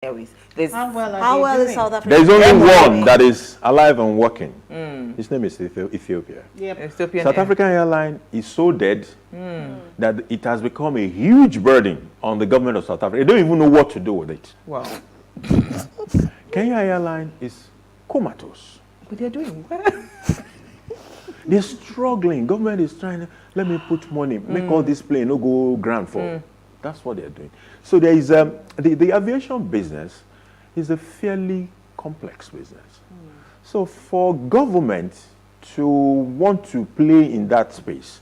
Airways. How well is South Africa? There's only one that is alive and working. His name is Ethiopia. Yep. Ethiopian South African Airline is so dead that it has become a huge burden on the government of South Africa. They don't even know what to do with it. Wow. Kenya Airline is comatose. But they're doing well. They're struggling. Government is trying to, let me put money, make all this plane no go ground for. That's what they're doing. So there is, the aviation business is a fairly complex business. So for government to want to play in that space,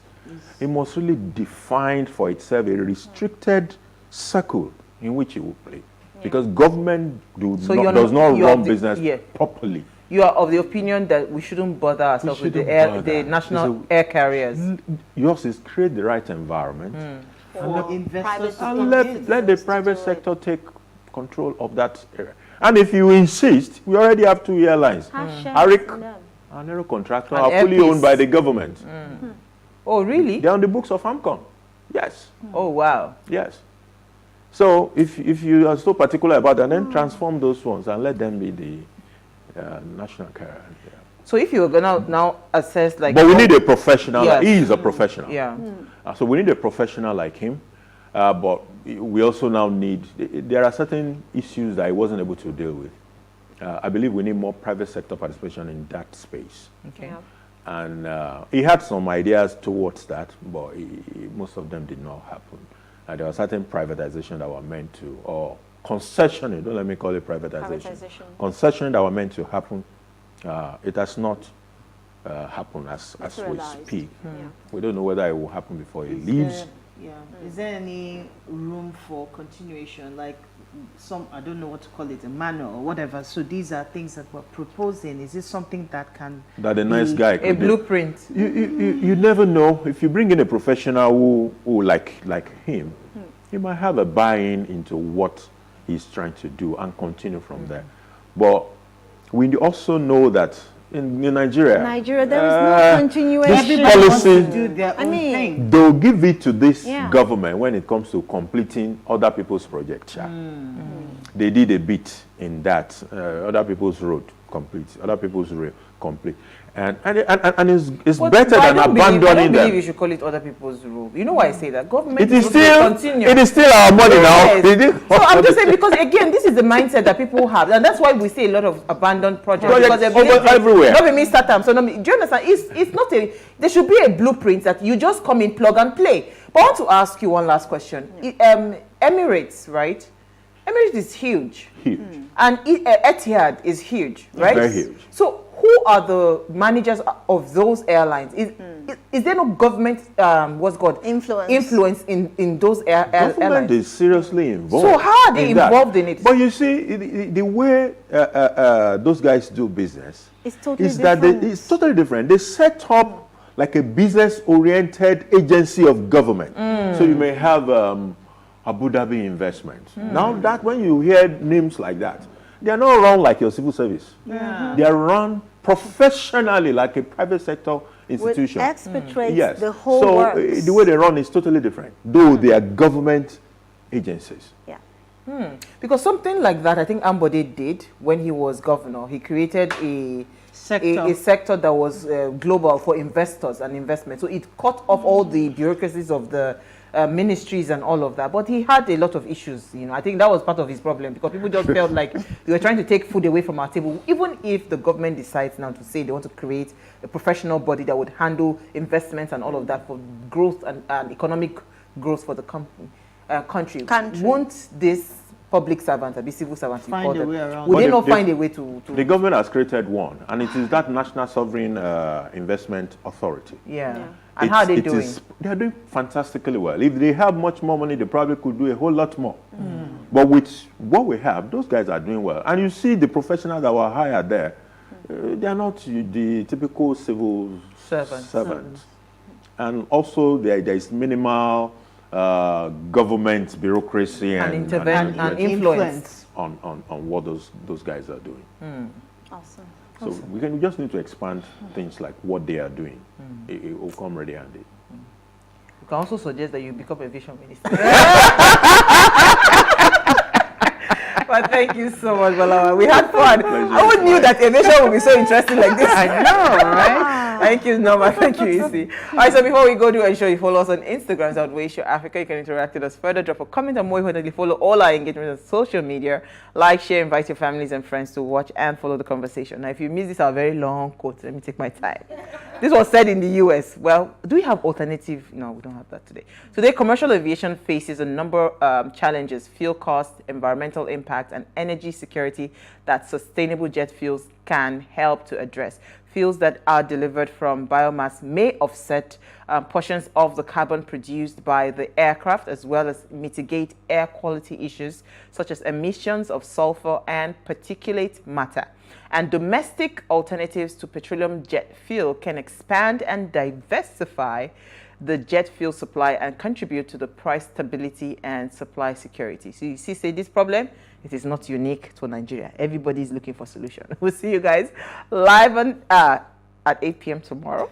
it must really define for itself a restricted circle in which it will play. Because government does not run business properly. You are of the opinion that we shouldn't bother ourselves with the national air carriers. Yours is create the right environment For investors and let the private sector take control of that area. And if you insist, we already have 2 airlines. Arik and Aero Contractor are fully owned by the government. Oh, really? They're on the books of AMCON. Yes. Oh, wow. Yes. So if you are so particular about that, then transform those ones and let them be the national carrier. Yeah. So if you were going to now assess like... But we need a professional. Yes. He is a professional. Yeah. So we need a professional like him. But we also now need... There are certain issues that I wasn't able to deal with. I believe we need more private sector participation in that space. Okay. Yeah. And he had some ideas towards that, but most of them did not happen. There were certain privatization that were meant to, or concession, don't let me call it privatization. Concession that were meant to happen, it has not happened as we speak. We don't know whether it will happen before he leaves. Is there any room for continuation, like I don't know what to call it, a manual or whatever? So these are things that we're proposing. Is this something that can that a nice guy could a blueprint? You never know. If you bring in a professional who like him, he might have a buy-in into what he's trying to do and continue from there. But we also know that in Nigeria, there is no continuation. This policy, do their own thing. they'll give it to this government when it comes to completing other people's projects. They did a bit in that. Other people's road complete, other people's rail complete. And it's better than abandoning them. I don't believe you should call it other people's rule. You know why I say that? Government it is still our money now. So I'm just saying, because again, this is the mindset that people have, and that's why we see a lot of abandoned projects because they're everywhere. Not me start them. So do you understand? It's not a. There should be a blueprint that you just come in, plug and play. But I want to ask you one last question. Emirates, right? Emirates is huge. And Etihad is huge, right? Very huge. So who are the managers of those airlines? Is there no government influence in those airlines? Government is seriously involved. So how are they involved in it? But you see, the way those guys do business it's totally different. They set up like a business-oriented agency of government. So you may have Abu Dhabi Investment. Now that when you hear names like that, they are not run like your civil service. They are run professionally like a private sector institution. With expatriates, the whole works. The way they run is totally different, though they are government agencies. Because something like that, I think Ambode did when he was governor. He created a sector that was global for investors and investment. So it cut off all the bureaucracies of the ministries and all of that, but he had a lot of issues. I think that was part of his problem, because people just felt like they were trying to take food away from our table. Even if the government decides now to say they want to create a professional body that would handle investments and all of that for growth and economic growth for the country, won't this public servants, be civil servants, find a way around? Would they not find a way to? The government has created one, and it is that National Sovereign Investment Authority. And how are they doing? They are doing fantastically well. If they have much more money, they probably could do a whole lot more. But with what we have, those guys are doing well. And you see the professionals that were hired there, they are not the typical civil servants. And also there is minimal government bureaucracy and influence on what those guys are doing. Awesome. So we just need to expand things like what they are doing. It will come ready handy. You can also suggest that you become a vision minister. But thank you so much, Balawa. We had fun. Who knew that aviation would be so interesting like this? I know, right? Thank you, Norma. Thank you, Isi. All right, so before we go, do ensure you follow us on Instagram at Aviation Africa. You can interact with us further, drop a comment, and more importantly, follow all our engagements on social media. Like, share, invite your families and friends to watch and follow the conversation. Now, if you miss this, our very long quote, let me take my time. This was said in the US. Well, do we have alternative? No, we don't have that today. Today, commercial aviation faces a number of challenges: fuel cost, environmental impact, and energy security that sustainable jet fuels can help to address. Fuels that are delivered from biomass may offset portions of the carbon produced by the aircraft, as well as mitigate air quality issues such as emissions of sulfur and particulate matter. And domestic alternatives to petroleum jet fuel can expand and diversify the jet fuel supply and contribute to the price stability and supply security. So you see, this problem, it is not unique to Nigeria. Everybody is looking for a solution. We'll see you guys live on, at 8 p.m. tomorrow.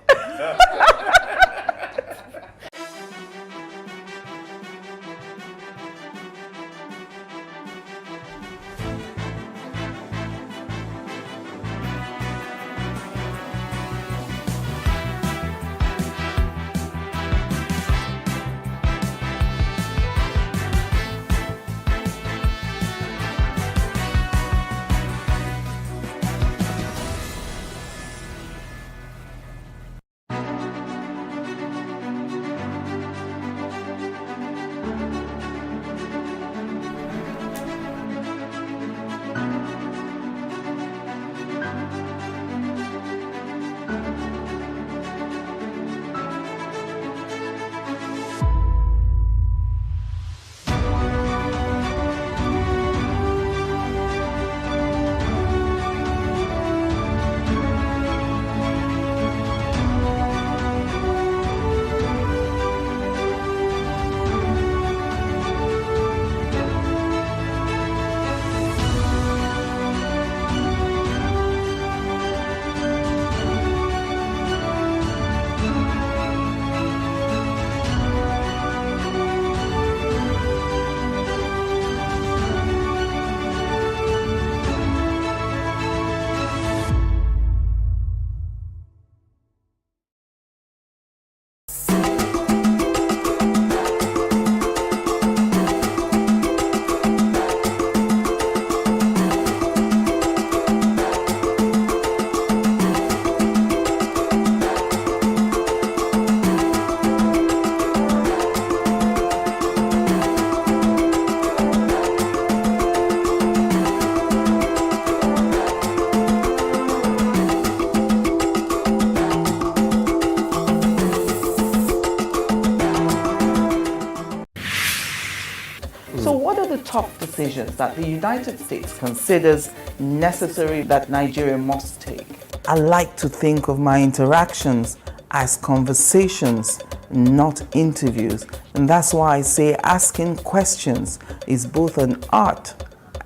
So what are the top decisions that the United States considers necessary that Nigeria must take? I like to think of my interactions as conversations, not interviews. And that's why I say asking questions is both an art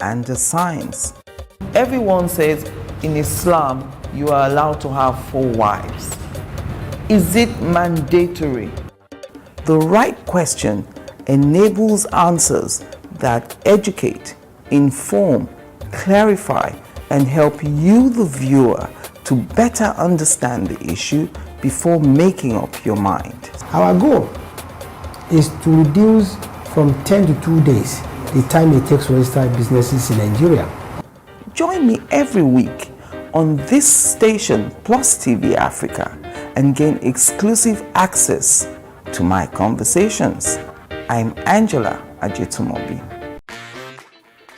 and a science. Everyone says in Islam you are allowed to have 4 wives. Is it mandatory? The right question enables answers that educate, inform, clarify, and help you, the viewer, to better understand the issue before making up your mind. Our goal is to reduce from 10 to 2 days the time it takes to register businesses in Nigeria. Join me every week on this station Plus TV Africa and gain exclusive access to my conversations. I'm Angela Ajetumobi.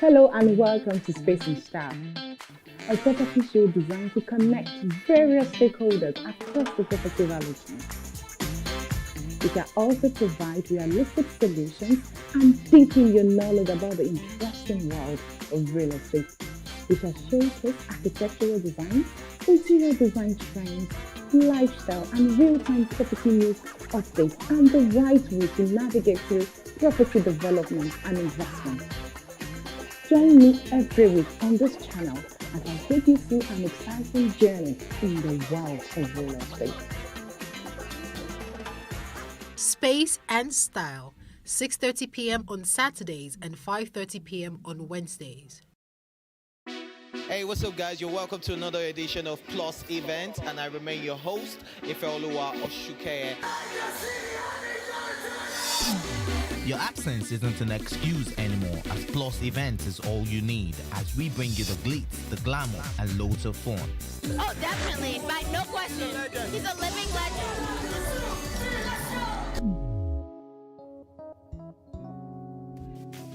Hello and welcome to Space and Style, a property show designed to connect various stakeholders across the property value chain. We can also provide realistic solutions and deepen your knowledge about the interesting world of real estate. We shall showcase architectural design, interior design trends, lifestyle and real-time property news updates, and the right way to navigate through property development and investment. Join me every week on this channel as I take you through an exciting journey in the world of real estate. Space and Style, 6:30 p.m. on Saturdays and 5:30 p.m. on Wednesdays. Hey, what's up, guys? You're welcome to another edition of Plus Event, and I remain your host, Ifeoluwa Oshukeye. Your absence isn't an excuse anymore, as Plus Events is all you need, as we bring you the glitz, the glamour, and loads of fun. Oh, definitely. By no question. He's a living legend.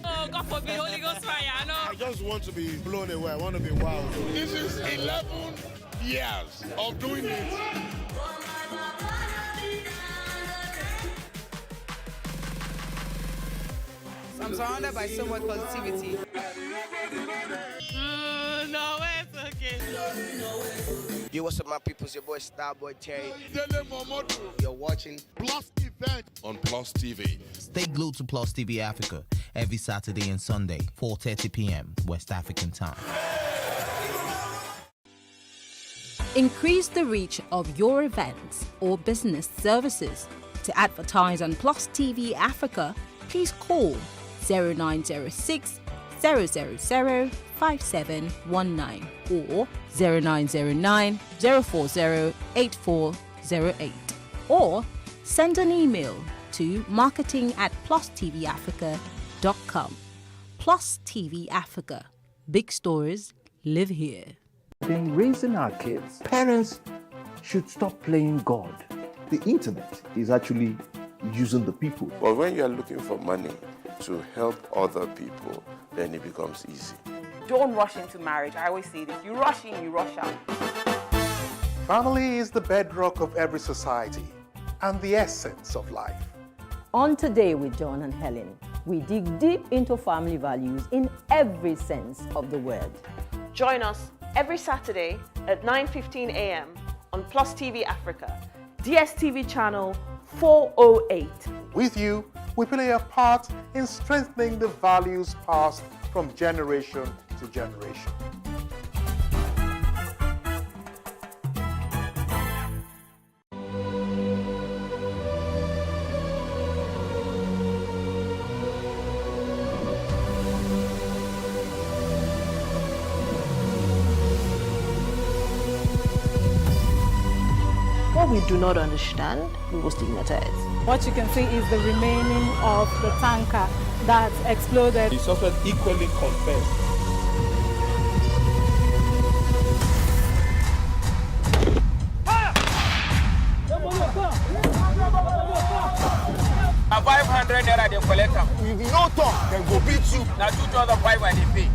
Oh, God forbid, Holy Ghost fire, no. I just want to be blown away. I want to be wild. This is 11 years of doing it. I'm surrounded by so much positivity. No, it's okay. Yo, what's up, my people? It's your boy Starboy Terry. You're watching Plus Event on Plus TV. Stay glued to Plus TV Africa every Saturday and Sunday, 4:30 p.m. West African time. Increase the reach of your events or business services. To advertise on Plus TV Africa, please call 0906 000 5719 or 0909 040 8408, or send an email to marketing@plustvafrica.com. Plus TV Africa. Big stories live here. In raising our kids, parents should stop playing God. The internet is actually using the people. But when you are looking for money to help other people, then it becomes easy. Don't rush into marriage. I always say this. You rush in, you rush out. Family is the bedrock of every society and the essence of life. On Today with John and Helen, we dig deep into family values in every sense of the word. Join us every Saturday at 9:15 a.m. on Plus TV Africa, DSTV channel 408. With you, we play a part in strengthening the values passed from generation to generation. What we do not understand, we will stigmatize. What you can see is the remaining of the tanker that exploded. The suspect equally confessed. A 500 naira they collect them. If you no talk, then go beat you. Now 2,500 they pay.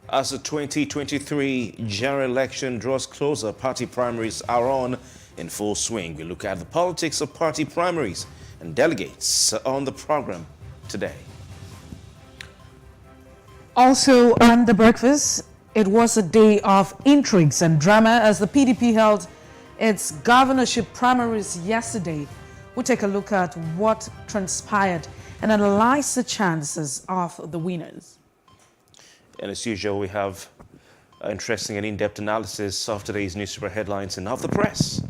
As the 2023 general election draws closer, party primaries are on in full swing. We look at the politics of party primaries and delegates on the program today. Also on the breakfast, it was a day of intrigues and drama as the PDP held its governorship primaries yesterday. We'll take a look at what transpired and analyze the chances of the winners. And as usual, we have interesting and in-depth analysis of today's newspaper headlines and of the press.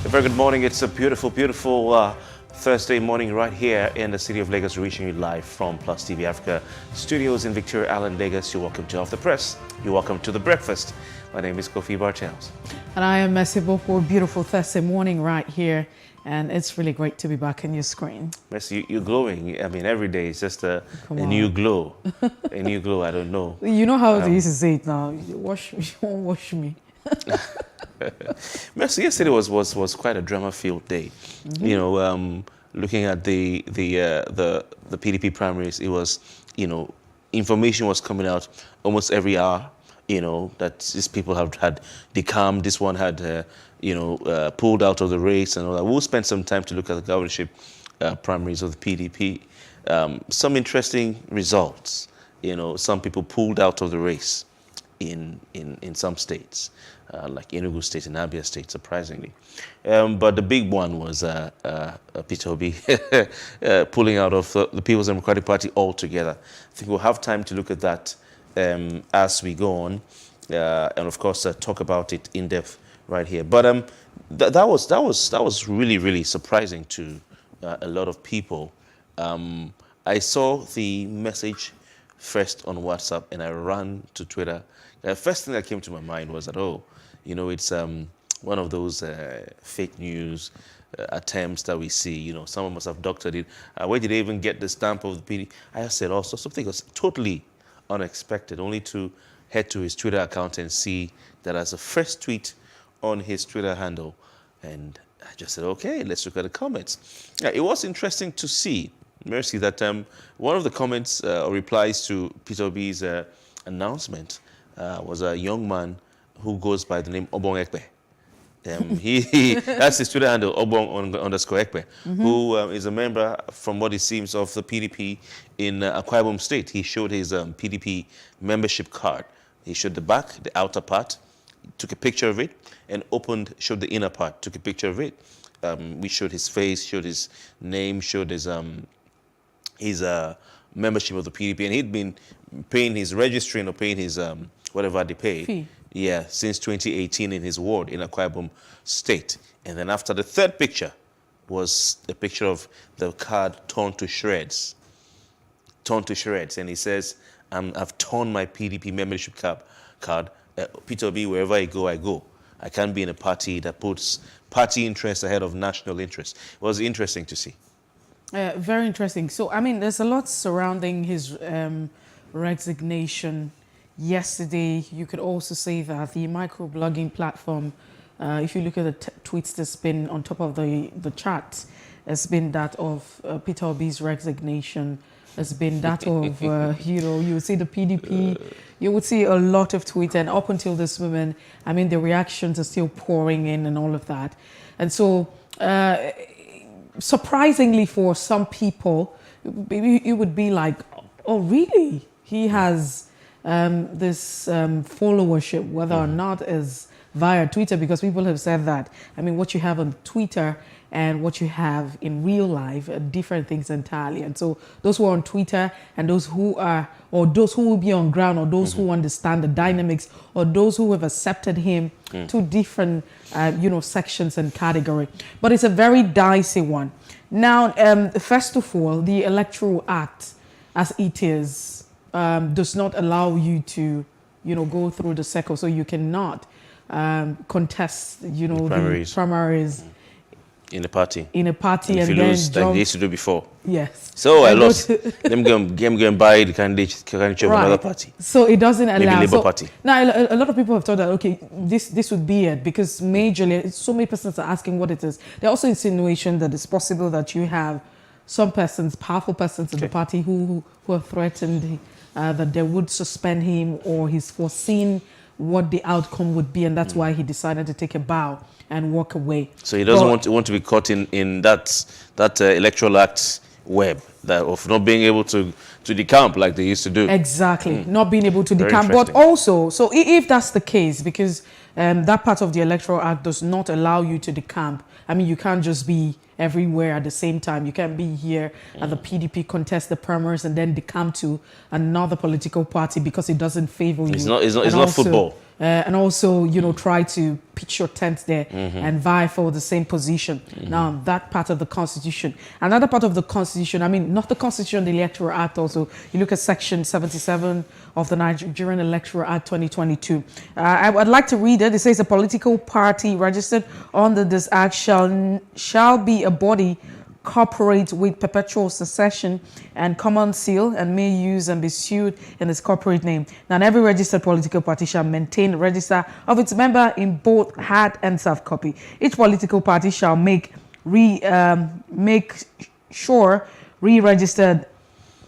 A very good morning. It's a beautiful, beautiful Thursday morning right here in the city of Lagos, reaching you live from Plus TV Africa studios in Victoria Island, Lagos. You're welcome to Off the Press. You're welcome to The Breakfast. My name is Kofi Bartels. And I am Messi Boko. Beautiful Thursday morning right here. And it's really great to be back on your screen. Messi, you're glowing. I mean, every day is just a new glow. A new glow, I don't know. You know how they used to say it now. You wash me, you won't wash me. Mercy, yesterday was quite a drama-filled day. Mm-hmm. You know, looking at the PDP primaries, it was, you know, information was coming out almost every hour. You know, that these people have had decamped, this one had, you know, pulled out of the race and all that. We'll spend some time to look at the governorship primaries of the PDP. Some interesting results. You know, some people pulled out of the race in some states, like Enugu State and Abia State, surprisingly. But the big one was Peter Obi pulling out of the People's Democratic Party altogether. I think we'll have time to look at that as we go on, and of course talk about it in depth right here. But that was really surprising to a lot of people. I saw the message first on WhatsApp and I ran to Twitter. The first thing that came to my mind was that, oh, you know, it's one of those fake news attempts that we see. You know, someone must have doctored it. Where did they even get the stamp of the PD? I said also something was totally unexpected, only to head to his Twitter account and see that as a first tweet on his Twitter handle. And I just said, okay, let's look at the comments. It was interesting to see, Mercy, that one of the comments or replies to Peter Obi's announcement was a young man who goes by the name Obong Ekpe. That's his Twitter handle, Obong_Ekpe, who is a member, from what it seems, of the PDP in Akwa Ibom State. He showed his PDP membership card. He showed the back, the outer part, took a picture of it, and showed the inner part, took a picture of it. We showed his face, showed his name, showed his membership of the PDP, and he'd been paying his registering or paying his whatever they pay. Fee. Yeah, since 2018 in his ward in Akwa Ibom State. And then after the third picture was a picture of the card torn to shreds. Torn to shreds. And he says, I've torn my PDP membership card. Peter Obi, wherever I go, I go. I can't be in a party that puts party interest ahead of national interest. It was interesting to see. Very interesting. So, I mean, there's a lot surrounding his resignation. Yesterday, you could also say that the microblogging platform, if you look at the tweets that's been on top of the chat, has been that of Peter Obi's resignation, has been that of, you know, you would see the PDP, you would see a lot of tweets, and up until this moment, I mean, the reactions are still pouring in and all of that. And so, surprisingly for some people, it would be like, oh, really? He has this followership, whether or not is via Twitter, because people have said that. I mean, what you have on Twitter and what you have in real life are different things entirely. And so those who are on Twitter and those who are, or those who will be on ground, or those who understand the dynamics, or those who have accepted him, two different, you know, sections and category. But it's a very dicey one. Now, first of all, the Electoral Act, as it is, does not allow you to, you know, go through the circle. So you cannot contest, you know, the primaries in a party. In a party, and if and you then lose, like they used to do before. Yes. So I lost. Them go and buy the candidate of another party. So it doesn't allow. Maybe Labour Party. Now a lot of people have thought that, okay, this would be it, because majorly so many persons are asking what it is. There are also insinuation that it's possible that you have some persons, powerful persons in the party who have threatened that they would suspend him, or he's foreseen what the outcome would be, and that's why he decided to take a bow and walk away. So he doesn't want to be caught in that Electoral Act web of not being able to decamp like they used to do. Exactly, not being able to decamp. But also, so if that's the case, because that part of the Electoral Act does not allow you to decamp. I mean, you can't just be everywhere at the same time. You can't be here at the PDP, contest the primaries, and then decamp to another political party because it doesn't favor you. It's not football. And also, you know, try to pitch your tent there and vie for the same position. Now, that part of the Constitution. Another part of the Constitution, I mean, not the Constitution, the Electoral Act also. You look at Section 77 of the Nigerian Electoral Act 2022. I'd like to read it. It says a political party registered under this act shall be a body cooperate with perpetual secession and common seal and may use and be sued in its corporate name. Now, every registered political party shall maintain a register of its member in both hard and soft copy. Each political party shall make sure re-registered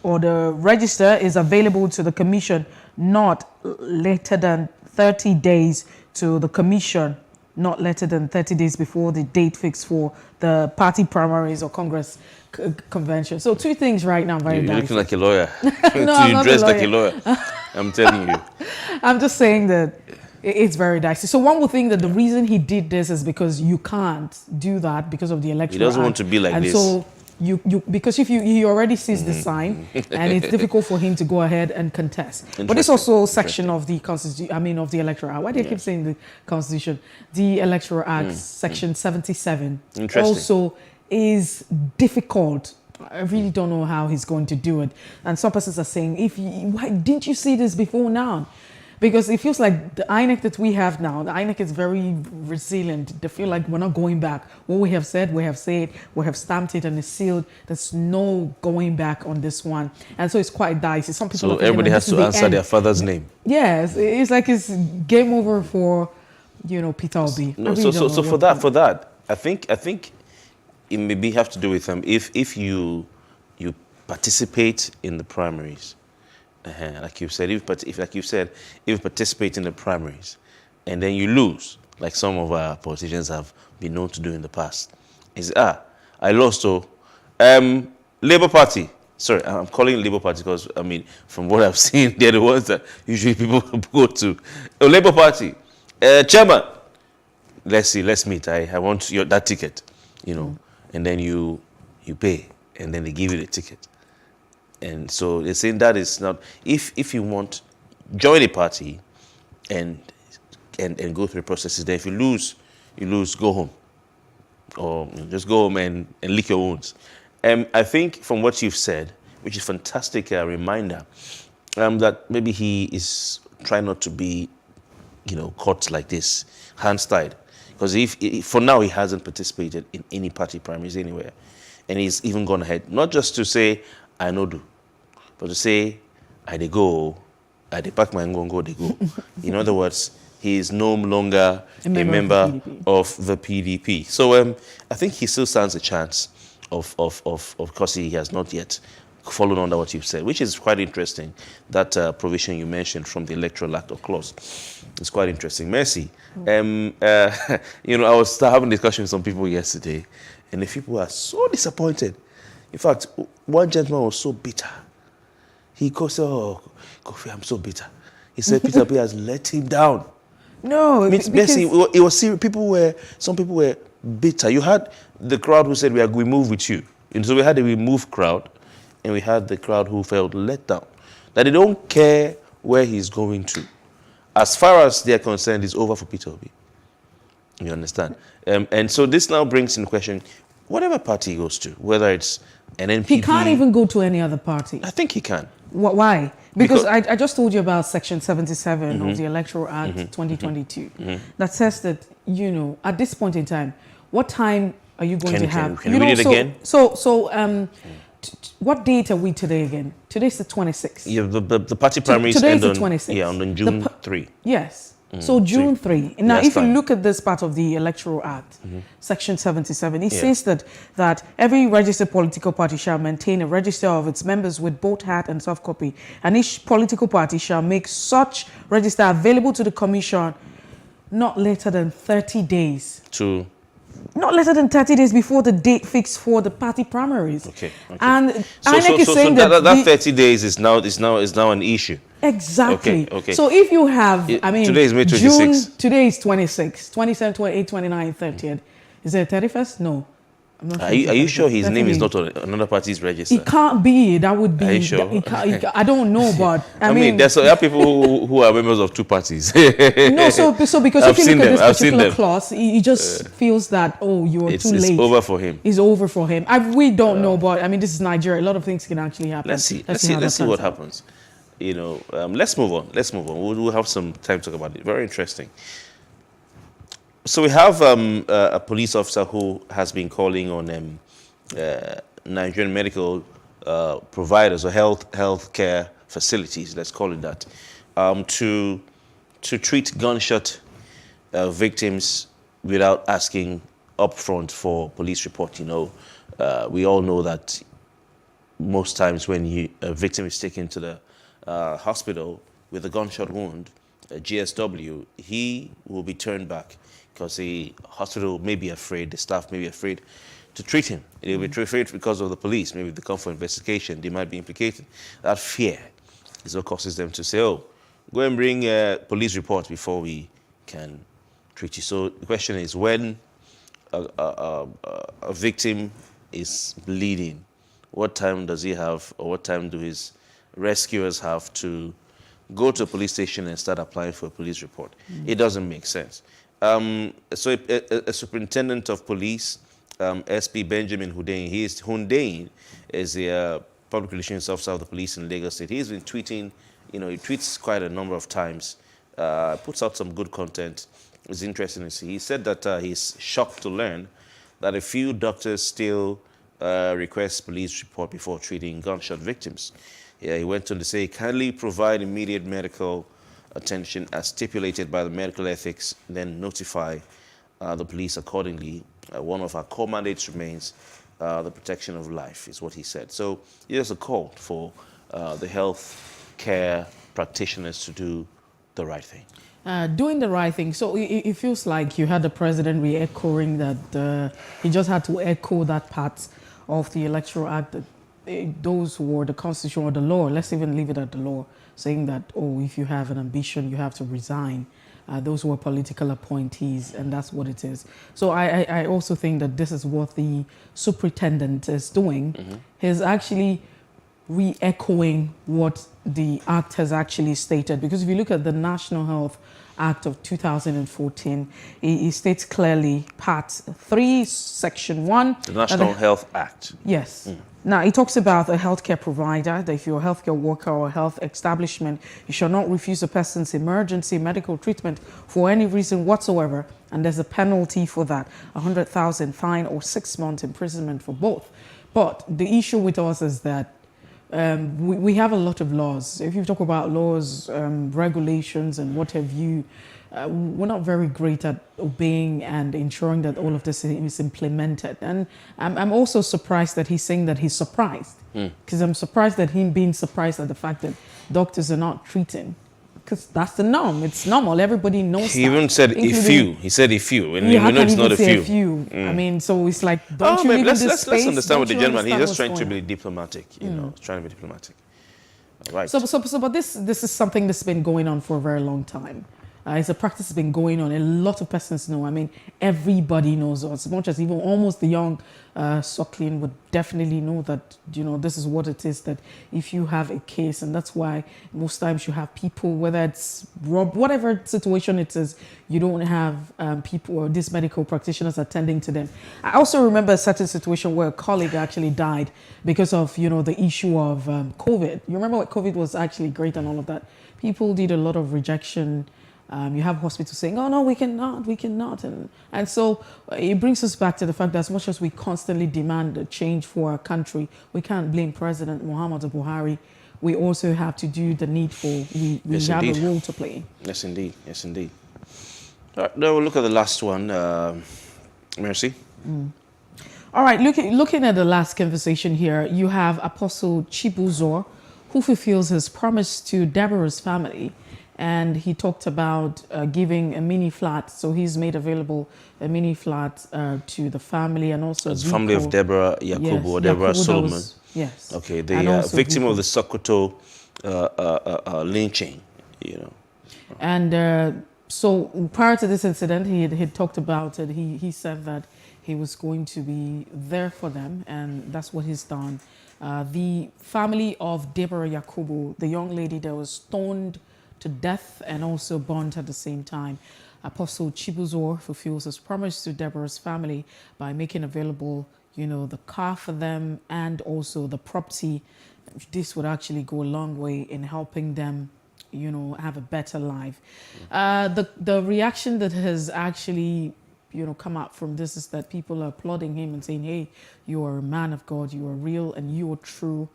or the register is available to the commission not later than 30 days to the commission, not later than 30 days before the date fixed for the party primaries or Congress convention. So two things right now. You're looking like a lawyer. No, You dress like a lawyer. I'm telling you. I'm just saying that it's very dicey. So one would think that the reason he did this is because you can't do that because of the Electoral He doesn't Act. want to be like and this. So because if he already sees the sign, and it's difficult for him to go ahead and contest. But it's also a section of the Constitution. I mean, of the Electoral Act. Why do you keep saying the Constitution? The Electoral Act, Section 77, also is difficult. I really don't know how he's going to do it. And some persons are saying, why didn't you see this before now? Because it feels like the INEC that we have now, the INEC is very resilient. They feel like we're not going back. What we have said, we have said, we have stamped it and it's sealed. There's no going back on this one. And so it's quite dicey. Some people So everybody has to answer their father's name. Yes, it's like it's game over for, Peter Obi. No, so for that, I think it maybe have to do with if you participate in the primaries. Like you said, if you participate in the primaries and then you lose, like some of our politicians have been known to do in the past, I lost. So, Labour Party. Sorry, I'm calling Labour Party because from what I've seen, they're the ones that usually people go to. Labour Party, chairman. Let's meet. I want that ticket, and then you pay, and then they give you the ticket. And so they're saying that is not, if you want, join a party and go through the processes. Then if you lose, go home. Or just go home and lick your wounds. I think from what you've said, which is a fantastic reminder, that maybe he is trying not to be, caught like this, hands tied. Because if for now he hasn't participated in any party primaries anywhere. And he's even gone ahead, not just to say, I know do, but to say, I dey go, I dey pack my ngongo, they go. In other words, he is no longer a member of the PDP. So I think he still stands a chance of course he has not yet followed under what you've said, which is quite interesting. That provision you mentioned from the Electoral Act or clause is quite interesting. Mercy. I was having a discussion with some people yesterday, and the people are so disappointed. In fact, one gentleman was so bitter. He said, "Oh, Kofi, I'm so bitter." He said Peter Obi has let him down. No, Mercy, it was serious. Some people were bitter. You had the crowd who said we move with you, and so we had the remove crowd, and we had the crowd who felt let down. That they don't care where he's going to. As far as they're concerned, it's over for Peter Obi. You understand? And so this now brings in question whatever party he goes to, whether it's an NPP. He can't even go to any other party. I think he can. Why? Because I just told you about Section 77 of the Electoral Act 2022 that says that, at this point in time, what time are you going to have? Can you read it again? So what date are we today again? Today's the 26th. Yeah, the party primaries end on, the 26th. Yeah, on June 3. Yes. So June 3. Now, That's if you fine. look at this part of the Electoral Act, Section 77, it says that every registered political party shall maintain a register of its members with both hard and soft copy, and each political party shall make such register available to the Commission not later than 30 days. Not later than 30 days before the date fixed for the party primaries. Okay. And So INEC is saying that 30 days is now an issue. Exactly. Okay. So if you have, today is May 26th. June, today is 26, 27, 28, 29, 30th. Is it 31st? No. I'm not Are you sure his name is not on another party's register? It can't be. That would be. Are you sure? I don't know, but I mean there are people who are members of two parties. No, so because I've if you seen look at them, this particular clause, he just feels that you're too late. It's over for him. It's over for him. We don't know, but this is Nigeria. A lot of things can actually happen. Let's see what happens. Let's move on. We'll have some time to talk about it. Very interesting. So we have a police officer who has been calling on Nigerian medical providers or healthcare facilities, let's call it that, to treat gunshot victims without asking upfront for police report. You know, we all know that most times when a victim is taken to the hospital with a gunshot wound, GSW, he will be turned back because the hospital may be afraid, the staff may be afraid to treat him. They'll be afraid because of the police. Maybe if they come for investigation, they might be implicated. That fear is what causes them to say, oh, go and bring a police report before we can treat you. So the question is, when a victim is bleeding, what time does he have, or what time do his rescuers have to go to a police station and start applying for a police report? It doesn't make sense. So a superintendent of police, SP Benjamin Hundeyin is the public relations officer of the police in Lagos State. He's been tweeting, you know, he tweets quite a number of times, puts out some good content. It's interesting to see. He said that he's shocked to learn that a few doctors still request police report before treating gunshot victims. Yeah, he went on to say, kindly provide immediate medical attention as stipulated by the medical ethics, then notify the police accordingly. One of our core mandates remains the protection of life, is what he said. So here's a call for the health care practitioners to do the right thing. Doing the right thing. So it feels like you had the president re-echoing that he just had to echo that part of the Electoral Act, that those who were the Constitution or the law, let's even leave it at the law, saying that, oh, if you have an ambition, you have to resign. Those were political appointees, and that's what it is. So I also think that this is what the superintendent is doing. He's actually re-echoing what the Act has actually stated. Because if you look at the National Health Act of 2014, it states clearly, Part 3, Section 1. The National Health Act. Yes. Now, it talks about a healthcare provider, that if you're a healthcare worker or a health establishment, you shall not refuse a person's emergency medical treatment for any reason whatsoever, and there's a penalty for that, 100,000 fine or 6 months imprisonment for both. But the issue with us is that we have a lot of laws. If you talk about laws, regulations, and what have you, we're not very great at obeying and ensuring that all of this is implemented. And I'm also surprised that he's saying that he's surprised. Because I'm surprised at him being surprised at the fact that doctors are not treating. Because that's the norm. It's normal. Everybody knows He even said a few. He said a few. And we know it's not a few. I mean, so it's like, don't you leave this space? Let's understand what the gentleman, he's just trying to be diplomatic, you know, trying to be diplomatic. Right. But this is something that's been going on for a very long time. It's a practice that's been going on. A lot of persons know. I mean, everybody knows, as much as even almost the young suckling would definitely know that, you know, this is what it is, that if you have a case, and that's why most times you have people, whether it's whatever situation it is, you don't have people or these medical practitioners attending to them. I also remember a certain situation where a colleague actually died because of, you know, the issue of COVID. You remember what COVID was actually great and all of that. People did a lot of rejection. You have hospitals saying, oh, no, we cannot. And so it brings us back to the fact that as much as we constantly demand a change for our country, we can't blame President Muhammadu Buhari. We also have to do the needful. We have a role to play. Yes, indeed. Yes, indeed. All right, now we'll look at the last one. Mercy. All right, looking at the last conversation here, you have Apostle Chibuzor, who fulfills his promise to Deborah's family. And he talked about giving a mini flat. So he's made available a mini flat to the family and also the family of Deborah Yakubu, or Deborah Solomon. Yes. Okay, the victim of the Sokoto lynching, you know. And so prior to this incident, he had talked about it. He said that he was going to be there for them, and that's what he's done. The family of Deborah Yakubu, the young lady that was stoned to death and also burnt at the same time. Apostle Chibuzor fulfills his promise to Deborah's family by making available, you know, the car for them and also the property. This would actually go a long way in helping them, you know, have a better life. The reaction that has actually, come out from this is that people are applauding him and saying, hey, you are a man of God, you are real and you are true.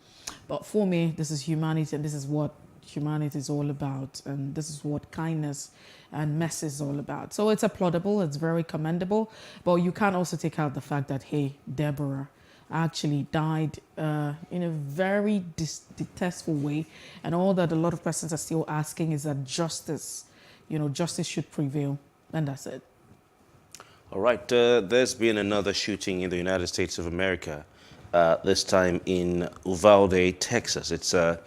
But for me, this is humanity, and this is what humanity is all about, and this is what kindness and mercy is all about. So it's applaudable, it's very commendable, but you can't also take out the fact that, hey, Deborah actually died in a very detestful way, and all that a lot of persons are still asking is that justice, justice should prevail, and that's it. All right, there's been another shooting in the United States of America, this time in Uvalde, Texas. It's a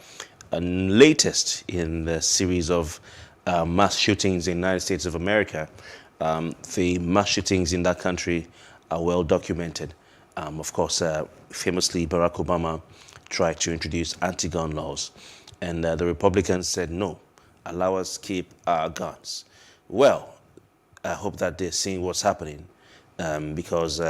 latest in the series of mass shootings in the United States of America. The mass shootings in that country are well documented. Of course, famously, Barack Obama tried to introduce anti-gun laws, and the Republicans said, no, allow us keep our guns. Well, I hope that they're seeing what's happening, because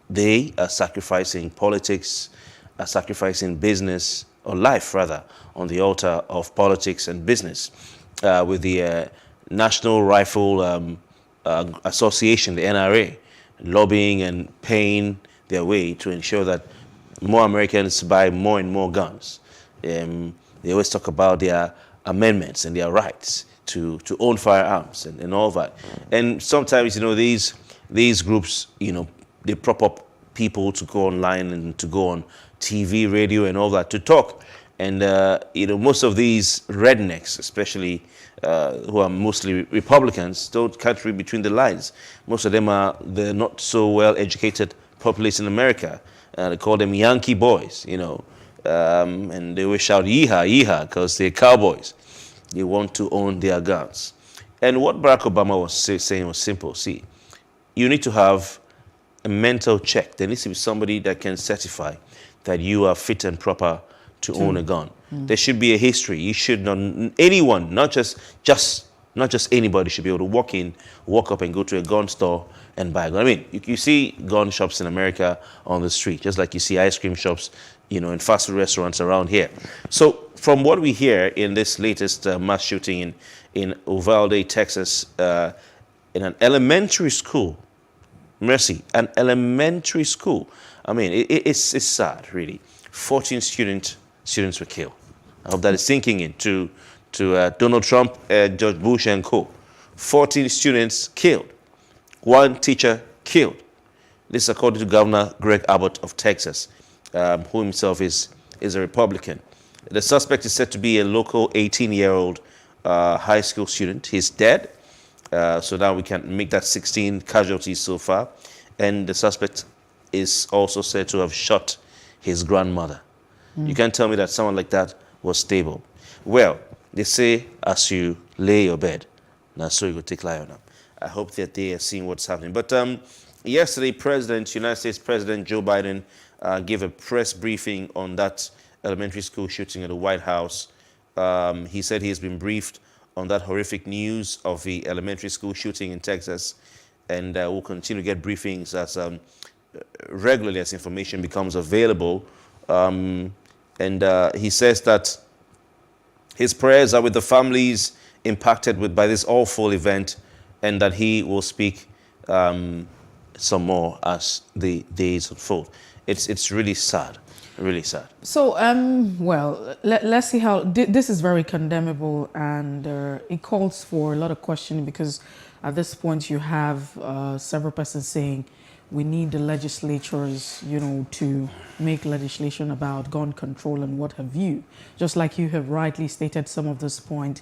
they are sacrificing politics, are sacrificing business, or life rather, on the altar of politics and business, with the National Rifle Association, the NRA, lobbying and paying their way to ensure that more Americans buy more and more guns. They always talk about their amendments and their rights to own firearms and all that. And sometimes, these groups, they prop up people to go online and to go on TV, radio, and all that to talk. And, most of these rednecks, especially who are mostly Republicans, can't read between the lines. Most of them are the not so well-educated populace in America. They call them Yankee boys, and they always shout, yeehaw, yeehaw, because they're cowboys. They want to own their guns. And what Barack Obama was saying was simple. See, you need to have a mental check. There needs to be somebody that can certify that you are fit and proper to own a gun. There should be a history. You should not, anyone, not just anybody should be able to walk up and go to a gun store and buy a gun. I mean, you see gun shops in America on the street, just like you see ice cream shops, in fast food restaurants around here. So from what we hear in this latest mass shooting in Uvalde, Texas, in an elementary school, mercy, an elementary school. I mean, it's sad, really. 14 students were killed. I hope that is sinking in to Donald Trump, George Bush, and co. 14 students killed. 1 teacher killed. This is according to Governor Greg Abbott of Texas, who himself is a Republican. The suspect is said to be a local 18-year-old high school student. He's dead. So now we can make that 16 casualties so far. And the suspect is also said to have shot his grandmother. You can't tell me that someone like that was stable. Well, they say as you lay your bed, now so you go take lie on them. I hope that they are seeing what's happening. But yesterday, United States President Joe Biden gave a press briefing on that elementary school shooting at the White House. He said he has been briefed on that horrific news of the elementary school shooting in Texas, and we'll continue to get briefings as regularly as information becomes available. And he says that his prayers are with the families impacted by this awful event, and that he will speak some more as the days unfold. It's really sad, really sad. So, well, let's see how this is very condemnable, and it calls for a lot of questioning, because at this point you have several persons saying we need the legislatures, to make legislation about gun control and what have you. Just like you have rightly stated some of this point,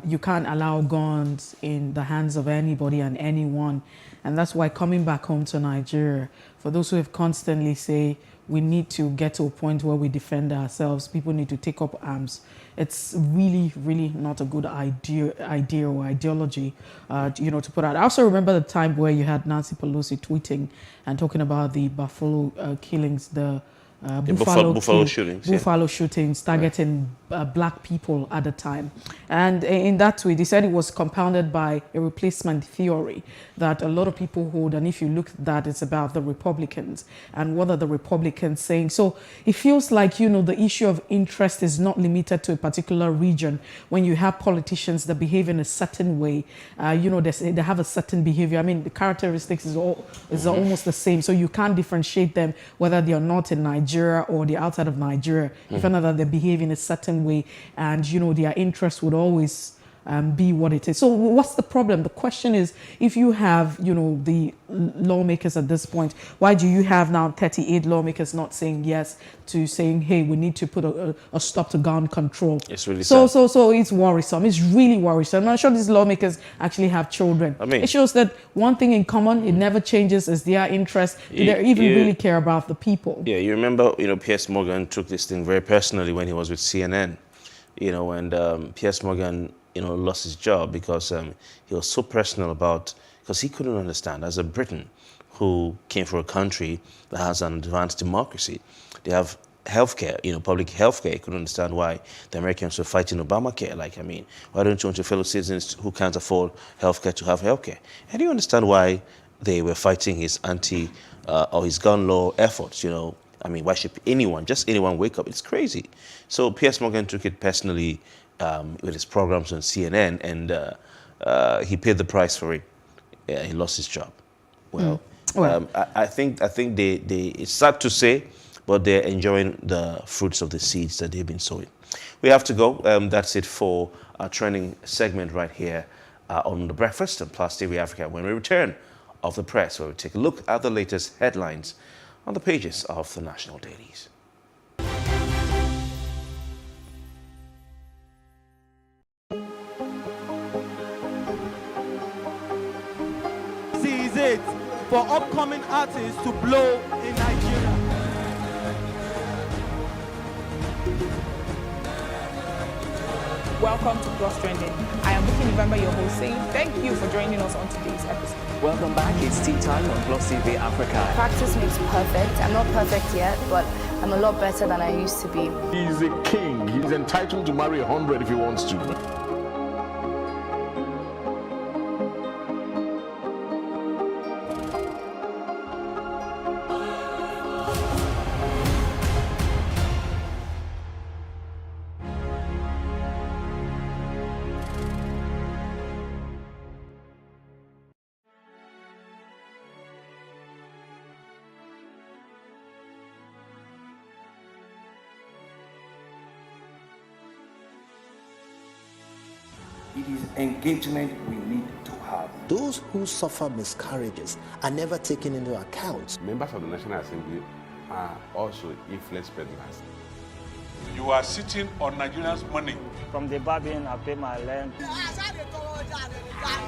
you can't allow guns in the hands of anybody and anyone. And that's why coming back home to Nigeria, for those who have constantly say we need to get to a point where we defend ourselves, people need to take up arms. It's really, really not a good idea or ideology, to put out. I also remember the time where you had Nancy Pelosi tweeting and talking about the Buffalo killings, the Buffalo shootings. Buffalo shootings targeting black people at the time. And in that tweet, he said it was compounded by a replacement theory that a lot of people hold. And if you look at that, it's about the Republicans and what are the Republicans saying. So it feels like, you know, the issue of interest is not limited to a particular region. When you have politicians that behave in a certain way, you know, they have a certain behavior. I mean, the characteristics is almost the same. So you can't differentiate them whether they are not in Nigeria or they're outside of Nigeria. You find out that they behave in a certain way, and you know their interest would always be what it is. So what's the problem? The question is, if you have, you know, the lawmakers at this point, why do you have now 38 lawmakers not saying yes to saying, hey, we need to put a stop to gun control? It's really so sad. It's worrisome. It's really worrisome. I'm sure these lawmakers actually have children. I mean, it shows that one thing in common, it never changes, is their interest. Do they even really care about the people? Yeah, you remember, you know, Piers Morgan took this thing very personally when he was with CNN, you know, and Piers Morgan, you know, lost his job because he was so personal about, because he couldn't understand, as a Briton who came from a country that has an advanced democracy, they have healthcare, you know, public healthcare. He couldn't understand why the Americans were fighting Obamacare. Like, I mean, why don't you want your fellow citizens who can't afford healthcare to have healthcare? And do you understand why they were fighting his or his gun law efforts, you know? I mean, why should just anyone wake up? It's crazy. So Piers Morgan took it personally with his programs on CNN, and he paid the price for it. He lost his job. Well, I think it's sad to say, but they're enjoying the fruits of the seeds that they've been sowing. We have to go. That's it for our training segment right here on The Breakfast and Plus TV Africa. When we return of the press, where we take a look at the latest headlines on the pages of the national dailies. Is it for upcoming artists to blow in Nigeria? Welcome to Plus Trending. I am Buki November, your host, saying thank you for joining us on today's episode. Welcome back. It's tea time on Plus TV Africa. Practice makes perfect. I'm not perfect yet, but I'm a lot better than I used to be. He's a king. He's entitled to marry 100 if he wants to. It is engagement we need to have. Those who suffer miscarriages are never taken into account. Members of the National Assembly are also influence peddlers. You are sitting on Nigerians' money. From the barbing, I pay my rent.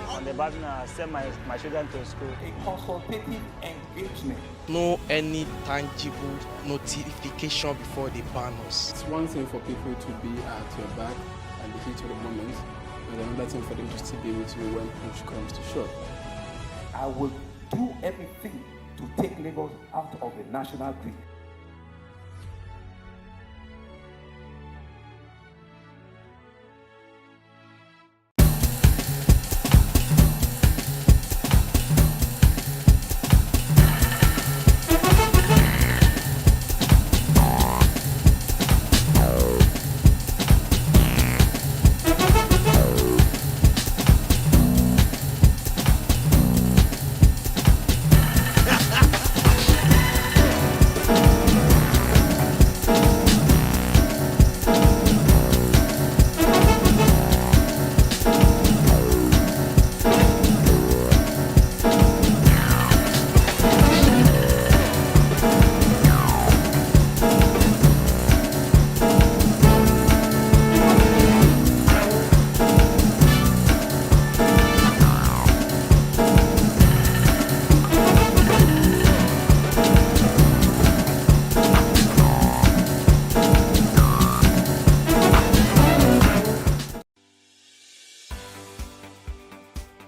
On the barbing, I send my children to school. A consultative engagement. No any tangible notification before they ban us. It's one thing for people to be at your back and the heat of the moment, and another thing for them to still be with you when push comes to shove. I will do everything to take Lagos out of the national grid.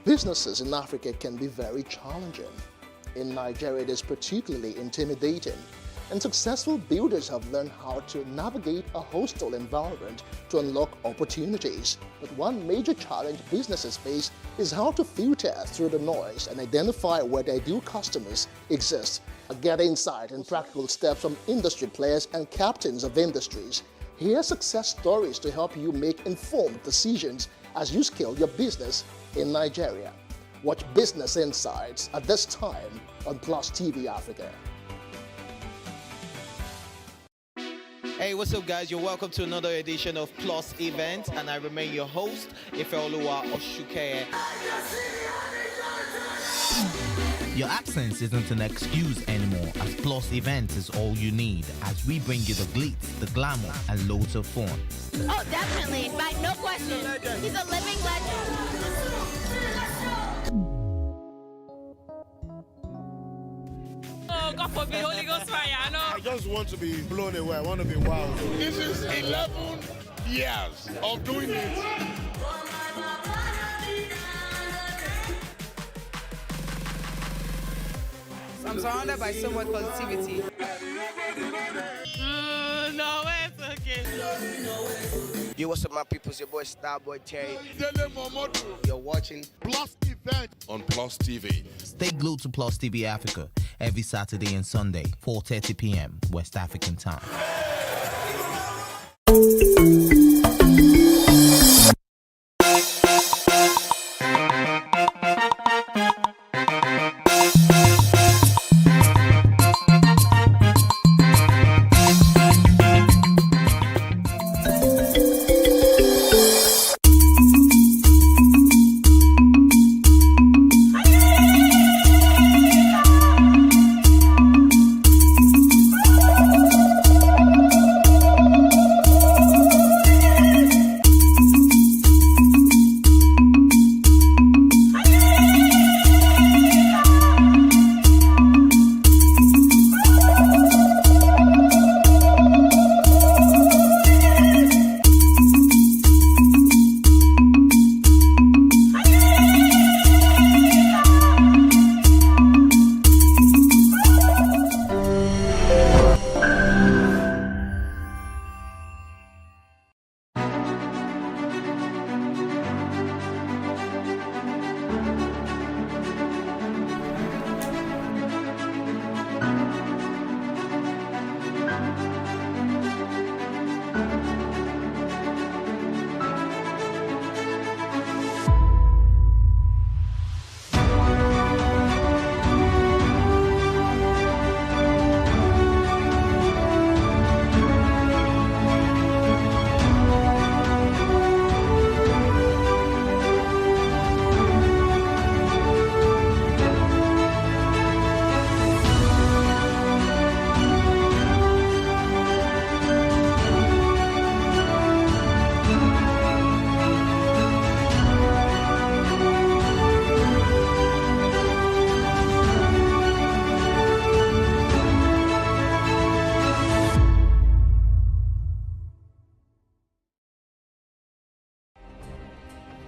Businesses in Africa can be very challenging. In Nigeria, it is particularly intimidating and successful builders have learned how to navigate a hostile environment to unlock opportunities. But one major challenge businesses face is how to filter through the noise and identify where their ideal customers exist. Get insight and practical steps from industry players and captains of industries. Hear success stories to help you make informed decisions as you scale your business in Nigeria. Watch Business Insights at this time on Plus TV Africa. Hey, what's up, guys? You're welcome to another edition of Plus Event, and I remain your host, Ifeoluwa Oshuke. Your absence isn't an excuse anymore, as Plus Event is all you need, as we bring you the glitz, the glamour, and loads of fun. Oh, definitely. Like, no question. He's a living legend. Oh, God forbid, Holy Ghost fire, I know. I just want to be blown away. I want to be wild. This is 11 years of doing it. I'm surrounded by so much positivity. No, it's okay. Yo, what's up, my people? It's your boy Starboy Terry. You're watching Plus Event on Plus TV. Stay glued to Plus TV Africa every Saturday and Sunday, 4:30 p.m. West African time.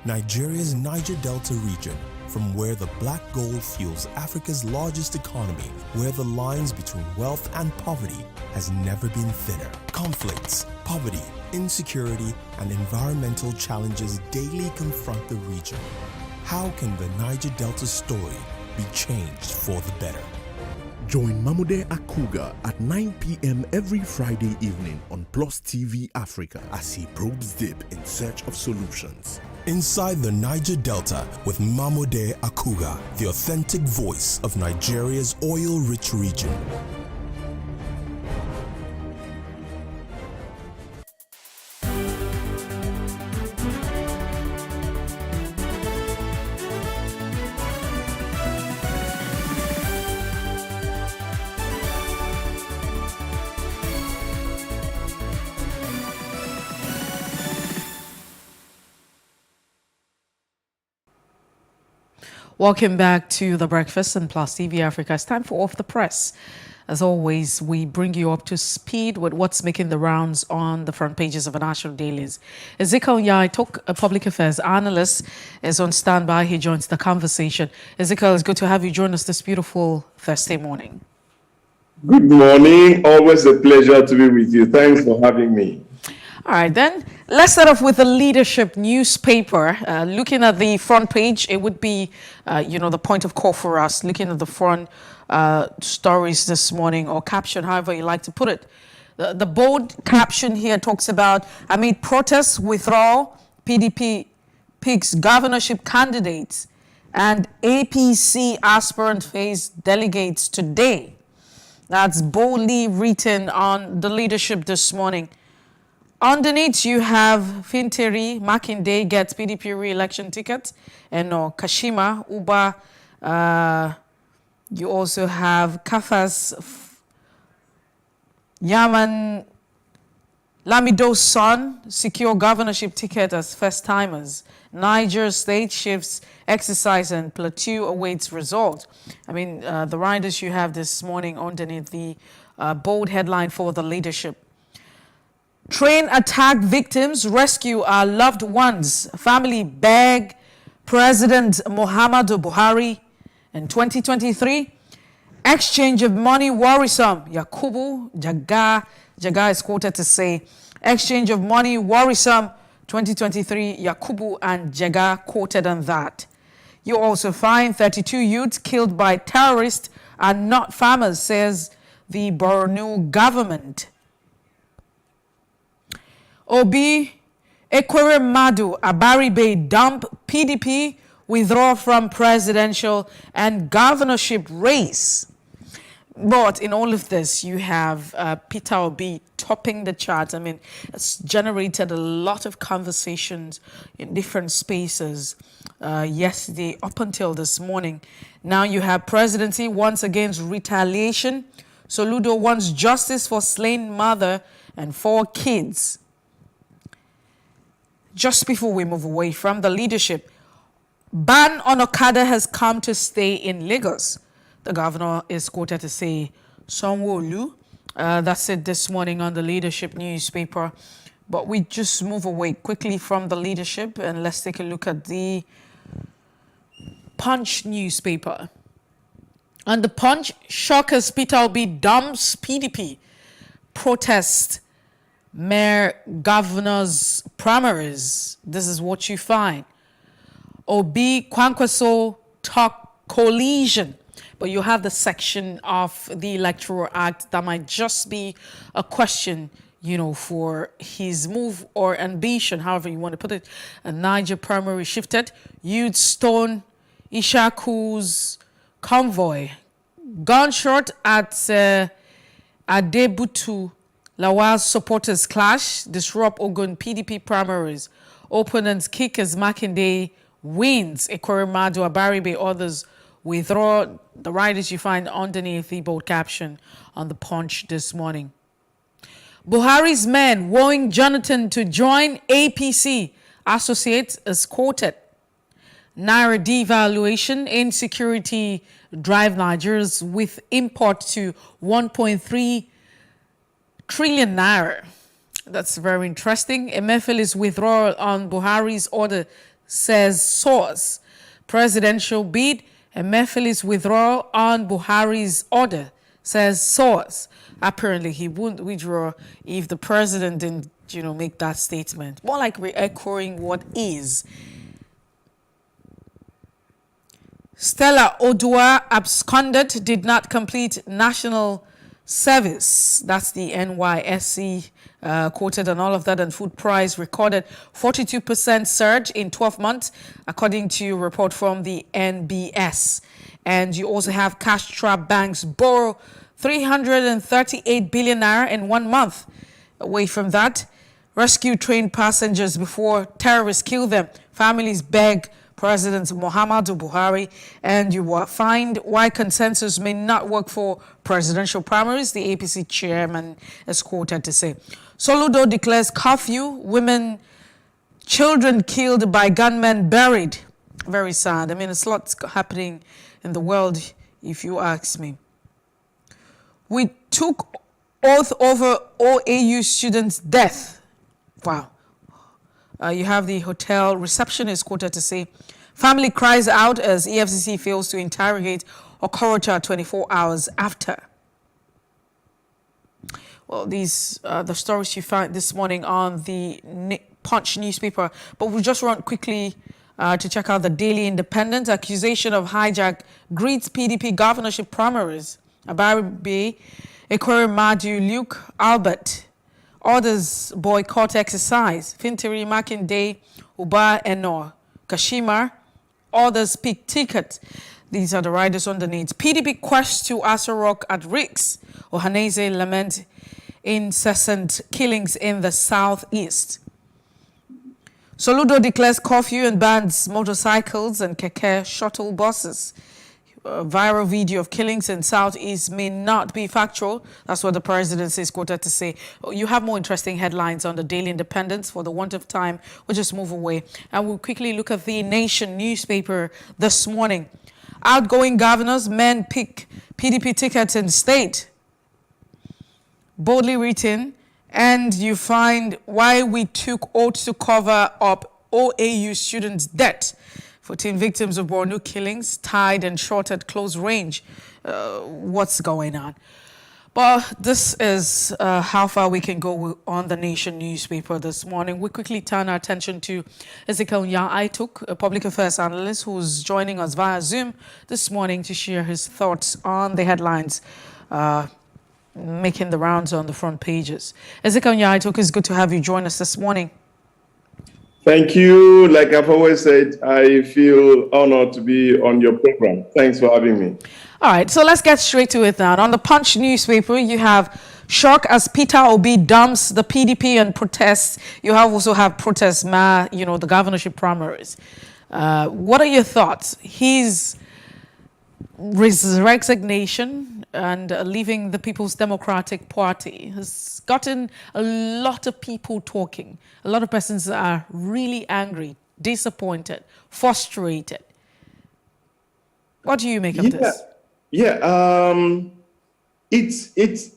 Nigeria's Niger Delta region, from where the black gold fuels Africa's largest economy, where the lines between wealth and poverty has never been thinner. Conflicts, poverty, insecurity, and environmental challenges daily confront the region. How can the Niger Delta story be changed for the better? Join Mamude Akuga at 9 p.m. every Friday evening on Plus TV Africa as he probes deep in search of solutions. Inside the Niger Delta with Mamude Akuga, the authentic voice of Nigeria's oil-rich region. Welcome back to The Breakfast and Plus TV Africa. It's time for Off the Press. As always, we bring you up to speed with what's making the rounds on the front pages of our national dailies. Ezekiel Yai, a public affairs analyst, is on standby. He joins the conversation. Ezekiel, it's good to have you join us this beautiful Thursday morning. Good morning. Always a pleasure to be with you. Thanks for having me. All right, then let's start off with the Leadership newspaper. Looking at the front page, it would be, the point of call for us. Looking at the front stories this morning, or caption, however you like to put it. The bold caption here talks about, amid protests, withdrawal, PDP picks governorship candidates, and APC aspirant face delegates today. That's boldly written on the Leadership this morning. Underneath, you have Finteri Makinde gets PDP re-election ticket, and Kashima Uba. You also have Kafas Yaman Lamido's son secure governorship ticket as first-timers. Niger state shifts exercise and plateau awaits result. I mean, the riders you have this morning underneath the bold headline for the Leadership. Train attack victims rescue our loved ones. Family beg President Muhammadu Buhari. In 2023, exchange of money worrisome. Yakubu Jaga is quoted to say, exchange of money worrisome. 2023, Yakubu and Jaga quoted on that. You also find 32 youths killed by terrorists are not farmers, says the Borno government. Obi Ekweremadu Abaribe dump PDP, withdraw from presidential and governorship race. But in all of this, you have Peter Obi topping the chart. I mean, it's generated a lot of conversations in different spaces yesterday up until this morning. Now you have presidency once against retaliation. Soludo wants justice for slain mother and 4 kids. Just before we move away from the Leadership, ban on Okada has come to stay in Lagos. The governor is quoted to say, Sanwo-Olu. That's it this morning on the Leadership newspaper. But we just move away quickly from the Leadership and let's take a look at the Punch newspaper. On the Punch, shockers Peter Obi dumps PDP. Protest mayor governor's primaries. This is what you find. Obi Kwankwaso talk collision. But you have the section of the Electoral Act that might just be a question, for his move or ambition, however you want to put it. A Niger primary shifted. Youth stone Ishaku's convoy. Gunshot at Adebutu. Lawal's supporters clash. Disrupt Ogun PDP primaries. Opponents kick as Makinde wins. Ekweremadu Abaribe, others withdraw. The riders you find underneath the bold caption on the Punch this morning. Buhari's men wooing Jonathan to join APC. Associates is quoted. Naira devaluation, insecurity drive Nigerians with import to 1.3 trillion naira. That's very interesting. Emefiele's withdrawal on Buhari's order, says source. Presidential bid. Emefiele's withdrawal on Buhari's order, says source. Apparently, he wouldn't withdraw if the president didn't, make that statement. More like re-echoing what is. Stella Odua absconded, did not complete national service. That's the NYSC quoted on all of that. And food price recorded 42% surge in 12 months, according to a report from the NBS. And you also have cash-strapped banks borrow 338 billion naira in 1 month. Away from that, rescue train passengers before terrorists kill them. Families beg President Muhammadu Buhari, and you will find why consensus may not work for presidential primaries. The APC chairman is quoted to say. Soludo declares curfew, children killed by gunmen buried. Very sad. I mean, it's lots happening in the world, if you ask me. We took oath over OAU students' death. Wow. You have the hotel receptionist quoted to say, family cries out as EFCC fails to interrogate Okorocha 24 hours after. Well, these are the stories you find this morning on the Punch newspaper. But we'll just run quickly to check out the Daily Independent. Accusation of hijack greets PDP governorship primaries. Abaribe, Ekwere Madu, Luke Albert. Others boycott exercise. Fintiri Makinde, Uba Enor, Kashima. Others pick ticket. These are the riders underneath. PDP quest to Aso Rock at risks. Ohaneze lament incessant killings in the southeast. Soludo declares curfew and bans motorcycles and keke shuttle buses. A viral video of killings in southeast may not be factual. That's what the presidency is quoted to say. You have more interesting headlines on the Daily Independent. For the want of time, we'll just move away. And we'll quickly look at the Nation newspaper this morning. Outgoing governors, men pick PDP tickets in state. Boldly written. And you find why we took oath to cover up OAU students' debt. 14 victims of Borno killings, tied and shot at close range. What's going on? But this is how far we can go on the Nation newspaper this morning. We quickly turn our attention to Ezekiel Nya-Aituk, a public affairs analyst who's joining us via Zoom this morning to share his thoughts on the headlines making the rounds on the front pages. Ezekiel Nya-Aituk, it's good to have you join us this morning. Thank you. Like I've always said, I feel honored to be on your program. Thanks for having me. All right, so let's get straight to it now. On the Punch newspaper, you have shock as Peter Obi dumps the PDP and protests. You also have protests, the governorship primaries. What are your thoughts? His resignation and leaving the People's Democratic Party has gotten a lot of people talking. A lot of persons are really angry, disappointed, frustrated. What do you make of this?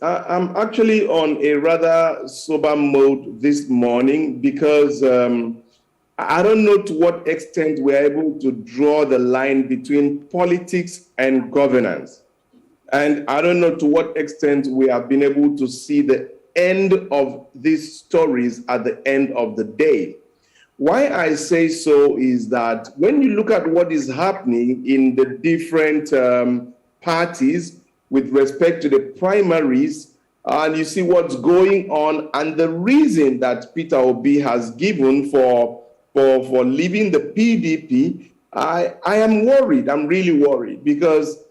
I'm actually on a rather sober mode this morning because I don't know to what extent we're able to draw the line between politics and governance. And I don't know to what extent we have been able to see the end of these stories at the end of the day. Why I say so is that when you look at what is happening in the different parties with respect to the primaries, and you see what's going on and the reason that Peter Obi has given for leaving the PDP, I am worried. I'm really worried because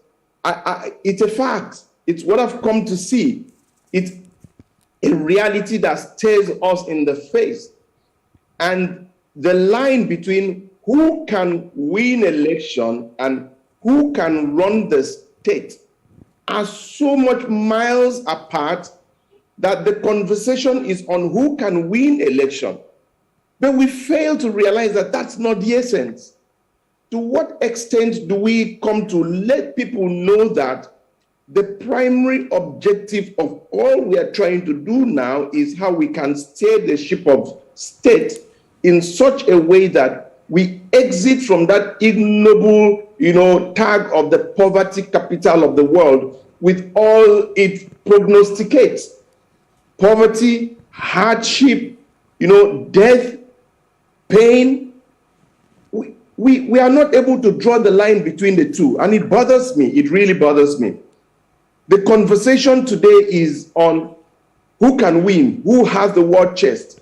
it's a fact. It's what I've come to see. It's a reality that stares us in the face. And the line between who can win election and who can run the state are so much miles apart that the conversation is on who can win election. But we fail to realize that that's not the essence. To what extent do we come to let people know that the primary objective of all we are trying to do now is how we can steer the ship of state in such a way that we exit from that ignoble, tag of the poverty capital of the world with all it prognosticates. Poverty, hardship, death, pain. We are not able to draw the line between the two. And it bothers me. It really bothers me. The conversation today is on who can win, who has the war chest.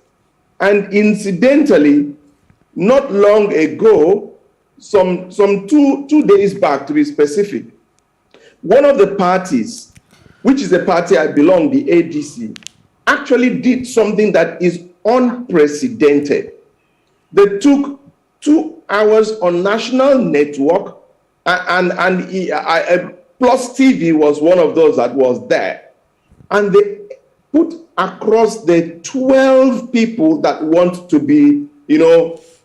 And incidentally, not long ago, some two days back to be specific, one of the parties, which is the party I belong, the ADC, actually did something that is unprecedented. They took 2 hours on national network, and Plus TV was one of those that was there. And they put across the 12 people that want to be,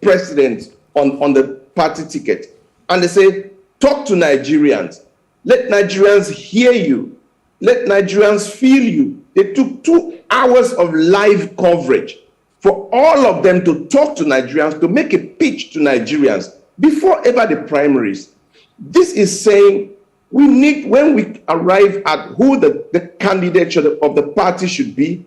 president on the party ticket. And they say, talk to Nigerians. Let Nigerians hear you. Let Nigerians feel you. They took 2 hours of live coverage for all of them to talk to Nigerians, to make a pitch to Nigerians before ever the primaries. This is saying We need, when we arrive at who the candidate of the party should be,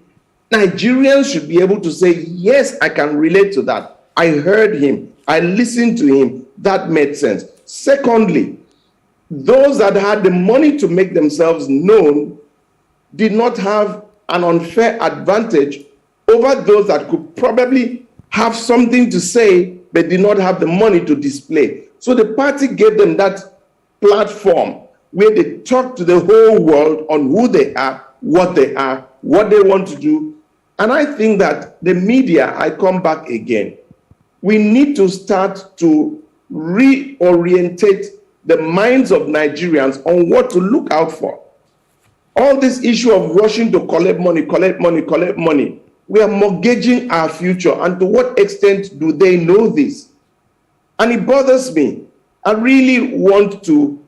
Nigerians should be able to say, yes, I can relate to that. I heard him. I listened to him. That made sense. Secondly, those that had the money to make themselves known did not have an unfair advantage over those that could probably have something to say but did not have the money to display. So the party gave them that platform where they talk to the whole world on who they are, what they want to do. And I think that the media, I come back again, we need to start to reorientate the minds of Nigerians on what to look out for. All this issue of rushing to collect money, we are mortgaging our future. And to what extent do they know this? And it bothers me. I really want to,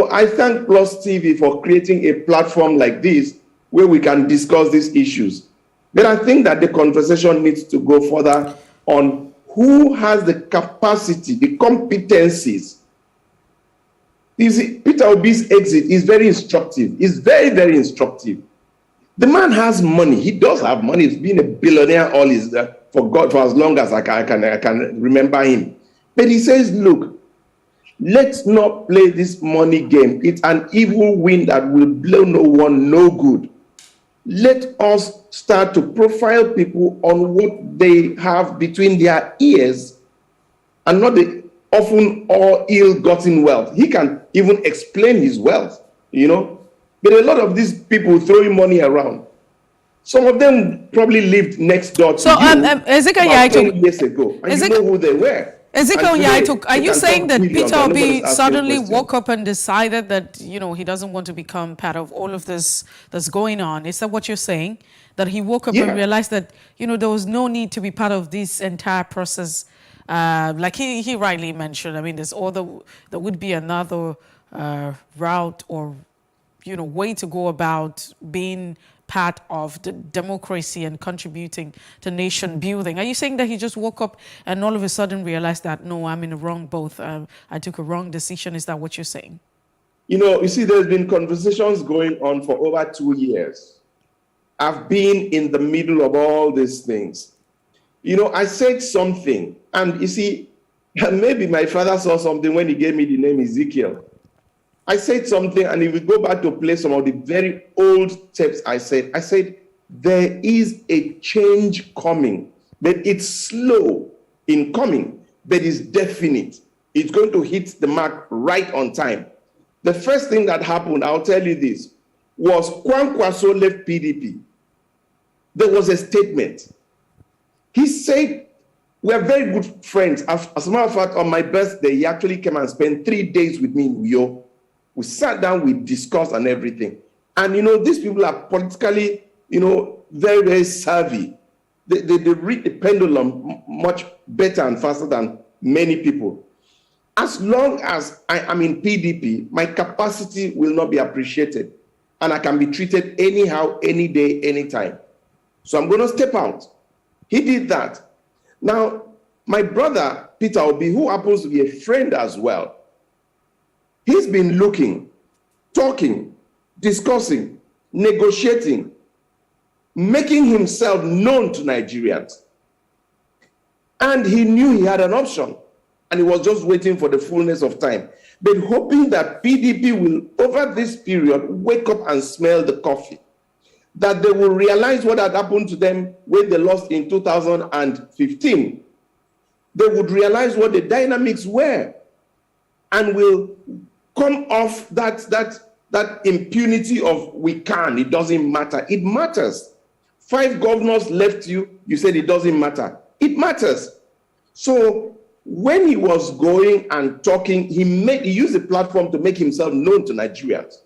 I thank Plus TV for creating a platform like this where we can discuss these issues. But I think that the conversation needs to go further on who has the capacity, the competencies. You see, Peter Obi's exit is very instructive. It's very, very instructive. The man has money. He does have money. He's been a billionaire all his for as long as I can remember him. But he says, look, let's not play this money game. It's an evil wind that will blow no one no good. Let us start to profile people on what they have between their ears and not the often all ill-gotten wealth. He can even explain his wealth, But a lot of these people throwing money around, some of them probably lived next door to Ezekiel about 10 years ago, and you know who they were. Ezekiel Yaituk, are you saying that Peter Obi suddenly woke up and decided that, he doesn't want to become part of all of this that's going on? Is that what you're saying? That he woke up and realized that, there was no need to be part of this entire process? Like he rightly mentioned, I mean, there would be another route or, way to go about being part of the democracy and contributing to nation building. Are you saying that he just woke up and all of a sudden realized that, no, I'm in the wrong boat, I took a wrong decision? Is that what you're saying? You see, there's been conversations going on for over 2 years. I've been in the middle of all these things. I said something, and you see, maybe my father saw something when he gave me the name Ezekiel. I said something, and if we go back to play some of the very old tapes I said, there is a change coming, but it's slow in coming, but it's definite. It's going to hit the mark right on time. The first thing that happened, I'll tell you this, was Kwankwaso left PDP. There was a statement. He said, we're very good friends. As a matter of fact, on my birthday, he actually came and spent 3 days with me in Uyo. We sat down, we discussed and everything. And, these people are politically, very, very savvy. They read the pendulum much better and faster than many people. As long as I am in PDP, my capacity will not be appreciated. And I can be treated anyhow, any day, anytime. So I'm going to step out. He did that. Now, my brother, Peter Obi, who happens to be a friend as well, he's been looking, talking, discussing, negotiating, making himself known to Nigerians. And he knew he had an option, and he was just waiting for the fullness of time, but hoping that PDP will, over this period, wake up and smell the coffee, that they will realize what had happened to them when they lost in 2015. They would realize what the dynamics were and will come off that impunity of we can, it doesn't matter. It matters. 5 governors left you, you said it doesn't matter. It matters. So when he was going and talking, he used the platform to make himself known to Nigerians.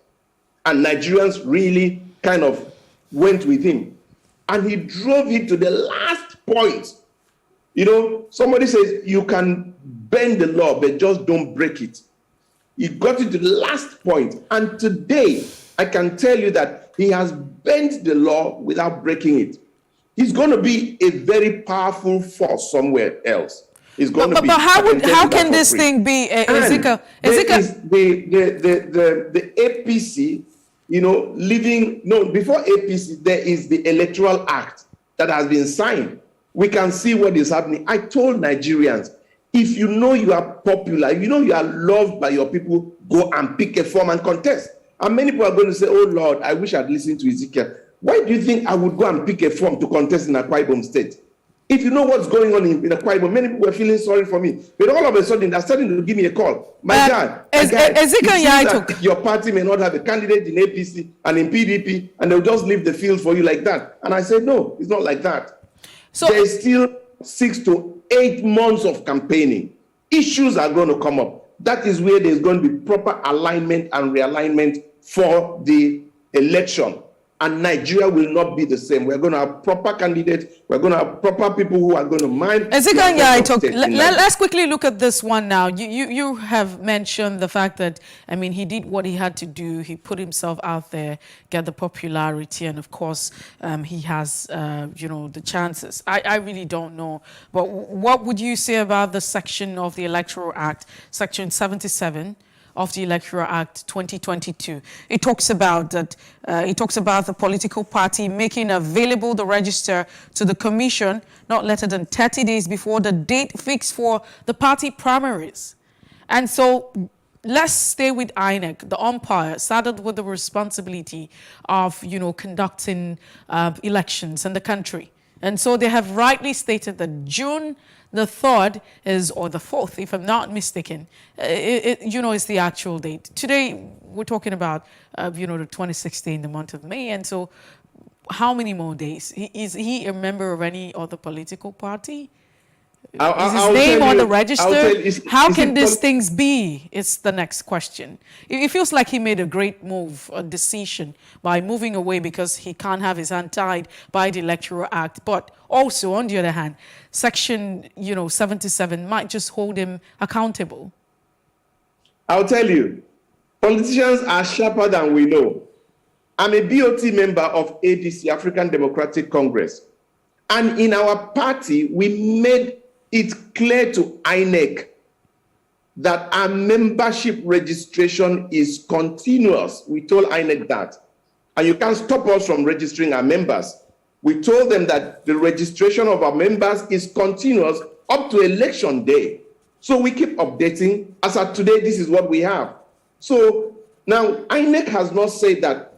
And Nigerians really kind of went with him. And he drove it to the last point. Somebody says you can bend the law, but just don't break it. He got it to the last point. And today, I can tell you that he has bent the law without breaking it. He's going to be a very powerful force somewhere else. It's going to be. But how can this thing be, Ezekiel? The APC, before APC, there is the Electoral Act that has been signed. We can see what is happening. I told Nigerians, if you know you are popular, you are loved by your people, go and pick a form and contest. And many people are going to say, oh Lord, I wish I'd listened to Ezekiel. Why do you think I would go and pick a form to contest in Akwa Ibom State? If you know what's going on in Akwa Ibom, many people were feeling sorry for me. But all of a sudden, they're starting to give me a call. Ezekiel, your party may not have a candidate in APC and in PDP, and they'll just leave the field for you like that. And I said, no, it's not like that. So there's still 6 to 8 months of campaigning. Issues are going to come up. That is where there's going to be proper alignment and realignment for the election. And Nigeria will not be the same. We're going to have proper candidates. We're going to have proper people who are going to mind. Ezekiel, let's quickly look at this one now. You have mentioned the fact that, he did what he had to do. He put himself out there, get the popularity, and of course, he has, the chances. I really don't know. But what would you say about the section of the Electoral Act, Section 77? Of the Electoral Act 2022. It talks about that. It talks about the political party making available the register to the commission not later than 30 days before the date fixed for the party primaries. And so let's stay with INEC, the umpire, saddled with the responsibility of, conducting elections in the country. And so they have rightly stated that June the 3rd or the 4th, if I'm not mistaken, is the actual date. Today, we're talking about, the 26th day in the month of May. And so how many more days? Is he a member of any other political party? Is his name on the register? How can these things be? It's the next question. It feels like he made a great move, a decision, by moving away because he can't have his hand tied by the Electoral Act. But also, on the other hand, Section 77 might just hold him accountable. I'll tell you, politicians are sharper than we know. I'm a BOT member of ADC, African Democratic Congress. And in our party, we made it clear to INEC that our membership registration is continuous. We told INEC that. And you can't stop us from registering our members. We told them that the registration of our members is continuous up to election day. So we keep updating. As of today, this is what we have. So now INEC has not said that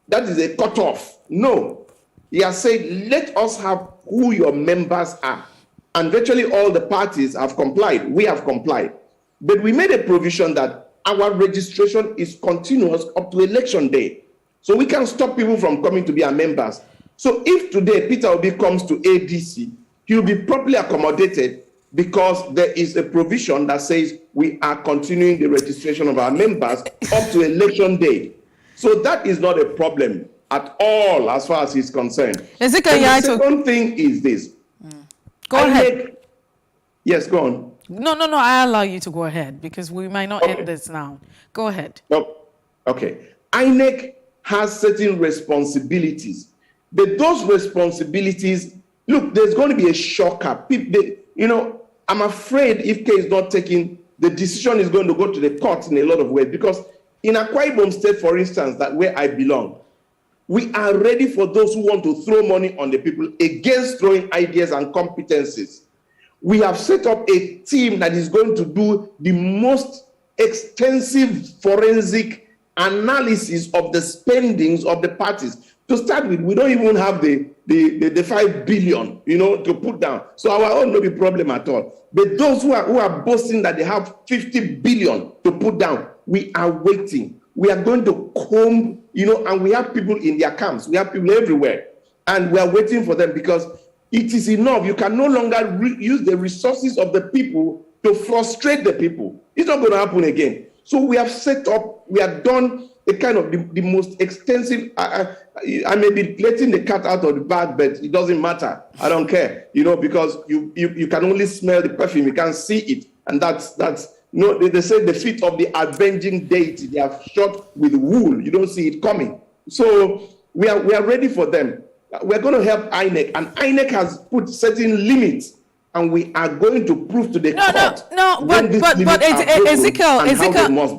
that is a cutoff. No. He has said, let us have who your members are. And virtually all the parties have complied. We have complied. But we made a provision that our registration is continuous up to election day. So we can stop people from coming to be our members. So if today Peter Obi comes to ADC, he'll be properly accommodated because there is a provision that says we are continuing the registration of our members up to election day. So that is not a problem at all as far as he's concerned. The second thing is this. Go ahead. Yes, go on. No, I allow you to go ahead because we might not end this now. Go ahead. Okay. INEC has certain responsibilities. But those responsibilities, look, there's going to be a shocker. I'm afraid if K is not taken, the decision is going to go to the court in a lot of ways. Because in Akwa Ibom State, for instance, that where I belong, we are ready for those who want to throw money on the people against throwing ideas and competencies. We have set up a team that is going to do the most extensive forensic analysis of the spendings of the parties. To start with, we don't even have the 5 billion, to put down. So our own no be problem at all. But those who are boasting that they have 50 billion to put down, we are waiting. We are going to comb, and we have people in their camps. We have people everywhere. And we are waiting for them because it is enough. You can no longer use the resources of the people to frustrate the people. It's not going to happen again. So we have set up, we have done a kind of the most extensive, I may be letting the cat out of the bag, but it doesn't matter. I don't care, because you can only smell the perfume. You can't see it. And that's they say the feet of the avenging deity, they are shot with wool. You don't see it coming. So we are ready for them. We're going to help INEC. And INEC has put certain limits and we are going to prove to the court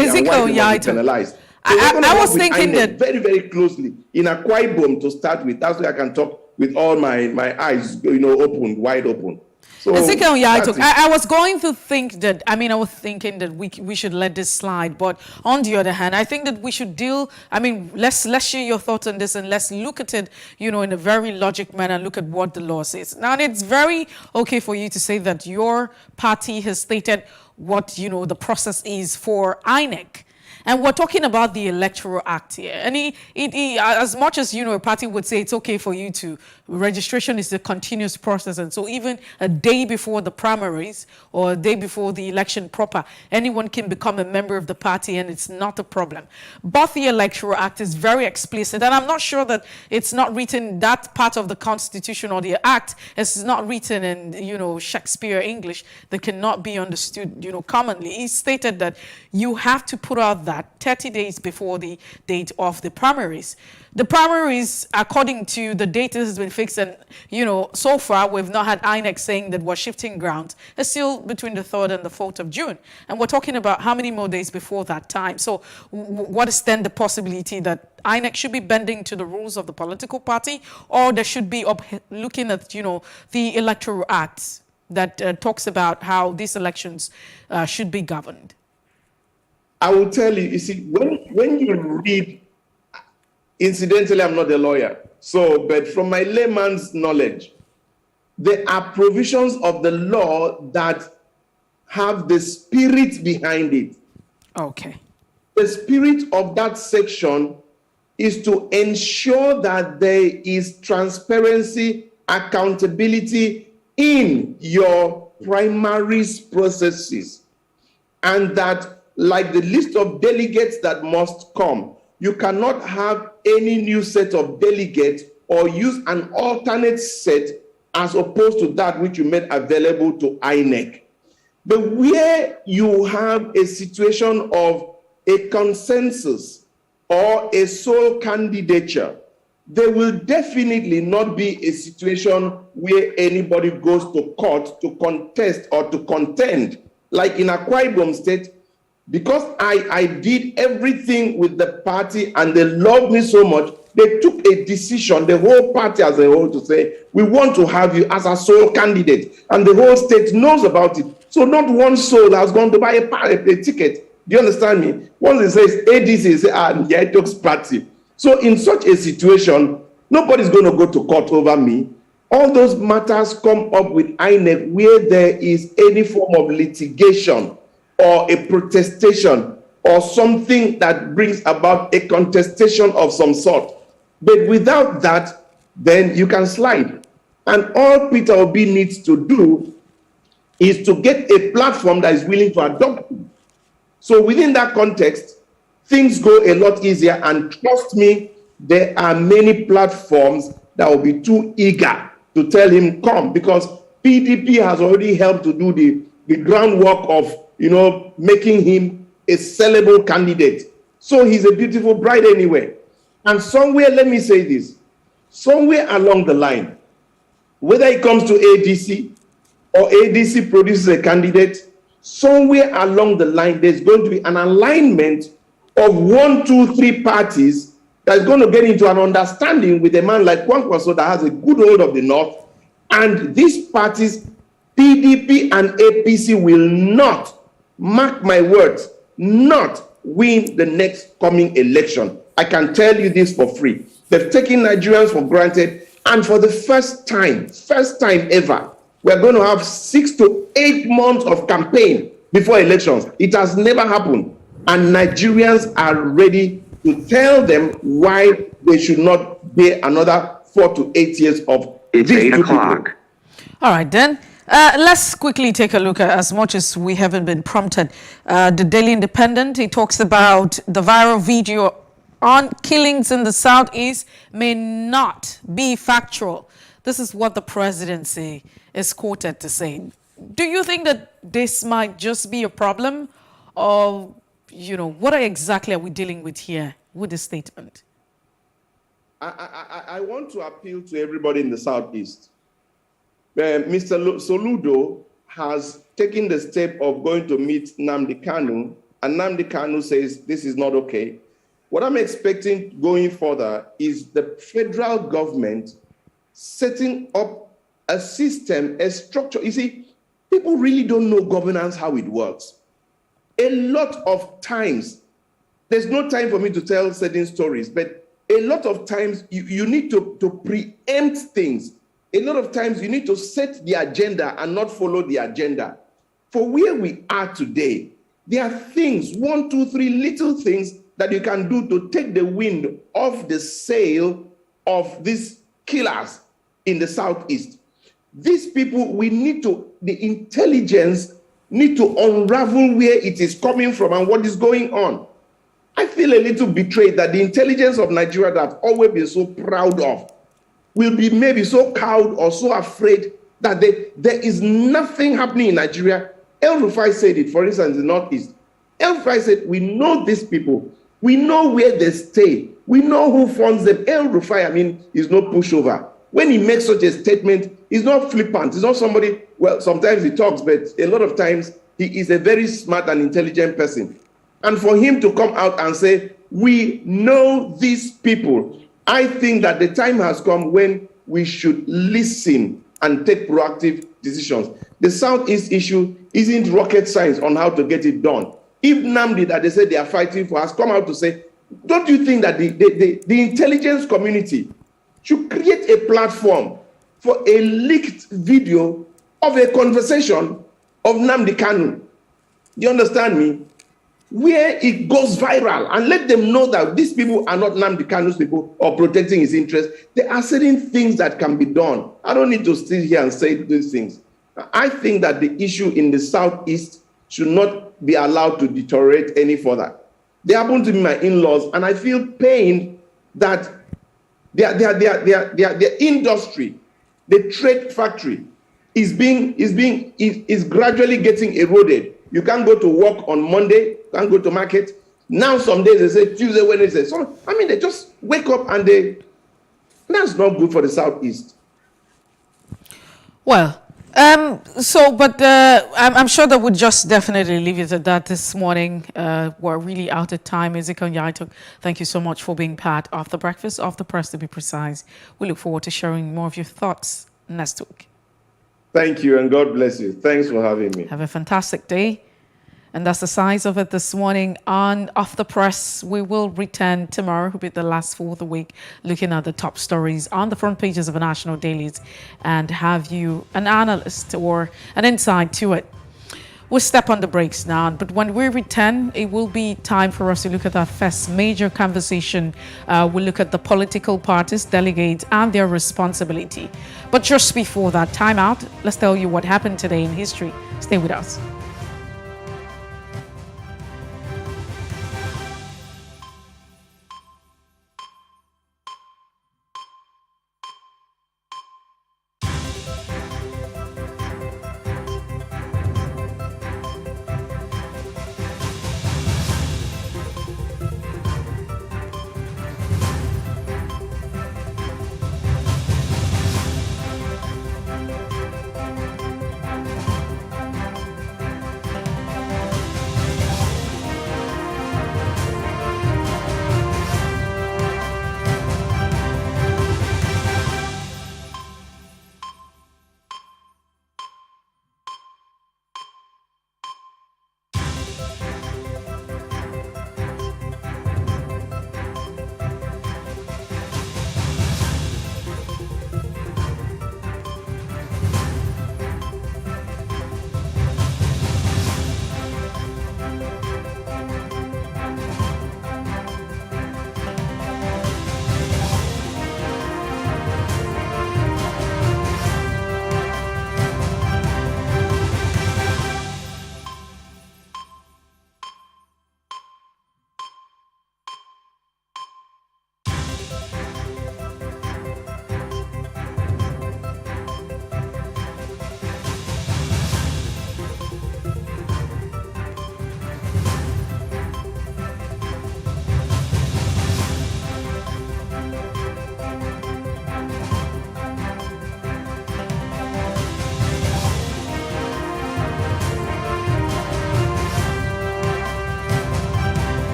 Ezekiel, yeah, penalized. So I was thinking that very, very closely in Akwa Ibom to start with. That's why I can talk with all my eyes, open, wide open. So Ezekiel, yeah, I was going to think that, I was thinking that we should let this slide, but on the other hand, I think that we should let's share your thoughts on this and let's look at it, in a very logic manner, look at what the law says. Now, it's very okay for you to say that your party has stated what, the process is for INEC. And we're talking about the Electoral Act here. And as much as, a party would say it's okay for you to, registration is a continuous process. And so even a day before the primaries or a day before the election proper, anyone can become a member of the party and it's not a problem. But the Electoral Act is very explicit. And I'm not sure that it's not written, that part of the Constitution or the Act is not written in, Shakespeare English that cannot be understood, commonly. He stated that you have to put out that 30 days before the date of the primaries. The primaries, according to the date that has been fixed, and so far we've not had INEC saying that we're shifting ground. It's still between the 3rd and the 4th of June. And we're talking about how many more days before that time. So what is then the possibility that INEC should be bending to the rules of the political party, or they should be looking at, the Electoral Act that talks about how these elections should be governed? I will tell you, see, when you read, incidentally, I'm not a lawyer, but from my layman's knowledge, there are provisions of the law that have the spirit behind it. Okay. The spirit of that section is to ensure that there is transparency, accountability in your primaries processes, and that, like the list of delegates that must come, you cannot have any new set of delegates or use an alternate set as opposed to that which you made available to INEC. But where you have a situation of a consensus or a sole candidature, there will definitely not be a situation where anybody goes to court to contest or to contend. Like in Akwa Ibom State, because I did everything with the party and they loved me so much, they took a decision, the whole party as a whole, to say, we want to have you as a sole candidate. And the whole state knows about it. So not one soul has gone to buy a ticket. Do you understand me? Once it says ADC, say, it talks party. So in such a situation, nobody's going to go to court over me. All those matters come up with INEC where there is any form of litigation or a protestation or something that brings about a contestation of some sort. But without that, then you can slide. And all Peter Obi needs to do is to get a platform that is willing to adopt it. So within that context, things go a lot easier. And trust me, there are many platforms that will be too eager to tell him come, because PDP has already helped to do the groundwork of making him a sellable candidate. So he's a beautiful bride anyway. And somewhere, let me say this, somewhere along the line, whether it comes to ADC or ADC produces a candidate, somewhere along the line, there's going to be an alignment of 1, 2, 3 parties that's going to get into an understanding with a man like Kwankwaso that has a good hold of the North. And these parties, PDP and APC, will not, mark my words, not win the next coming election. I can tell you this for free. They've taken Nigerians for granted, and for the first time ever, we're going to have 6 to 8 months of campaign before elections. It has never happened, and Nigerians are ready to tell them why they should not bear another 4 to 8 years of it's 8 o'clock. All right, then. Let's quickly take a look at, as much as we haven't been prompted, the Daily Independent. It talks about the viral video on killings in the Southeast may not be factual. This is what the presidency is quoted to say. Do you think that this might just be a problem? Or, what exactly are we dealing with here with this statement? I want to appeal to everybody in the Southeast. Mr. Soludo has taken the step of going to meet Nnamdi Kanu, and Nnamdi Kanu says this is not okay. What I'm expecting going further is the federal government setting up a system, a structure. You see, people really don't know governance, how it works. A lot of times, there's no time for me to tell certain stories, but a lot of times you need to preempt things. A lot of times you need to set the agenda and not follow the agenda. For where we are today, there are things, 1, 2, 3 little things that you can do to take the wind off the sail of these killers in the Southeast. These people, the intelligence need to unravel where it is coming from and what is going on. I feel a little betrayed that the intelligence of Nigeria that I've always been so proud of will be maybe so cowed or so afraid that there is nothing happening in Nigeria. El Rufai said it, for instance, in the Northeast. El Rufai said, we know these people. We know where they stay. We know who funds them. El Rufai, is no pushover. When he makes such a statement, he's not flippant. He's not somebody, well, sometimes he talks, but a lot of times he is a very smart and intelligent person. And for him to come out and say, we know these people, I think that the time has come when we should listen and take proactive decisions. The Southeast issue isn't rocket science on how to get it done. If Nnamdi, that they say they are fighting for, has come out to say, don't you think that the intelligence community should create a platform for a leaked video of a conversation of Nnamdi Kanu? You understand me? Where it goes viral, and let them know that these people are not Nnamdi Kanu's people or protecting his interests. There are certain things that can be done. I don't need to sit here and say these things. I think that the issue in the Southeast should not be allowed to deteriorate any further. They happen to be my in-laws, and I feel pained that their industry, the trade factory, is gradually getting eroded. You can't go to work on Monday, can't go to market. Now some days they say Tuesday, Wednesday. So they just wake up and that's not good for the Southeast. Well, I'm sure that we'll just definitely leave it at that this morning. We're really out of time. Ezekiel Yaito, thank you so much for being part of the Breakfast of the Press, to be precise. We look forward to sharing more of your thoughts next week. Thank you, and God bless you. Thanks for having me. Have a fantastic day. And that's the size of it this morning on Off the Press. We will return tomorrow, will be the last for the week, looking at the top stories on the front pages of the national dailies and have you an analyst or an insight to it. We'll step on the brakes now, but when we return, it will be time for us to look at our first major conversation. We'll look at the political parties, delegates, and their responsibility. But just before that, time out, let's tell you what happened today in history. Stay with us.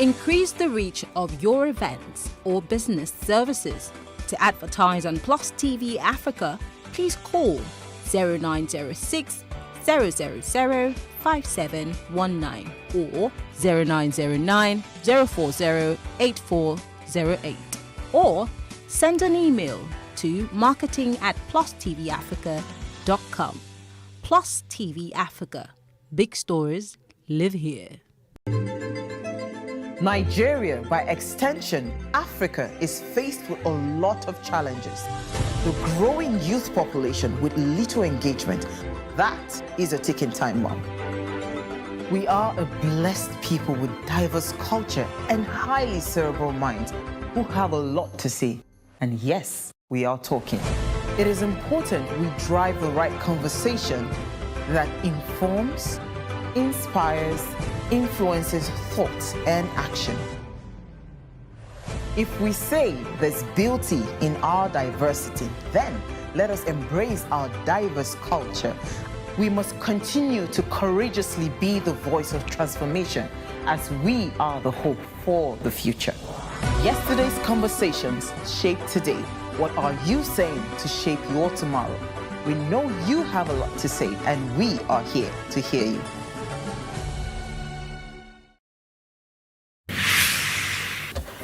Increase the reach of your events or business services. To advertise on Plus TV Africa, please call 0906 000 5719 or 0909 040 8408, or send an email to marketing@plustvafrica.com. Plus TV Africa. Big stories live here. Nigeria, by extension, Africa, is faced with a lot of challenges. The growing youth population with little engagement, that is a ticking time bomb. We are a blessed people with diverse culture and highly cerebral minds who have a lot to say. And yes, we are talking. It is important we drive the right conversation that informs, inspires, influences thought and action. If we say there's beauty in our diversity, then let us embrace our diverse culture. We must continue to courageously be the voice of transformation, as we are the hope for the future. Yesterday's conversations shape today. What are you saying to shape your tomorrow? We know you have a lot to say, and we are here to hear you.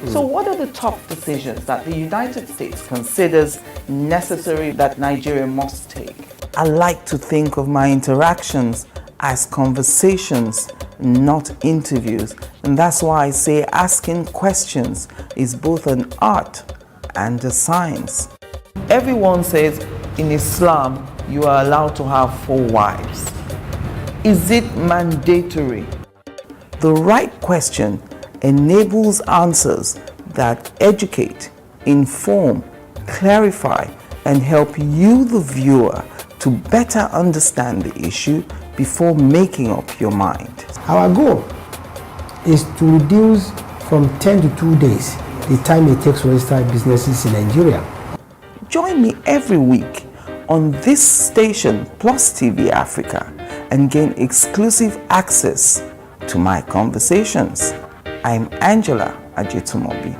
So what are the top decisions that the United States considers necessary that Nigeria must take? I like to think of my interactions as conversations, not interviews. And that's why I say asking questions is both an art and a science. Everyone says in Islam you are allowed to have 4 wives. Is it mandatory? The right question enables answers that educate, inform, clarify, and help you, the viewer, to better understand the issue before making up your mind. Our goal is to reduce from 10 to 2 days the time it takes to register businesses in Nigeria. Join me every week on this station, Plus TV Africa, and gain exclusive access to my conversations. I'm Angela Ajetumobi.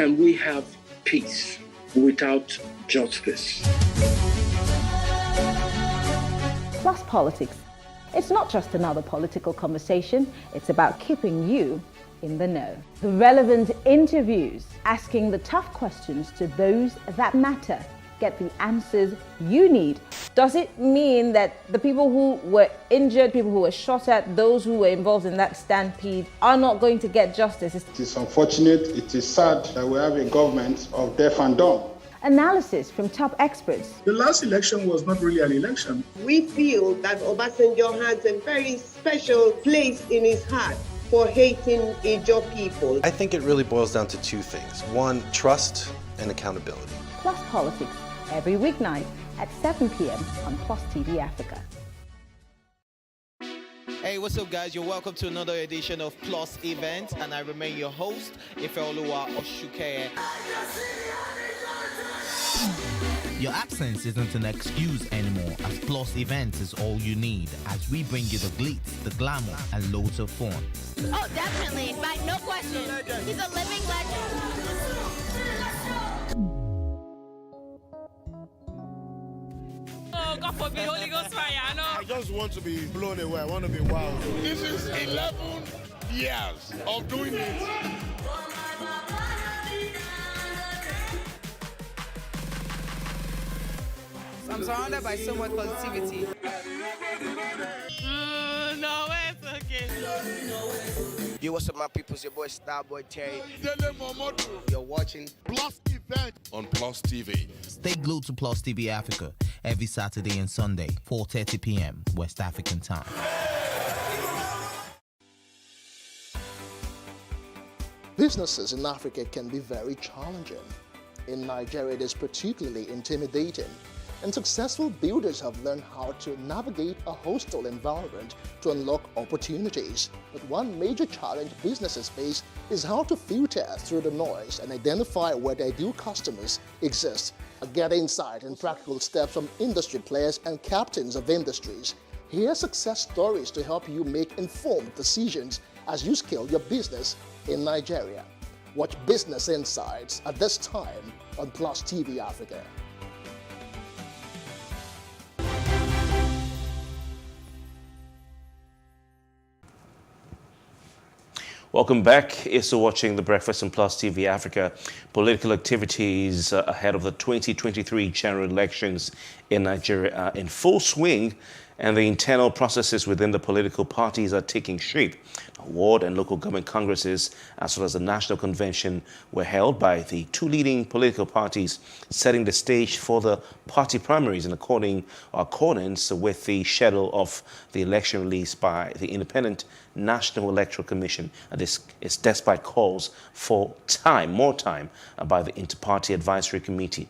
can we have peace without justice? Plus Politics. It's not just another political conversation, it's about keeping you in the know. The relevant interviews, asking the tough questions to those that matter. Get the answers you need. Does it mean that the people who were injured, people who were shot at, those who were involved in that stampede are not going to get justice? It is unfortunate, it is sad that we have a government of deaf and dumb. Analysis from top experts. The last election was not really an election. We feel that Obasanjo has a very special place in his heart for hating Ijaw people. I think it really boils down to two things. One, trust and accountability. Plus Politics, every weeknight at 7 p.m. on Plus TV Africa. Hey, what's up, guys? You're welcome to another edition of Plus Event, and I remain your host, Ifeoluwa Oshukeye. Your absence isn't an excuse anymore, as Plus Events is all you need, as we bring you the glitz, the glamour, and loads of fun. Oh, definitely. Right, no question. He's a living legend. Oh, God forbid, Holy Ghost fire, no. I just want to be blown away. I want to be wild. This is 11 years of doing it. I'm surrounded by so much positivity. No, it's okay. Yo, what's up, my people? It's your boy Starboy Terry. You're watching Plus Event on Plus TV. Stay glued to Plus TV Africa every Saturday and Sunday, 4:30 p.m. West African time. Businesses in Africa can be very challenging. In Nigeria, it is particularly intimidating, and successful builders have learned how to navigate a hostile environment to unlock opportunities. But one major challenge businesses face is how to filter through the noise and identify where their ideal customers exist. Get insight and practical steps from industry players and captains of industries. Hear success stories to help you make informed decisions as you scale your business in Nigeria. Watch Business Insights at this time on Plus TV Africa. Welcome back. You're still watching The Breakfast on Plus TV Africa. Political activities ahead of the 2023 general elections in Nigeria are in full swing, and the internal processes within the political parties are taking shape. Ward and local government congresses, as well as the national convention, were held by the two leading political parties, setting the stage for the party primaries in accordance with the schedule of the election released by the Independent National Electoral Commission. And this is despite calls for more time by the Inter-Party Advisory Committee.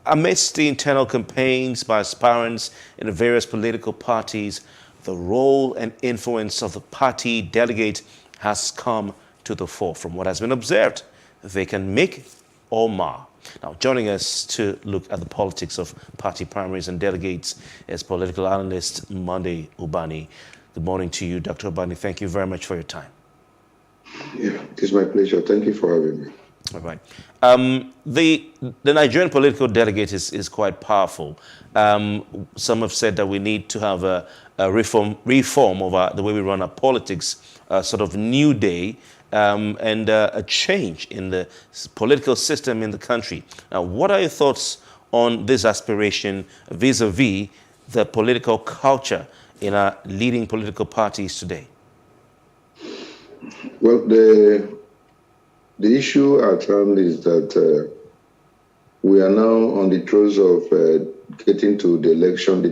Amidst the internal campaigns by aspirants in the various political parties, the role and influence of the party delegate has come to the fore. From what has been observed, they can make or mar. Now, joining us to look at the politics of party primaries and delegates is political analyst Monday Ubani. Good morning to you, Dr. Ubani. Thank you very much for your time. Yeah, it's my pleasure. Thank you for having me. All right. The Nigerian political delegate is quite powerful. Some have said that we need to have a reform of the way we run our politics, a sort of new day, and a change in the political system in the country. Now, what are your thoughts on this aspiration vis-a-vis the political culture in our leading political parties today? Well, the issue at hand is that we are now on the throes of getting to the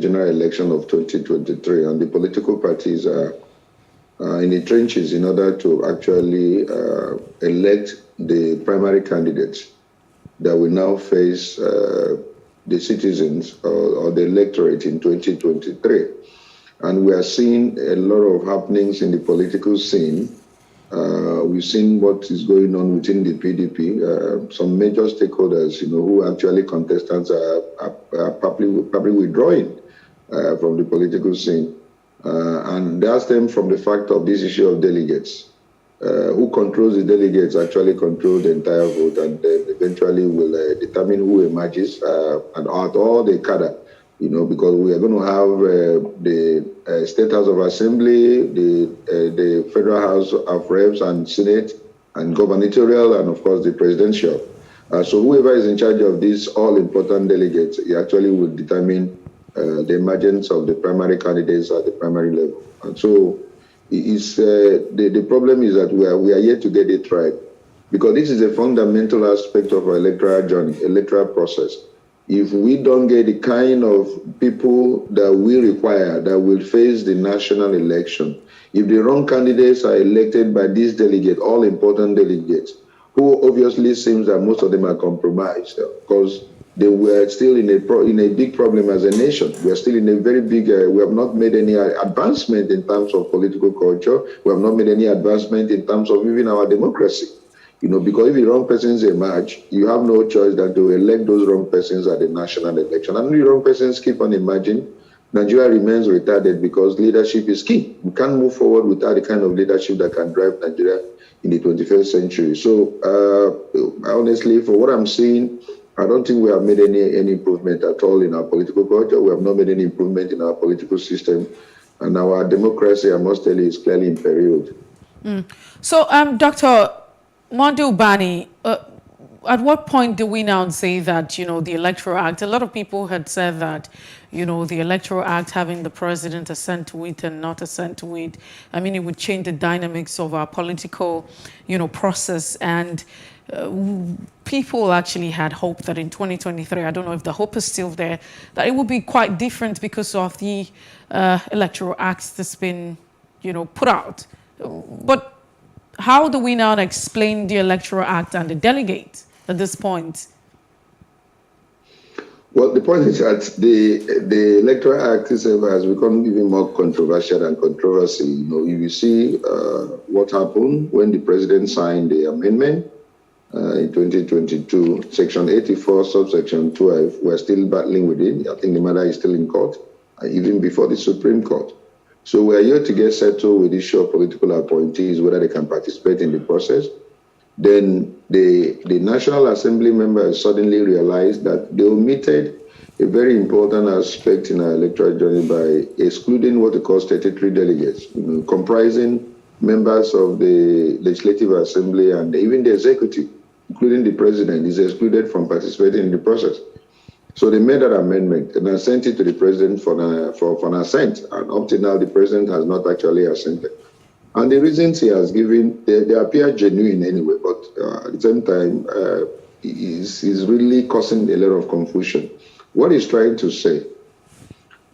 general election of 2023, and the political parties are in the trenches in order to actually elect the primary candidates that will now face the citizens or the electorate in 2023. And we are seeing a lot of happenings in the political scene. We've seen what is going on within the PDP. Some major stakeholders, who actually contestants are probably withdrawing from the political scene. And that stems from the fact of this issue of delegates. who controls the delegates actually control the entire vote, and then eventually will determine who emerges and out all the cadre, because we are going to have the State House of Assembly, the Federal House of Reps and Senate, and gubernatorial, and of course the presidential. So whoever is in charge of these all-important delegates, he actually will determine the emergence of the primary candidates at the primary level. And so the problem is that we are yet to get it right, because this is a fundamental aspect of our electoral journey, electoral process. If we don't get the kind of people that we require that will face the national election, if the wrong candidates are elected by these delegates, all important delegates, who obviously seems that most of them are compromised because they were still in a big problem as a nation. We are still in a very big, we have not made any advancement in terms of political culture. We have not made any advancement in terms of even our democracy. Because if the wrong persons emerge, you have no choice than to elect those wrong persons at the national election. And if the wrong persons keep on emerging, Nigeria remains retarded because leadership is key. We can't move forward without the kind of leadership that can drive Nigeria in the 21st century. So honestly, for what I'm seeing, I don't think we have made any improvement at all in our political culture. We have not made any improvement in our political system. And our democracy, I must tell you, is clearly imperiled. So, Dr. Mondu Bani, at what point do we now say that, the Electoral Act, a lot of people had said that, the Electoral Act having the president assent to it and not assent to it, it would change the dynamics of our political, process. And people actually had hope that in 2023, I don't know if the hope is still there, that it would be quite different because of the Electoral Act that's been, put out. But how do we now explain the Electoral Act and the Delegate at this point? Well, the point is that the Electoral Act itself has become even more controversial than controversy. If you see what happened when the president signed the amendment in 2022, Section 84, subsection 12, we're still battling with it. I think the matter is still in court, even before the Supreme Court. So we're here to get settled with the issue of political appointees, whether they can participate in the process. Then the National Assembly members suddenly realized that they omitted a very important aspect in our electoral journey by excluding what they call statutory delegates, comprising members of the Legislative Assembly and even the executive, including the president, is excluded from participating in the process. So they made that amendment and I sent it to the president for an assent. And up to now, the president has not actually assented. And the reasons he has given, they appear genuine anyway, but at the same time, is really causing a lot of confusion. What he's trying to say,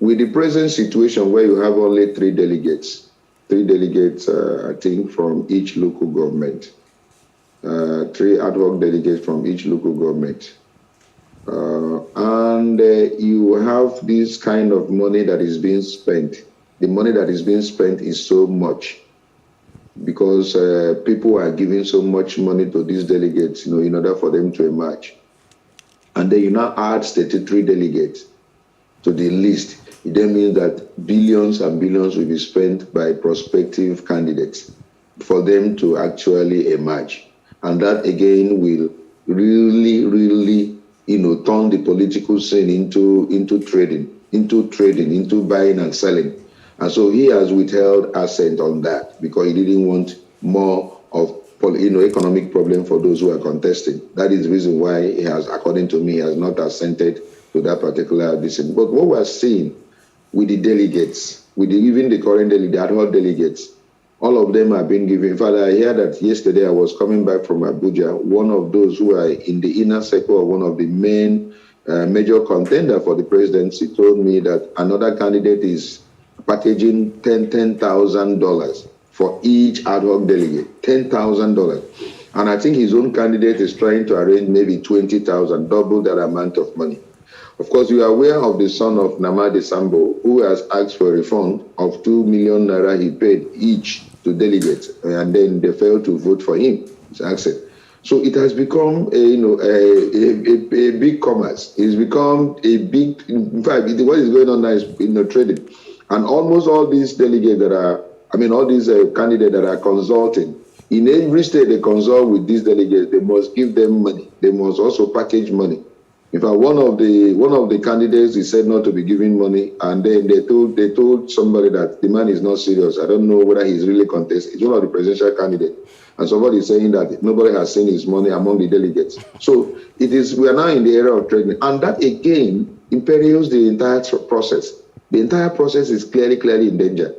with the present situation where you have only three delegates, I think, from each local government, 3 ad hoc delegates from each local government, and you have this kind of money that is being spent. The money that is being spent is so much because people are giving so much money to these delegates, in order for them to emerge. And then you now add statutory delegates to the list. It then means that billions and billions will be spent by prospective candidates for them to actually emerge. And that again will really, turn the political scene into trading, into buying and selling. And so he has withheld assent on that because he didn't want more of economic problem for those who are contesting. That is the reason why he has, according to me, has not assented to that particular decision. But what we're seeing with the delegates, even the current the ad hoc delegates, all of them are being given. In fact, I heard that yesterday I was coming back from Abuja. One of those who are in the inner circle of one of the main major contender for the presidency told me that another candidate is packaging $10,000 for each ad hoc delegate, $10,000. And I think his own candidate is trying to arrange maybe $20,000, double that amount of money. Of course, you are aware of the son of Namadi Sambo, who has asked for a refund of 2 million naira he paid each to delegates, and then they failed to vote for him. So it has become a big commerce. It's become a big, in fact, what is going on now is trading. And almost all these delegates that are, all these candidates that are consulting, In every state they consult with these delegates, they must give them money. They must also package money. In fact, one of the candidates, he said not to be giving money, and then they told somebody that the man is not serious. I don't know whether he's really contesting. He's one of the presidential candidates, and somebody is saying that nobody has seen his money among the delegates. So we are now in the era of trading, and that again imperils the entire process. The entire process is clearly in danger.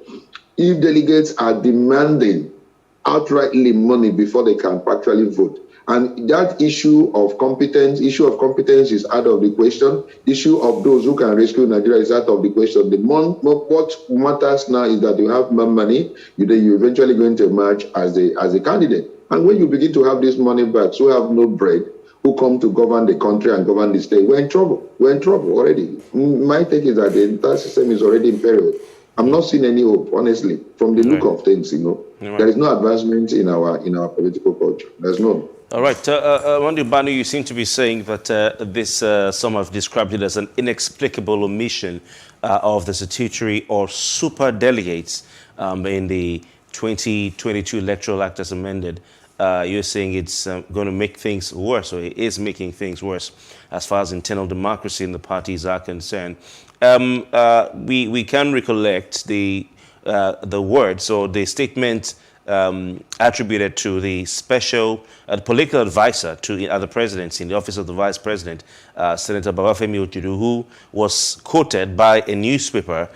If delegates are demanding outrightly money before they can actually vote, and that issue of competence is out of the question. Issue of those who can rescue Nigeria is out of the question. What matters now is that you have more money, you're eventually going to emerge as a candidate. And when you begin to have these money bags who have no bread, who come to govern the country and govern the state, we're in trouble. We're in trouble already. My take is that the entire system is already in peril. I'm not seeing any hope, honestly, from the look of things, Right. There is no advancement in our political culture. There's none. All right. Wandi Banu, you seem to be saying that some have described it as an inexplicable omission of the statutory or super delegates in the 2022 Electoral Act as amended. You're saying it's going to make things worse, or it is making things worse as far as internal democracy in the parties are concerned. We can recollect the words or the statement attributed to the special political advisor to the presidency in the office of the vice president, Senator Babafemi Ojudu, who was quoted by a newspaper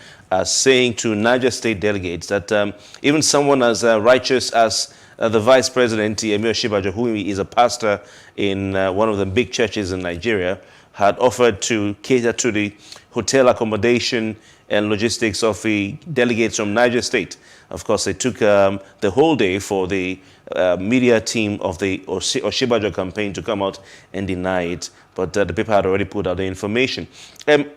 saying to Niger State delegates that even someone as righteous as the vice president, Emir Shibajo, who is a pastor in one of the big churches in Nigeria, had offered to cater to the hotel accommodation and logistics of the delegates from Niger State. Of course, they took the whole day for the media team of the Oshibajo campaign to come out and deny it, but the paper had already put out the information.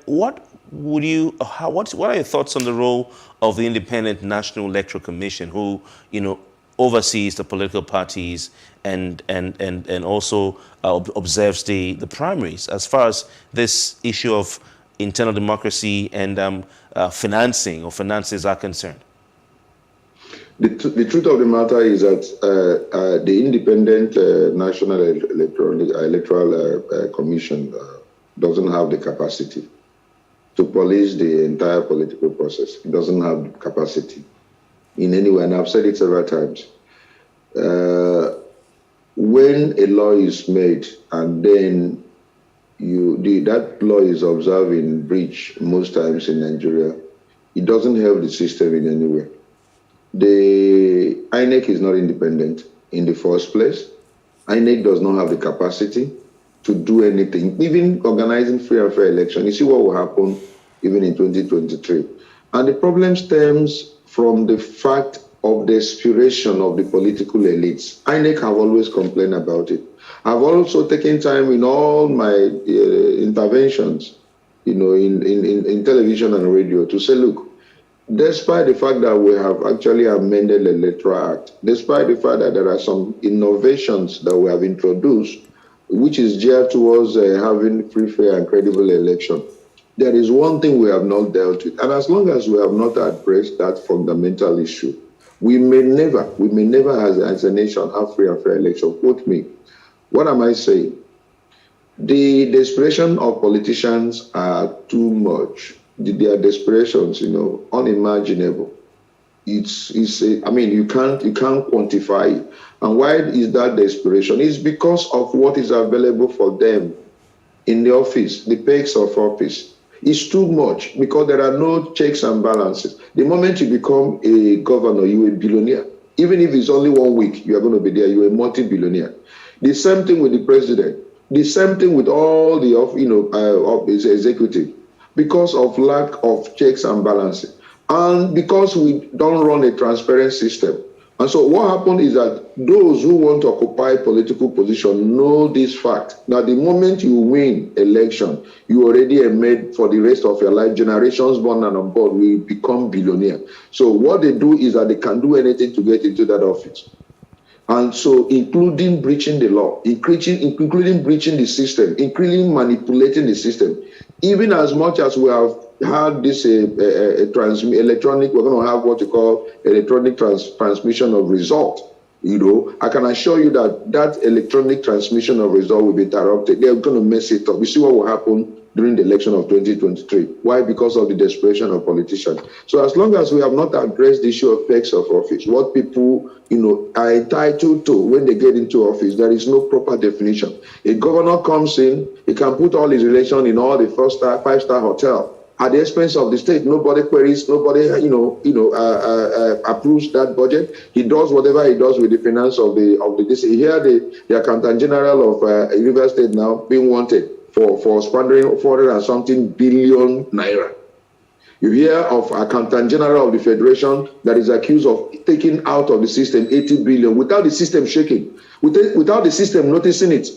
What are your thoughts on the role of the Independent National Electoral Commission, who oversees the political parties and also observes the primaries as far as this issue of internal democracy and financing or finances are concerned? The truth of the matter is that the Independent National Electoral Commission doesn't have the capacity to police the entire political process. It doesn't have the capacity in any way, and I've said it several times. When a law is made and then that law is observed in breach most times in Nigeria, it doesn't help the system in any way. The INEC is not independent in the first place. INEC does not have the capacity to do anything, even organizing free and fair election. You see what will happen even in 2023. And the problem stems from the fact of the desperation of the political elites. INEC have always complained about it. I've also taken time in all my interventions, in television and radio to say, look, despite the fact that we have actually amended the Electoral Act, despite the fact that there are some innovations that we have introduced, which is geared towards having free, fair, and credible election, there is one thing we have not dealt with. And as long as we have not addressed that fundamental issue, we may never as a nation have free and fair election. Quote me. What am I saying? The desperation of politicians are too much. Their desperations, unimaginable. You can't quantify it. And why is that desperation? It's because of what is available for them in the office, the perks of office. It's too much because there are no checks and balances. The moment you become a governor, you're a billionaire. Even if it's only 1 week, you are going to be there. You're a multi-billionaire. The same thing with the president. The same thing with all the of his executive. Because of lack of checks and balances, and because we don't run a transparent system. And so what happened is that those who want to occupy political position know this fact. Now, the moment you win election, you already are made for the rest of your life. Generations born and on board will become billionaire. So what they do is that they can do anything to get into that office. And so including breaching the law, including breaching the system, including manipulating the system. Even as much as we have had this electronic, we're going to have what you call electronic transmission of result. I can assure you that electronic transmission of result will be interrupted. They're going to mess it up. You see what will happen during the election of 2023. Why? Because of the desperation of politicians. So as long as we have not addressed the issue of perks of office, what people, are entitled to when they get into office, there is no proper definition. A governor comes in, he can put all his relation in all the 4-star, 5-star hotel at the expense of the state. Nobody queries, nobody, approves that budget. He does whatever he does with the finance of the this. Here, the accountant general of River State now being wanted for squandering 400 and something billion naira. You hear of accountant general of the federation that is accused of taking out of the system 80 billion without the system shaking, without the system noticing it.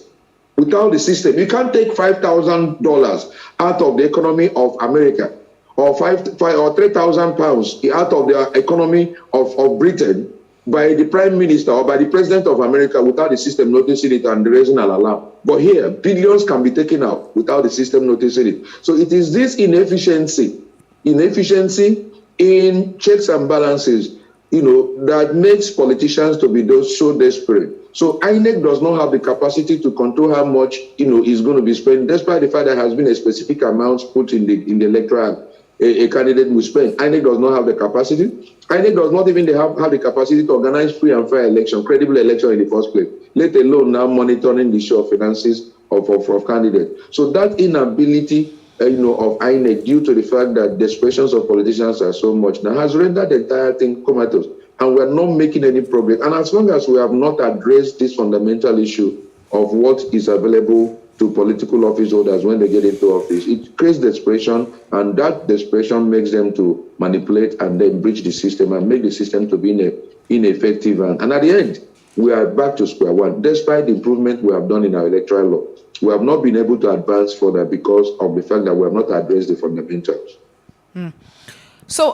Without the system, you can't take $5,000 out of the economy of America, or 3,000 pounds out of the economy of Britain by the Prime Minister or by the President of America without the system noticing it and raising an alarm. But here, billions can be taken out without the system noticing it. So it is this inefficiency in checks and balances, that makes politicians to be so desperate. So INEC does not have the capacity to control how much, is going to be spent, despite the fact there has been a specific amount put in the electoral act. A candidate will spend. INEC does not have the capacity. INEC does not even have the capacity to organize free and fair election, credible election in the first place, let alone now monitoring the issue of finances of candidates. So that inability of INEC, due to the fact that desperations of politicians are so much now, has rendered the entire thing comatose. And we're not making any progress. And as long as we have not addressed this fundamental issue of what is available to political office holders when they get into office, it creates desperation, and that desperation makes them to manipulate and then breach the system and make the system to be ineffective. And at the end, we are back to square one. Despite the improvement we have done in our electoral law, we have not been able to advance further because of the fact that we have not addressed the fundamentals. So,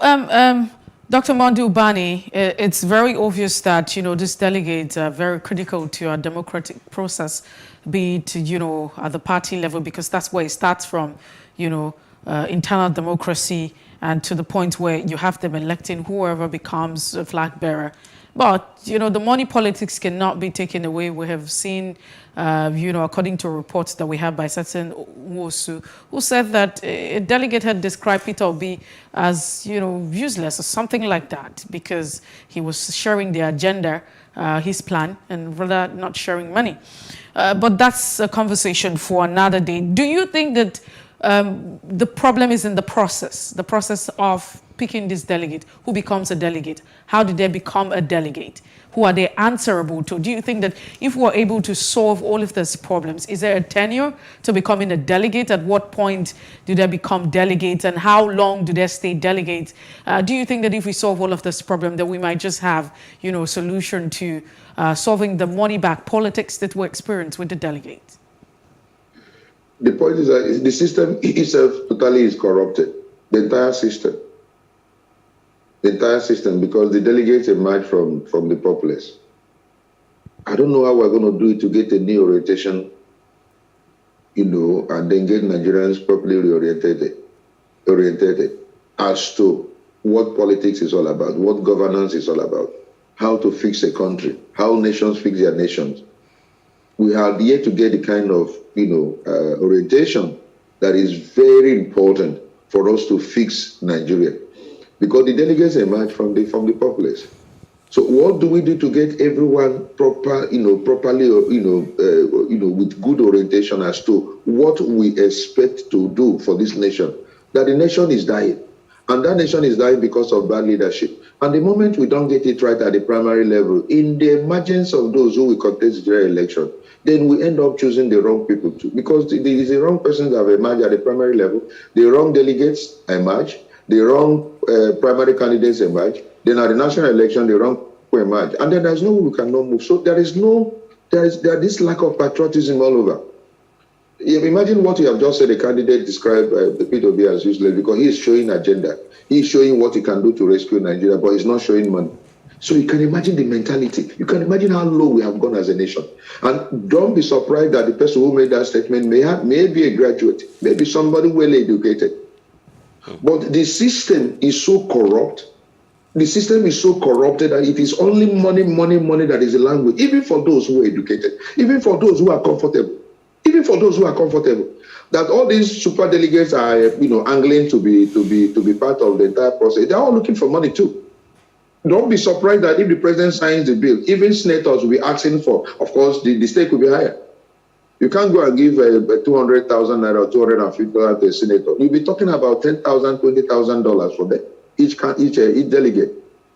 Dr. Mondu Bani, it's very obvious that, these delegates are very critical to our democratic process, be it, at the party level, because that's where it starts from, internal democracy, and to the point where you have them electing whoever becomes a flag bearer. But, the money politics cannot be taken away. We have seen, according to reports that we have by certain Wosu, who said that a delegate had described Peter Obi as, useless or something like that, because he was sharing the agenda, his plan, and rather not sharing money. But that's a conversation for another day. Do you think that the problem is in the process of picking this delegate? Who becomes a delegate? How did they become a delegate? Who are they answerable to? Do you think that if we're able to solve all of these problems, is there a tenure to becoming a delegate? At what point do they become delegates, and how long do they stay delegates? Do you think that if we solve all of this problem, that we might just have, a solution to solving the money back politics that we experience with the delegates? The point is that the system itself totally is corrupted. The entire system, because the delegates emerge from the populace. I don't know how we're going to do it to get a new orientation, and then get Nigerians properly oriented as to what politics is all about, what governance is all about, how to fix a country, how nations fix their nations. We have yet to get the kind of, orientation that is very important for us to fix Nigeria. Because the delegates emerge from the populace. So what do we do to get everyone properly, with good orientation as to what we expect to do for this nation? That the nation is dying, and that nation is dying because of bad leadership. And the moment we don't get it right at the primary level, in the emergence of those who will contest the general election, then we end up choosing the wrong people too, because there is the wrong persons that have emerged at the primary level, the wrong delegates emerge, the wrong primary candidates emerge, then at the national election, the wrong people emerge, and then there's no way we cannot move. So there is this lack of patriotism all over. Imagine what you have just said. A candidate described the P2B as useless because he is showing agenda. He is showing what he can do to rescue Nigeria, but he's not showing money. So you can imagine the mentality. You can imagine how low we have gone as a nation. And don't be surprised that the person who made that statement may be a graduate, maybe somebody well educated. But the system is so corrupt The system is so corrupted that it is only money that is the language, even for those who are educated, even for those who are comfortable, that all these super delegates are, angling to be part of the entire process. They're all looking for money too. Don't be surprised that if the president signs the bill, even senators will be asking for, of course, the stake will be higher. You can't go and give 200,000 naira or 250 to a senator. You'll be talking about $10,000, $20,000 for them, each delegate.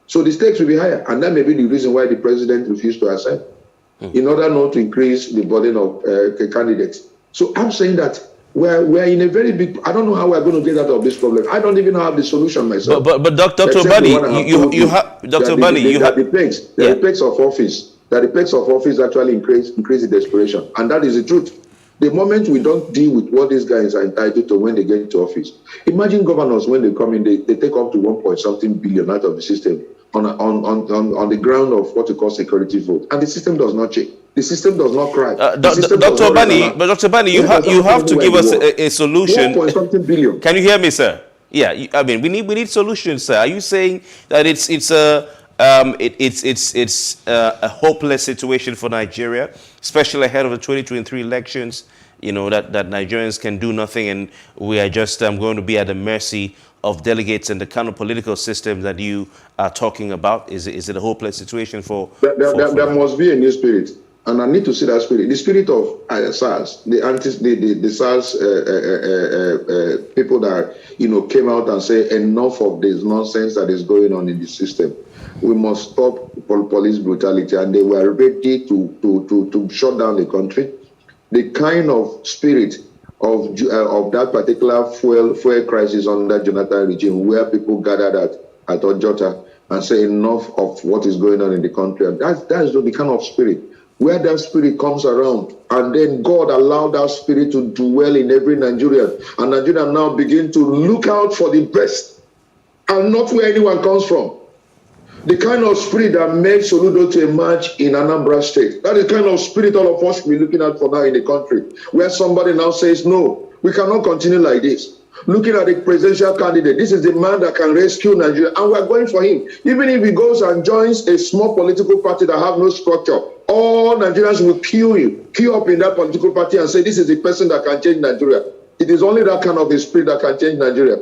So the stakes will be higher, and that may be the reason why the president refused to accept, in order not to increase the burden of candidates. So I'm saying that we're in a very big. I don't know how we're going to get out of this problem. I don't even have the solution myself. But Dr. Bani, you have Dr. Bani, you have the effects of office. That the effects of office actually increase the desperation, and that is the truth. The moment we don't deal with what these guys are entitled to when they get into office, imagine governors when they come in, they take up to 1.something billion out of the system on the ground of what we call security vote, and the system does not change. The system does not cry. Dr. Bani, you have to give us a solution. 1.something billion. Can you hear me, sir? Yeah, we need solutions, sir. Are you saying that it's a hopeless situation for Nigeria, especially ahead of the 2023 elections? That Nigerians can do nothing, and we are just going to be at the mercy of delegates and the kind of political system that you are talking about. Is it a hopeless situation for? There must be a new spirit, and I need to see that spirit. The spirit of SARS, the SARS people that came out and say enough of this nonsense that is going on in the system. We must stop police brutality, and they were ready to shut down the country. The kind of spirit of that particular fuel crisis under Jonathan regime, where people gathered at Ojota and say enough of what is going on in the country, and that's the kind of spirit. Where that spirit comes around, and then God allowed that spirit to dwell in every Nigerian, and Nigerians now begin to look out for the best, and not where anyone comes from. The kind of spirit that made Soludo to emerge in Anambra State. That is the kind of spirit all of us should be looking at for now in the country, where somebody now says, no, we cannot continue like this. Looking at the presidential candidate, this is the man that can rescue Nigeria, and we're going for him. Even if he goes and joins a small political party that have no structure, all Nigerians will queue up in that political party and say, this is the person that can change Nigeria. It is only that kind of a spirit that can change Nigeria.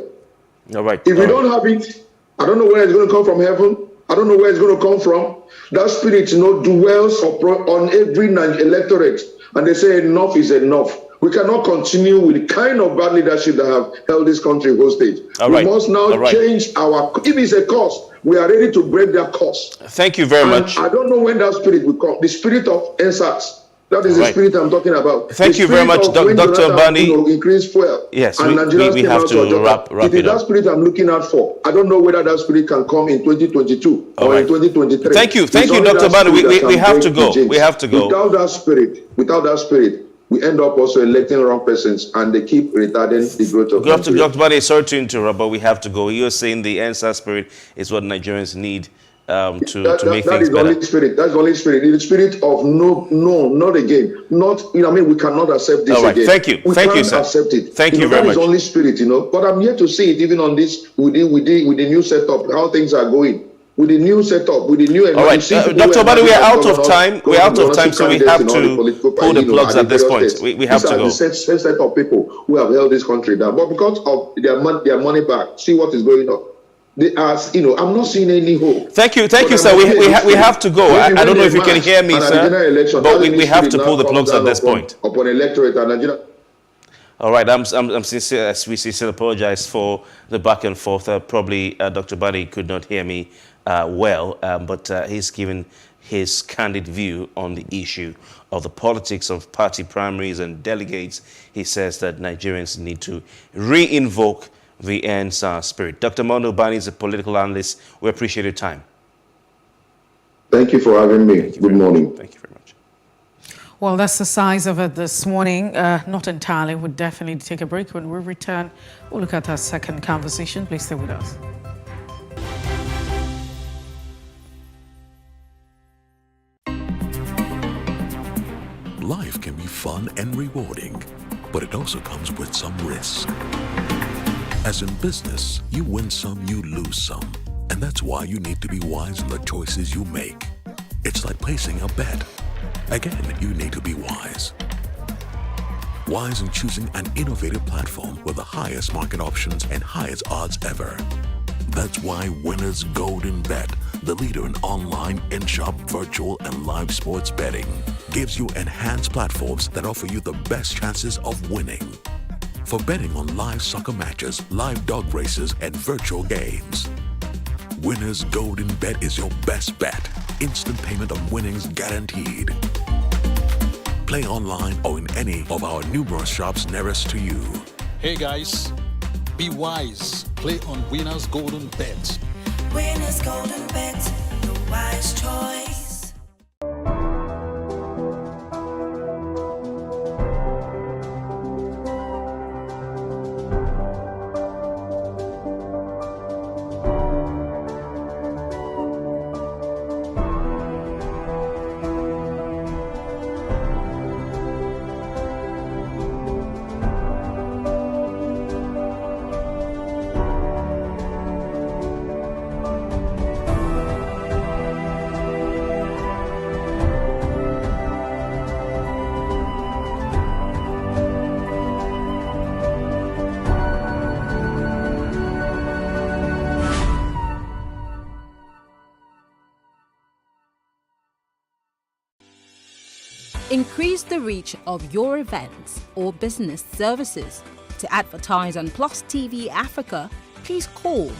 All right. If we don't have it, I don't know where it's going to come from heaven. I don't know where it's going to come from. That spirit, dwells on every electorate. And they say enough is enough. We cannot continue with the kind of bad leadership that have held this country hostage. We must now change if it's a cause, we are ready to break that cause. Thank you very much. I don't know when that spirit will come. The spirit of NSAS. That is the spirit I'm talking about. Thank you very much, Dr. Bani. Increase fuel. Yes, we have to wrap it is that spirit I'm looking out for. I don't know whether that spirit can come in 2022 or in 2023. Thank you, Dr. Bani. We have to go. We have to go. Without that spirit, we end up also electing wrong persons, and they keep retarding the growth of Nigeria. Dr. Bani, sorry to interrupt, but we have to go. You're saying the NSAS spirit is what Nigerians need to make things better. That's the only spirit. The spirit of no, not again. Not, we cannot accept this again. Thank you. Thank you, sir. Accept it. Thank you very much. That is the only spirit, But I'm yet to see it even on this, with the new setup, how things are going. With the new setup, with the new... All right, Dr. Bani, we are out of time. We're out of time, so we have to pull the plugs at this point. We have to go. These are the same set of people who have held this country down. But because of their money back, see what is going on. They are, I'm not seeing any hope. Thank you, sir. We have to go. I don't know if you can hear me, sir, but we have to pull the plugs at this point. Upon electorate and Nigeria. All right, I'm sincere. We sincerely apologize for the back and forth. Probably Dr. Bani could not hear me well, but he's given his candid view on the issue of the politics of party primaries and delegates. He says that Nigerians need to re-invoke the NSAS spirit. Dr. Mono Bani is a political analyst. We appreciate your time. Thank you for having me. Good morning. Thank you very much. Well, that's the size of it this morning. Not entirely. We'll definitely take a break. When we return, we'll look at our second conversation. Please stay with us. Life can be fun and rewarding, but it also comes with some risk. As in business, you win some, you lose some. And And that's why you need to be wise in the choices you make. It's like placing a bet. Again, you need to be wise. Wise in choosing an innovative platform with the highest market options and highest odds ever. That's why Winners Golden Bet, the leader in online, in-shop, virtual, and live sports betting, gives you enhanced platforms that offer you the best chances of winning. For betting on live soccer matches, live dog races, and virtual games. Winners Golden Bet is your best bet. Instant payment of winnings guaranteed. Play online or in any of our numerous shops nearest to you. Hey guys, be wise. Play on Winners Golden Bet. Winners Golden Bet, the wise choice. Increase the reach of your events or business services. To advertise on Plus TV Africa, please call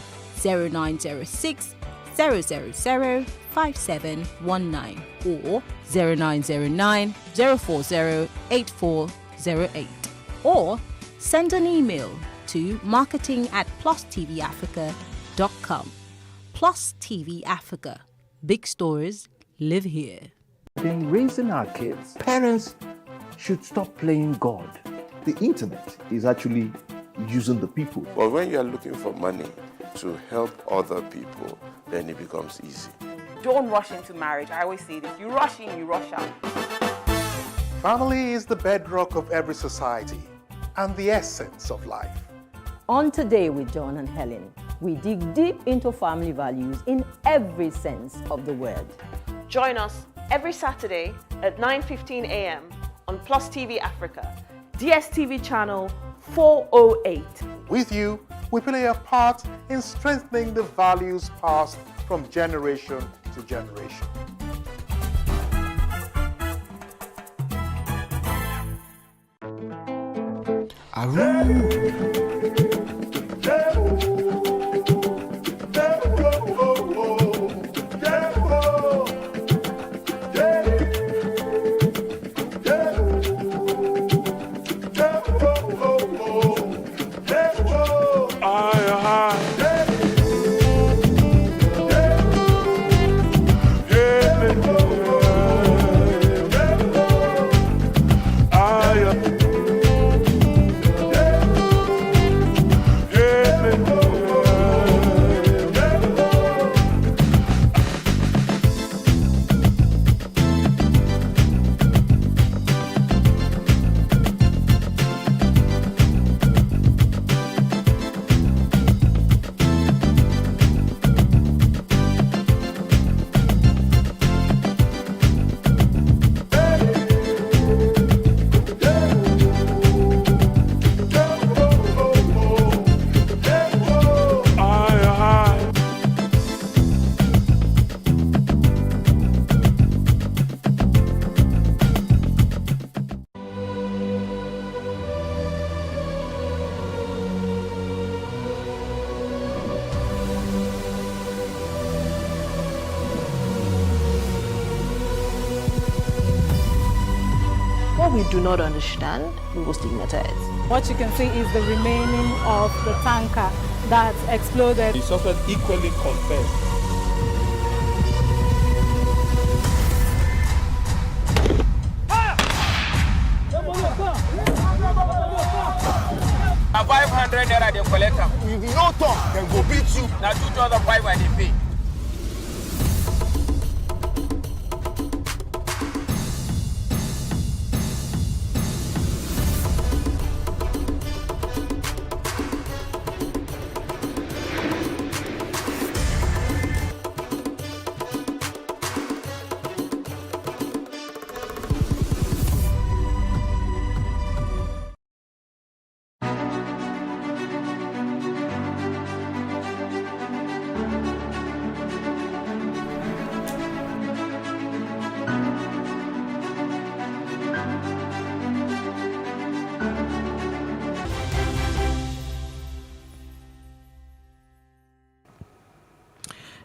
0906 000 5719 or 0909 040 8408 or send an email to marketing@plustvafrica.com. Plus TV Africa. Big stories live here. In raising our kids, parents should stop playing God. The internet is actually using the people. But when you are looking for money to help other people, then it becomes easy. Don't rush into marriage. I always say this. You rush in, you rush out. Family is the bedrock of every society and the essence of life. On Today with John and Helen, we dig deep into family values in every sense of the word. Join us every Saturday at 9:15 a.m. on Plus TV Africa, DSTV channel 408. With you, we play a part in strengthening the values passed from generation to generation. What we do not understand, we will stigmatize. What you can see is the remaining of the tanker that exploded. He suffered equally confessed. A 500 naira they collect them. If you no talk, then go beat you. Now 2,500 they pay.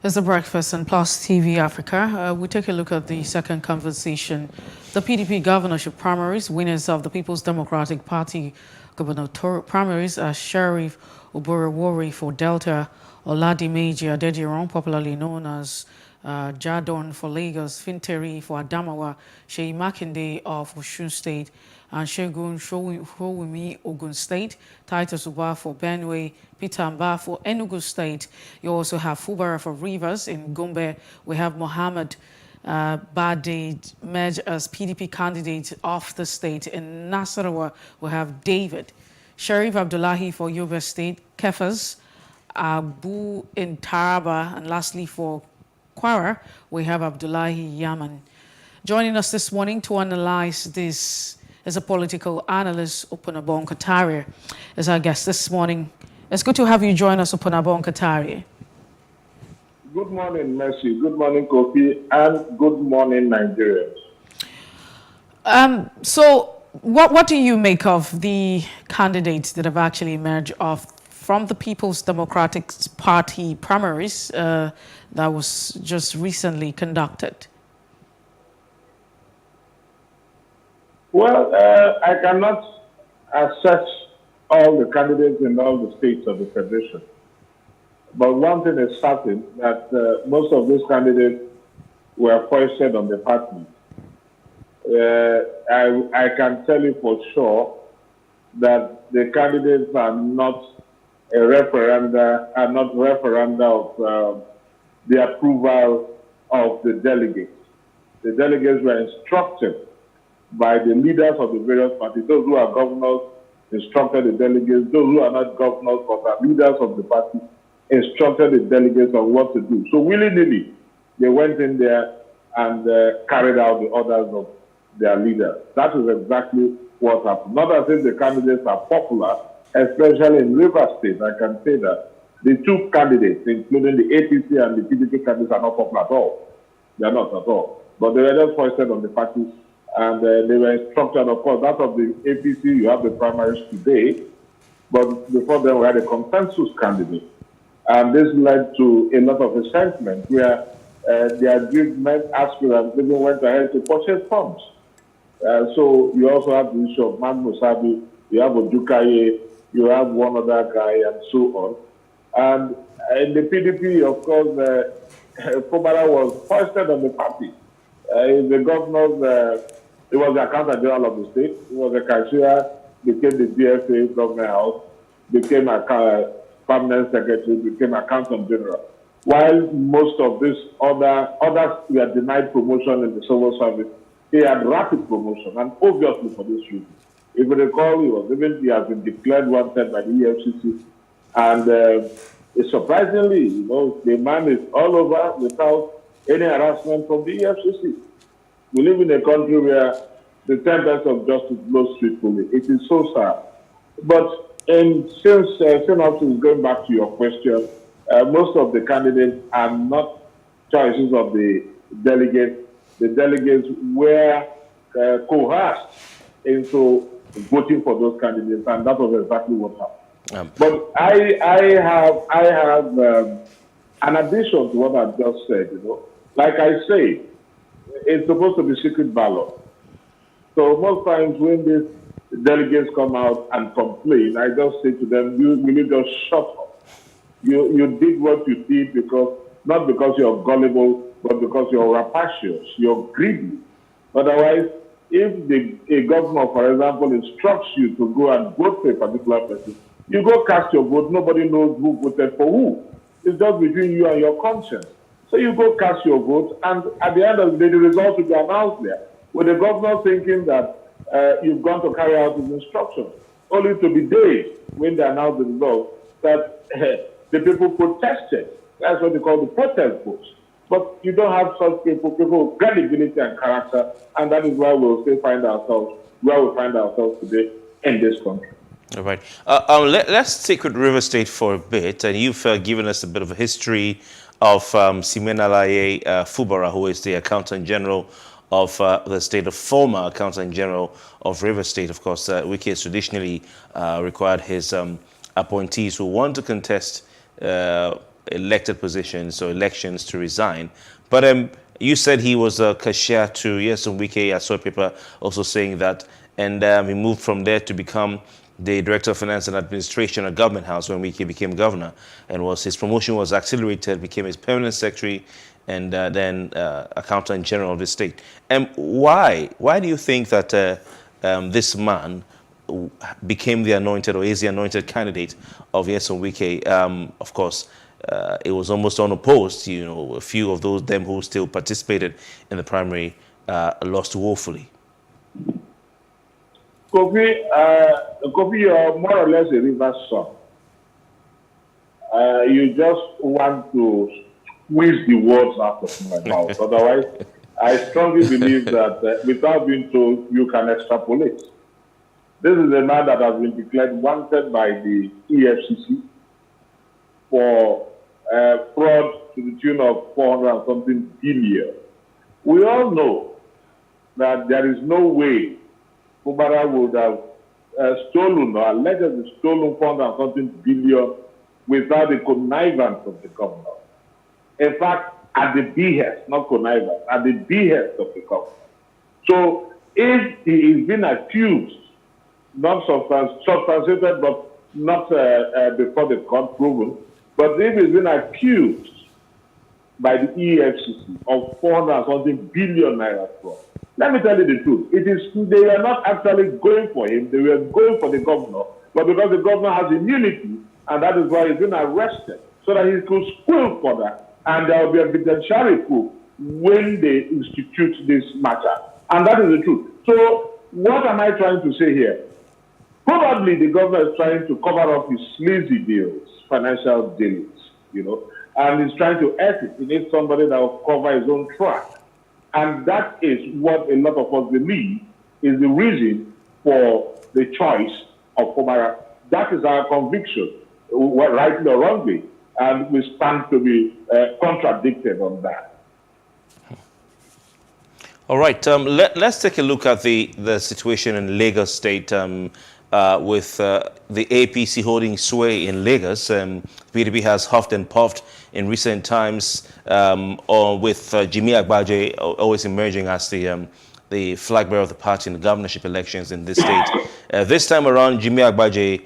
It's the Breakfast and Plus TV Africa. We take a look at the second conversation. The PDP governorship primaries, winners of the People's Democratic Party gubernatorial primaries are Sheriff Oborowori for Delta, Oladimeji Adediran, popularly known as Jadon for Lagos, Finteri for Adamawa, Sheyi Makinde of Osun State, and Shegun Showumi, Ogun State, Titus Uba for Benue, Peter Mba for Enugu State. You also have Fubara for Rivers. In Gombe, we have Mohammed Bade Mej as PDP candidate of the state. In Nasarawa, we have David Sharif Abdullahi for Yobe State, Kefas Abu in Taraba, and lastly for Kwara, we have Abdullahi Yaman. Joining us this morning to analyze this is a political analyst, Opunabo Nkataria, as our guest this morning. It's good to have you join us, Opunabo Nkataria. Good morning, Mercy. Good morning, Kofi, and good morning, Nigerians. So what do you make of the candidates that have actually emerged from the People's Democratic Party primaries that was just recently conducted? Well, I cannot assess all the candidates in all the states of the Federation. But one thing is certain, that most of these candidates were foisted on the party. I can tell you for sure that the candidates are not referenda of the approval of the delegates. The delegates were instructed by the leaders of the various parties. Those who are governors instructed the delegates. Those who are not governors but are leaders of the party instructed the delegates on what to do. So willy-nilly, they went in there and carried out the orders of their leaders. That is exactly what happened. Not as if the candidates are popular, especially in Rivers State. I can say that the two candidates, including the APC and the PDP candidates, are not popular at all. They are not at all. But they were just foisted on the party, and they were instructed. Of course, that of the APC, you have the primaries today, but before then we had a consensus candidate. And this led to a lot of resentment where the aggrieved aspirants even went ahead to purchase funds. So you also have the issue of Man Musabi, you have Odukaye, you have one other guy, and so on. And in the PDP, of course, Fubara was foisted on the party. The governor, he was the accountant general of the state, he was a cashier, became the DFA government house, became a permanent secretary, became accountant general. While most of these others were denied promotion in the civil service, he had rapid promotion, and obviously for this reason. If you recall, he has been declared wanted by the EFCC, and surprisingly, the man is all over without any harassment from the EFCC. We live in a country where the tempest of justice blows swiftly. It is so sad. But since going back to your question, most of the candidates are not choices of the delegates. The delegates were coerced into voting for those candidates, and that was exactly what happened. But I have an addition to what I've just said. Like I say, it's supposed to be secret ballot. So most times when these delegates come out and complain, I just say to them, will you just shut up? You did what you did not because you're gullible, but because you're rapacious, you're greedy. Otherwise, if a governor, for example, instructs you to go and vote for a particular person, you go cast your vote, nobody knows who voted for who. It's just between you and your conscience. So you go cast your vote, and at the end of the day, the result will be announced there, with the governor thinking that you've gone to carry out his instructions, only to be days when they announce the result that the people protested. That's what they call the protest votes. But you don't have such people with credibility and character, and that is why we'll still find ourselves where we find ourselves today in this country. All right. Let's stick with River State for a bit, and you've given us a bit of a history of Simenalaye Fubara, who is the Accountant General of the state, the former Accountant General of River State. Of course, Wiki has traditionally required his appointees who want to contest elected positions or elections to resign. But you said he was a cashier to Nyesom Wike. I saw a paper also saying that. And he moved from there to become the Director of Finance and Administration at Government House when Wike became governor. And his promotion was accelerated, became his permanent secretary, and then Accountant General of the state. Why do you think that this man became the anointed or is the anointed candidate of Nyesom Wike? Of course, it was almost unopposed. A few of them who still participated in the primary lost woefully. Kofi, you're more or less a river son. You just want to squeeze the words out of my mouth. Otherwise, I strongly believe that without being told, you can extrapolate. This is a man that has been declared wanted by the EFCC for fraud to the tune of 400 and something billion. We all know that there is no way Kubara would have stolen or allegedly stolen 400 and something billion without the connivance of the governor. In fact, at the behest, not connivance, at the behest of the governor. So if he is being accused, not substantiated, but not before the court proven, but if he's been accused by the EFCC of 400 and something billion naira fraud, let me tell you the truth. They were not actually going for him, they were going for the governor, but because the governor has immunity, and that is why he's been arrested, so that he could squeal further, and there will be a evidentiary proof when they institute this matter. And that is the truth. So what am I trying to say here? Probably the governor is trying to cover up his sleazy deals, financial deals, and he's trying to edit it. He needs somebody that will cover his own track. And that is what a lot of us believe is the reason for the choice of Komara. That is our conviction, rightly or wrongly, and we stand to be contradicted on that. All right, let's take a look at the situation in Lagos State with the APC holding sway in Lagos. PDP has huffed and puffed in recent times with Jimmy Agbaje always emerging as the flag bearer of the party in the governorship elections in this state. This time around, Jimmy Agbaje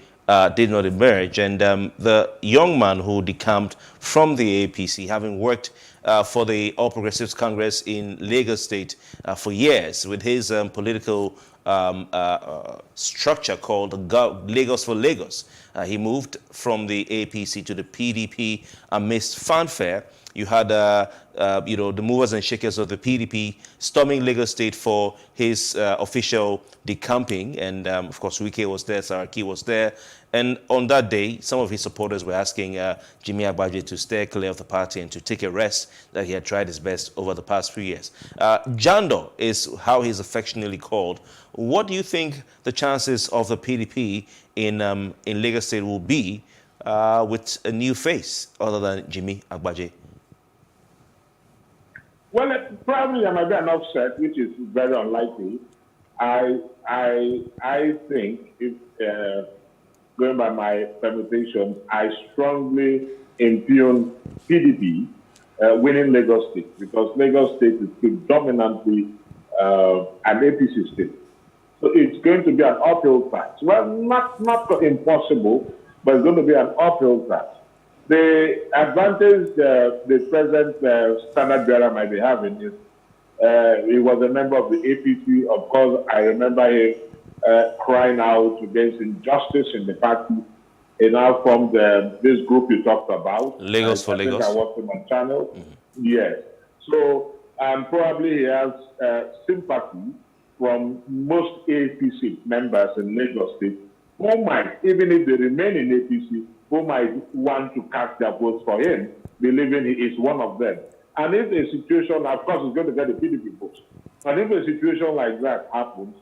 did not emerge, and the young man who decamped from the APC, having worked for the All Progressives Congress in Lagos State for years with his political structure called Lagos for Lagos. He moved from the APC to the PDP amidst fanfare. You had, the movers and shakers of the PDP storming Lagos State for his official decamping. And, of course, Wike was there, Saraki was there. And on that day, some of his supporters were asking Jimmy Agbaje to stay clear of the party and to take a rest that he had tried his best over the past few years. Jando is how he's affectionately called. What do you think the chances of the PDP in Lagos State will be with a new face other than Jimmy Agbaje? Well, probably there might be an offset, which is very unlikely. I think, if going by my permutations, I strongly impugn PDP winning Lagos State, because Lagos State is predominantly an APC state. So it's going to be an uphill task. Well, not impossible, but it's going to be an uphill task. The advantage the present standard bearer might be having is he was a member of the APC. Of course, I remember him crying out against injustice in the party. He now formed this group you talked about. Lagos for Lagos. I watched him on channel. Mm-hmm. Yes. So probably he has sympathy from most APC members in Lagos State who might, even if they remain in APC, who might want to cast their votes for him, believing he is one of them. And if a situation, of course, he's going to get the PDP votes. But if a situation like that happens,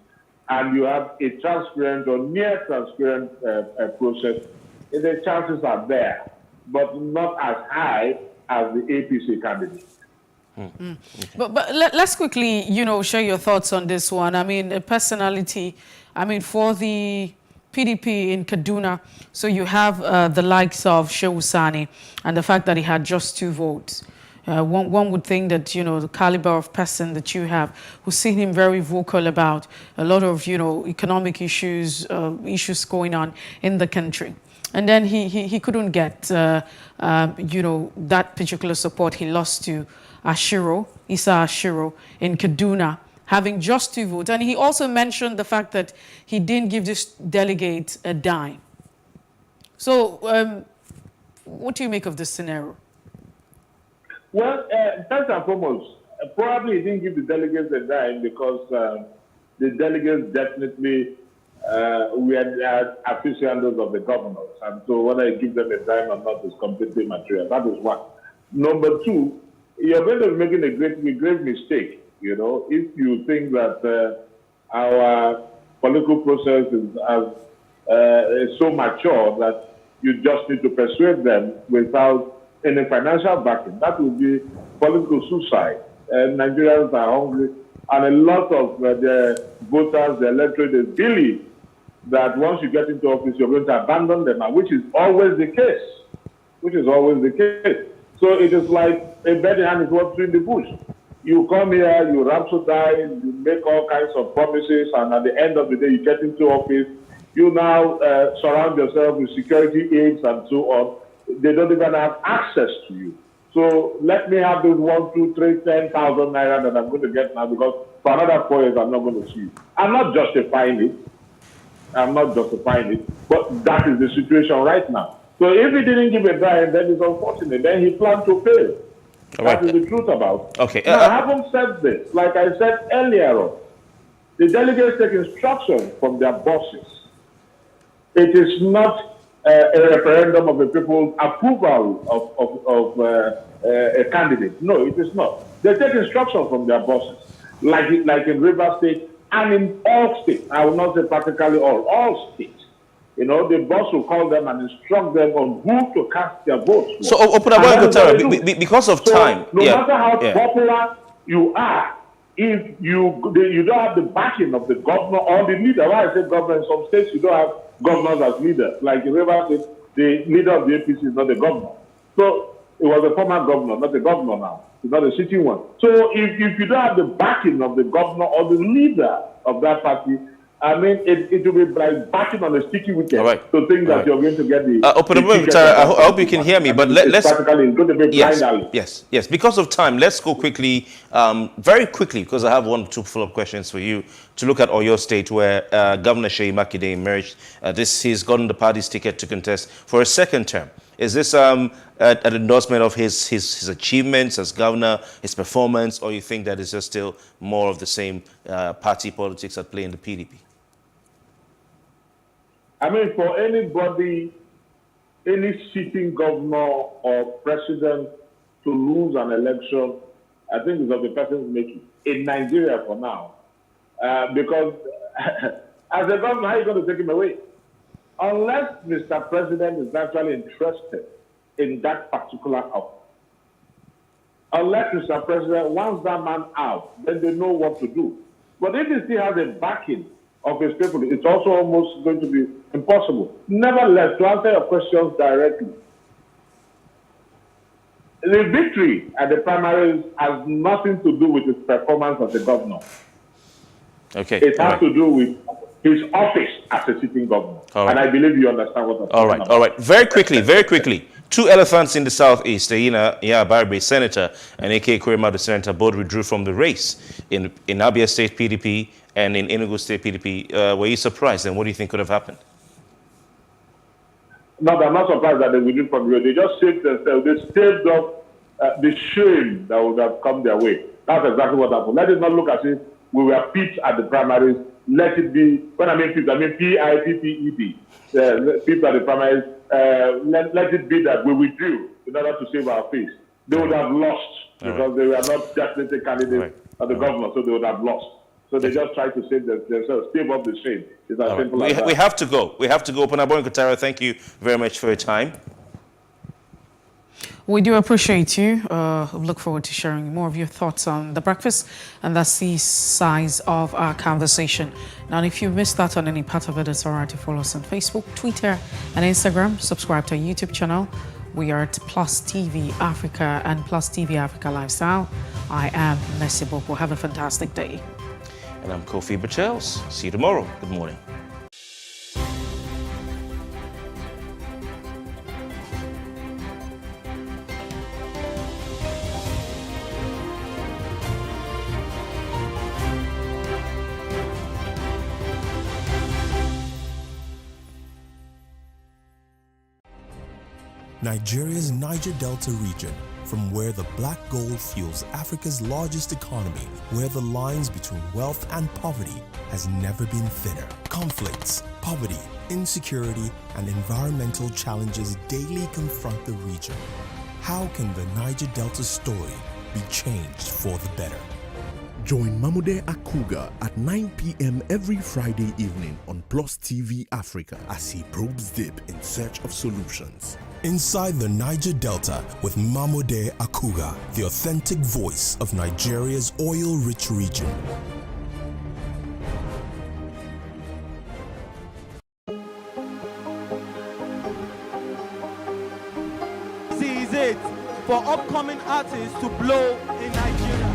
and you have a transparent or near transparent process, the chances are there, but not as high as the APC candidate. Okay. But let's quickly, share your thoughts on this one. I mean, personality, for the PDP in Kaduna. So you have the likes of Shehu Sani and the fact that he had just 2 votes. One would think that, the caliber of person that you have, who's seen him very vocal about a lot of, economic issues, issues going on in the country. And then he couldn't get, that particular support. He lost to Isa Ashiro in Kaduna, having just 2 votes. And he also mentioned the fact that he didn't give this delegate a dime. So what do you make of this scenario? Well, first and foremost, probably he didn't give the delegates a dime because the delegates definitely were aficionados of the governors. And so whether you give them a dime or not is completely material. That is one. Number 2, you're going to be making a grave mistake, if you think that our political process is so mature that you just need to persuade them without any financial backing. That would be political suicide. Nigerians are hungry, and a lot of the voters, the electorate, they believe that once you get into office, you're going to abandon them, which is always the case. So it is like a bird in hand is what in the bush. You come here, you rhapsodize, you make all kinds of promises, and at the end of the day, you get into office. You now surround yourself with security aides and so on. They don't even have access to you. So let me have those 1, 2, 3, 10,000 naira that I'm going to get now, because for another 4 years I'm not going to see it. I'm not justifying it, but that is the situation right now. So if he didn't give a dime, then it's unfortunate. Then he planned to fail. That is the truth about it. Okay. Now, having said this, like I said earlier on, the delegates take instruction from their bosses. It is not a referendum of the people's approval of a candidate. No, it is not. They take instruction from their bosses, like in River State and in all states. I will not say practically all states. The boss will call them and instruct them on who to cast their votes. So, because of time, no matter how popular you are, if you don't have the backing of the governor or the leader. Why I say governor, in some states you don't have governors as leaders. Like in River State, the leader of the APC is not the governor. So it was a former governor, not the governor now. It's not a sitting one. So if you don't have the backing of the governor or the leader of that party, I mean, it will be like backing on a sticky wicket. All right. So think that you're going to get the... I hope you can hear me, but let's... Practically, it's going to be blind alley. Yes. Because of time, let's go quickly, very quickly, because I have 1 or 2 follow-up questions for you, to look at Oyo State, where Governor Seyi Makinde emerged. He's gotten the party's ticket to contest for a 2nd term. Is this an endorsement of his achievements as governor, his performance, or you think that is just still more of the same party politics at play in the PDP? I mean, for anybody, any sitting governor or president to lose an election, I think it's of the person's making in Nigeria for now. Because as a governor, how are you going to take him away? Unless Mr. President is actually interested in that particular office. Unless Mr. President wants that man out, then they know what to do. But if he still has a backing of his people, it's also almost going to be impossible. Nevertheless, to answer your questions directly, the victory at the primaries has nothing to do with his performance as a governor. Okay. It has to do with his office as a sitting governor. Right. And I believe you understand what I'm talking about. All right. Very quickly. 2 elephants in the southeast, Iyina Barbe, Senator, and A.K. Kurema, the Senator, both withdrew from the race in Abia State PDP and in Enugu State PDP. Were you surprised, and what do you think could have happened? No, I'm not surprised that they withdrew from the race. They just saved themselves. They staved off the shame that would have come their way. That's exactly what happened. Let it not look as if we were pipped at the primaries. Let it be, when I mean pipped, I mean P-I-P-P-E-D. Pipped at the primaries. Let it be that we withdrew in order to save our face. They would have lost because they were not definitely candidates of the governor, so they would have lost. So they just try to save themselves, stave up the shame. It's as simple as that. We have to go. Openabo and Kotaro, thank you very much for your time. We do appreciate you. Look forward to sharing more of your thoughts on the breakfast, and that's the size of our conversation. Now, if you missed out on any part of it, it's all right to follow us on Facebook, Twitter, and Instagram. Subscribe to our YouTube channel. We are at Plus TV Africa and Plus TV Africa Lifestyle. I am Messi Boko. Have a fantastic day. And I'm Kofi Bachels. See you tomorrow. Good morning. Nigeria's Niger Delta region, from where the black gold fuels Africa's largest economy, where the lines between wealth and poverty has never been thinner. Conflicts, poverty, insecurity, and environmental challenges daily confront the region. How can the Niger Delta story be changed for the better? Join Mamode Akuga at 9 p.m. every Friday evening on Plus TV Africa as he probes deep in search of solutions. Inside the Niger Delta with Mamode Akuga, the authentic voice of Nigeria's oil-rich region. Seize it for upcoming artists to blow in Nigeria.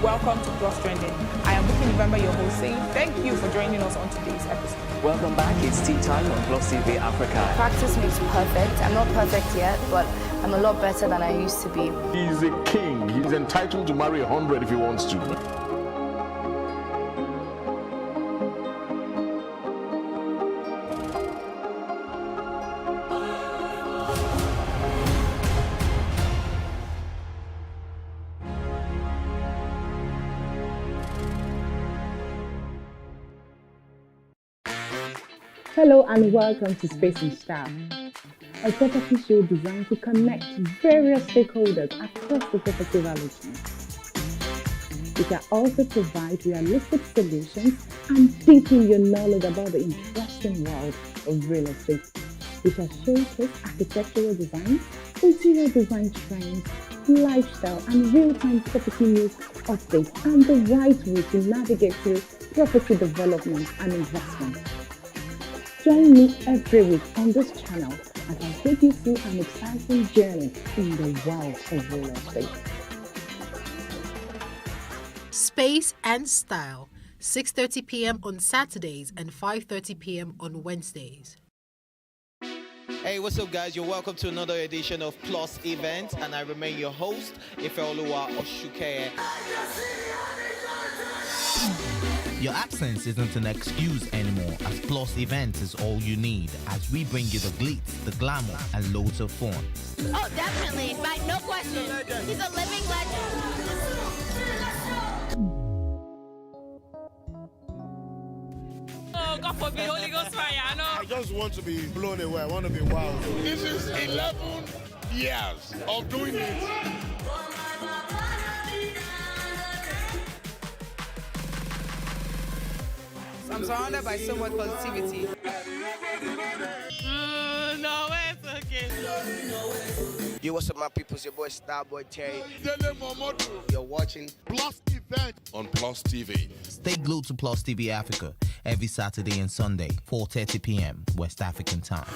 Welcome to Plus Trending. I am Bookie November, your host, saying thank you for joining us on today's episode. Welcome back. It's tea time on Plus TV Africa. Practice makes perfect. I'm not perfect yet, but I'm a lot better than I used to be. He's a king. He's entitled to marry 100 if he wants to. Hello and welcome to Space and Style, a property show designed to connect various stakeholders across the property value chain. We can also provide realistic solutions and deepen your knowledge about the interesting world of real estate. We shall showcase architectural design, interior design trends, lifestyle and real-time property news updates, and the right way to navigate through property development and investment. Join me every week on this channel as I take you through an exciting journey in the world of real estate. Space and Style, 6:30 p.m. on Saturdays and 5:30 p.m. on Wednesdays. Hey, what's up, guys? You're welcome to another edition of Plus Event, and I remain your host, Ifeoluwa Oshukeye. Your absence isn't an excuse anymore, as Plus Events is all you need, as we bring you the glitz, the glamour, and loads of fun. Oh, definitely. No question. He's a living legend. Oh, God forbid, Holy Ghost fire, I know. I just want to be blown away. I want to be wild. This is 11 years of doing it. I'm surrounded by so much positivity. No, it's okay. Yo, what's up, my people? It's your boy Starboy Terry. You're watching Plus Event on Plus TV. Stay glued to Plus TV Africa every Saturday and Sunday, 4:30 p.m. West African time.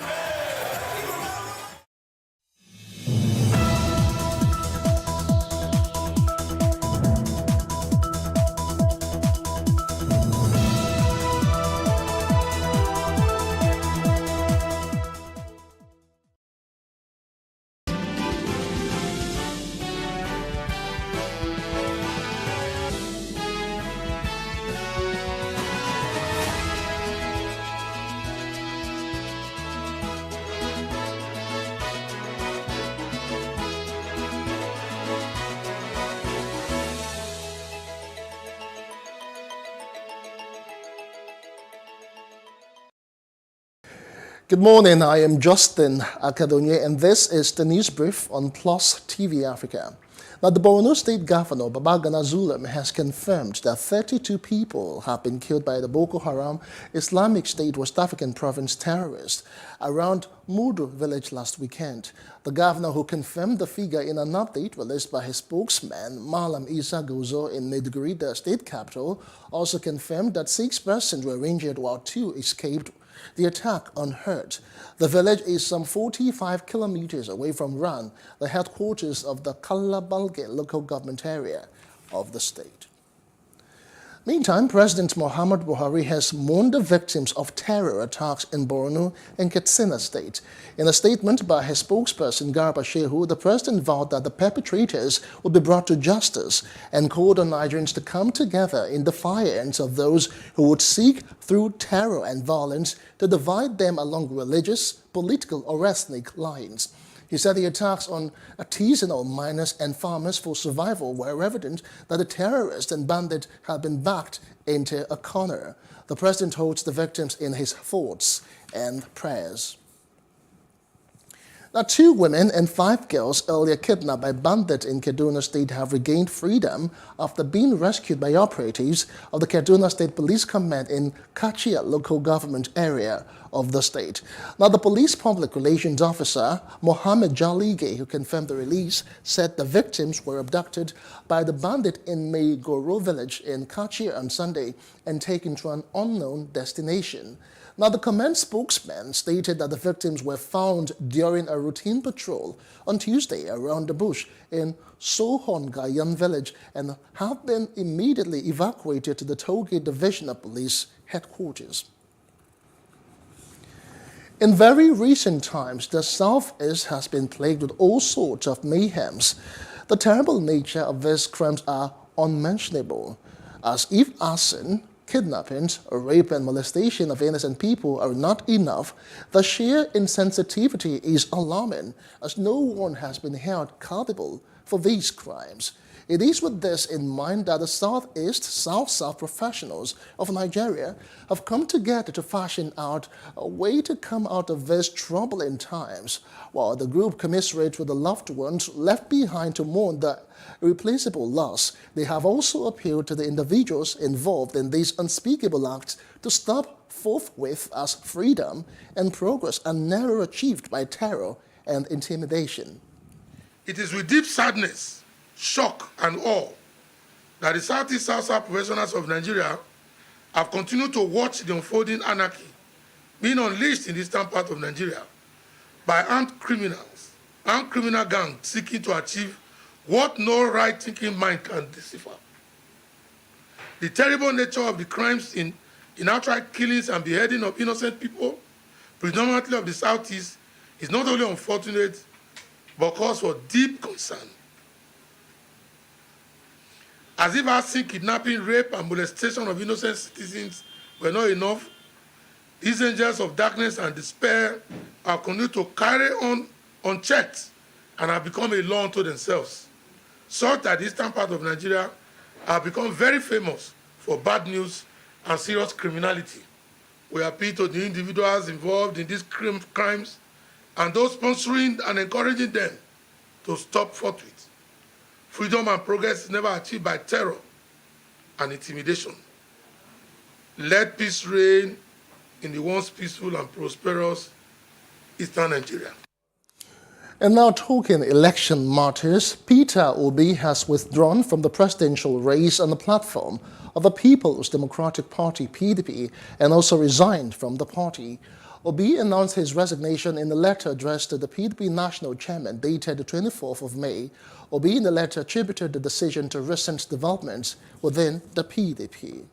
Good morning, I am Justin Akadonye, and this is the news brief on Plus TV Africa. Now, the Borno State Governor, Babagana Zulum, has confirmed that 32 people have been killed by the Boko Haram Islamic State West African Province terrorists around Mudu village last weekend. The governor, who confirmed the figure in an update released by his spokesman, Malam Isa Gozo, in Maiduguri, the state capital, also confirmed that 6 persons were injured while 2 escaped the attack unhurt. The village is some 45 kilometers away from Ran, the headquarters of the Kalabalge local government area of the state. Meantime, President Muhammad Buhari has mourned the victims of terror attacks in Borno and Katsina State. In a statement by his spokesperson, Garba Shehu, the president vowed that the perpetrators would be brought to justice and called on Nigerians to come together in defiance of those who would seek through terror and violence to divide them along religious, political, or ethnic lines. He said the attacks on artisanal miners and farmers for survival were evident that the terrorists and bandits had been backed into a corner. The president holds the victims in his thoughts and prayers. Now, 2 women and 5 girls earlier kidnapped by bandits in Kaduna State have regained freedom after being rescued by operatives of the Kaduna State Police Command in Kachia local government area of the state. Now, the police public relations officer, Mohammed Jalige, who confirmed the release, said the victims were abducted by the bandit in Maigoro village in Kachia on Sunday and taken to an unknown destination. Now, the command spokesman stated that the victims were found during a routine patrol on Tuesday around the bush in Sohongayan village and have been immediately evacuated to the Toge Division of Police headquarters. In very recent times, the Southeast has been plagued with all sorts of mayhems. The terrible nature of these crimes are unmentionable, as if arson, kidnappings, rape and molestation of innocent people are not enough, the sheer insensitivity is alarming, as no one has been held culpable for these crimes. It is with this in mind that the Southeast, South-South professionals of Nigeria have come together to fashion out a way to come out of these troubling times, while the group commiserates with the loved ones left behind to mourn the irreplaceable loss. They have also appealed to the individuals involved in these unspeakable acts to stop forthwith, as freedom and progress are never achieved by terror and intimidation. It is with deep sadness, shock and awe that the Southeast South-South professionals of Nigeria have continued to watch the unfolding anarchy being unleashed in the eastern part of Nigeria by armed criminal gangs seeking to achieve what no right-thinking mind can decipher. The terrible nature of the crimes in outright killings and beheading of innocent people, predominantly of the Southeast, is not only unfortunate, but cause for deep concern. As if arson, kidnapping, rape, and molestation of innocent citizens were not enough, these angels of darkness and despair are continued to carry on unchecked and have become a law unto themselves, such that the eastern part of Nigeria have become very famous for bad news and serious criminality. We appeal to the individuals involved in these crimes and those sponsoring and encouraging them to stop forthwith. Freedom and progress is never achieved by terror and intimidation. Let peace reign in the once peaceful and prosperous eastern Nigeria. And now talking election matters, Peter Obi has withdrawn from the presidential race on the platform of the People's Democratic Party, PDP, and also resigned from the party. Obi announced his resignation in a letter addressed to the PDP national chairman dated the 24th of May. Obi in the letter attributed the decision to recent developments within the PDP.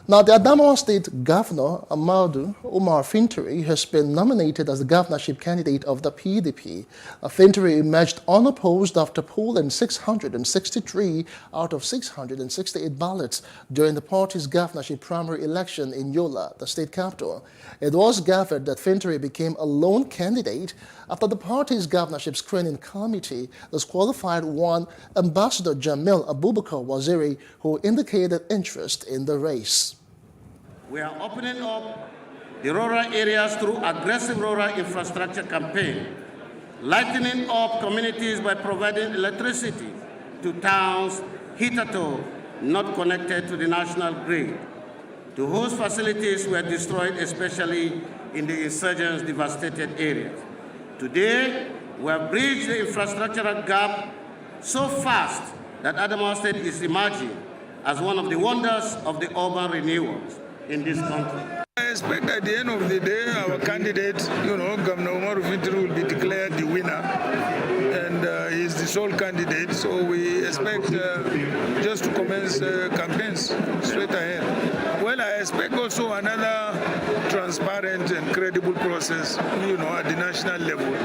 Now, the Adamawa State Governor, Amadou Umar Fintiri, has been nominated as the governorship candidate of the PDP. Fintiri emerged unopposed after polling 663 out of 668 ballots during the party's governorship primary election in Yola, the state capital. It was gathered that Fintiri became a lone candidate after the party's governorship screening committee disqualified one Ambassador Jamil Abubakar Waziri, who indicated interest in the race. We are opening up the rural areas through aggressive rural infrastructure campaign lightening up communities by providing electricity to towns hitherto not connected to the national grid. The host facilities were destroyed, especially in the insurgents' devastated areas. Today, we have bridged the infrastructural gap so fast that Adamawa State is emerging as one of the wonders of the urban renewals in this country. I expect at the end of the day, our candidate, Governor Omar Fintiri will be declared the winner. And he's the sole candidate, so we expect just to commence campaigns straight ahead. Well, I expect also another transparent and credible process, at the national level.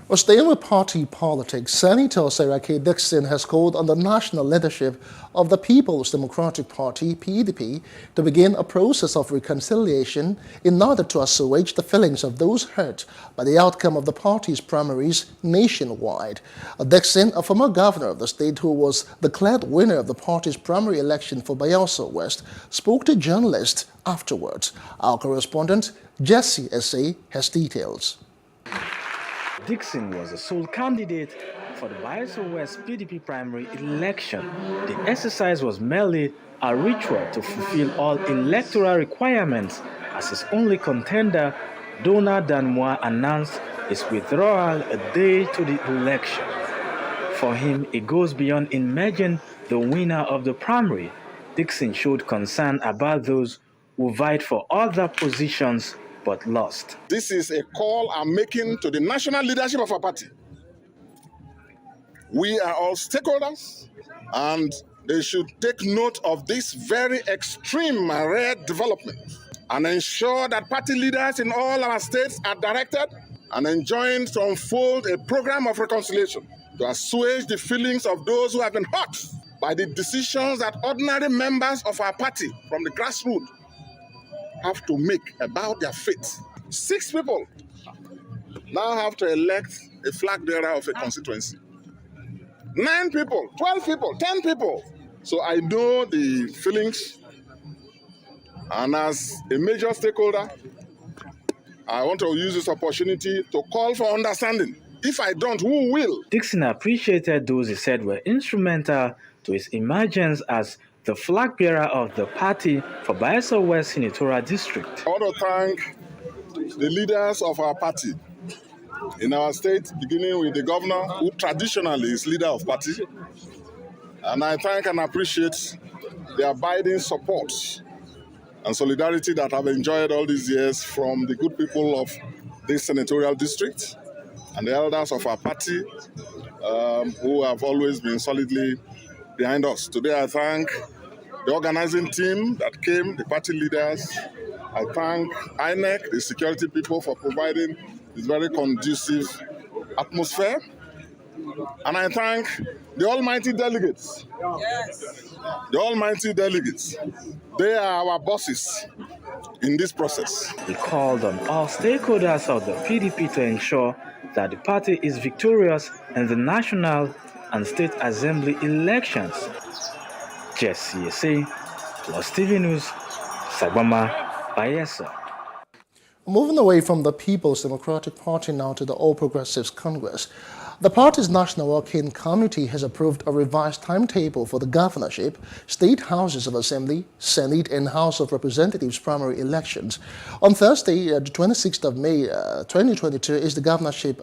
Well, staying with party politics, Senator Sarah K. Dixon has called on the national leadership of the People's Democratic Party, PDP, to begin a process of reconciliation in order to assuage the feelings of those hurt by the outcome of the party's primaries nationwide. Dixon, a former governor of the state who was declared winner of the party's primary election for Bayelsa West, spoke to journalists afterwards. Our correspondent, Jesse Essay, has details. Dixon was the sole candidate for the Bayelsa West PDP primary election. The exercise was merely a ritual to fulfill all electoral requirements, as his only contender, Donald Danmoa, announced his withdrawal a day to the election. For him, it goes beyond emerging the winner of the primary. Dixon showed concern about those who vied for other positions but lost. This is a call I'm making to the national leadership of our party. We are all stakeholders, and they should take note of this very extreme and rare development and ensure that party leaders in all our states are directed and enjoined to unfold a program of reconciliation to assuage the feelings of those who have been hurt by the decisions that ordinary members of our party from the grassroots have to make about their fate. 6 people now have to elect a flag bearer of a constituency. 9 people, 12 people, 10 people. So I know the feelings, and as a major stakeholder, I want to use this opportunity to call for understanding. If I don't, who will? Dixon appreciated those he said were instrumental to his emergence as the flag bearer of the party for Bayelsa West Senatorial District. I want to thank the leaders of our party in our state, beginning with the governor, who traditionally is leader of party. And I thank and appreciate the abiding support and solidarity that I've enjoyed all these years from the good people of this senatorial district and the elders of our party who have always been solidly behind us. Today I thank the organizing team that came, the party leaders. I thank INEC, the security people, for providing this very conducive atmosphere. And I thank the almighty delegates. Yes. The almighty delegates. They are our bosses in this process. He called on all stakeholders of the PDP to ensure that the party is victorious in the national and state assembly elections. Jesse Essay, Plus TV News, Sagbama, Bayelsa. Moving away from the People's Democratic Party now to the All Progressives Congress. The party's National Working Committee has approved a revised timetable for the governorship, state houses of assembly, Senate, and House of Representatives primary elections. On Thursday, the 26th of May, 2022, is the governorship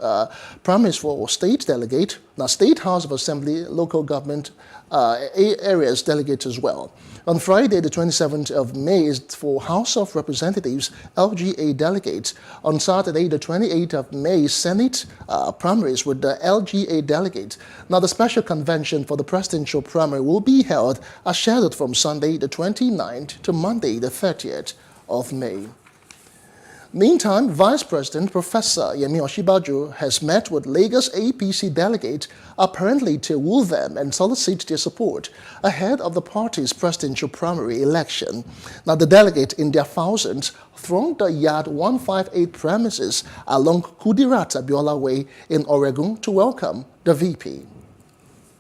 primaries for state delegate, now state House of Assembly, local government areas delegates as well. On Friday, the 27th of May, is for House of Representatives, LGA delegates. On Saturday, the 28th of May, Senate primaries with the LGA delegates. Now, the special convention for the presidential primary will be held as scheduled from Sunday, the 29th to Monday, the 30th of May. Meantime, Vice President Professor Yemi Osinbajo has met with Lagos APC delegates apparently to woo them and solicit their support ahead of the party's presidential primary election. Now, the delegates in their thousands thronged the Yard 158 premises along Kudirat Abiola Way in Oregon to welcome the VP.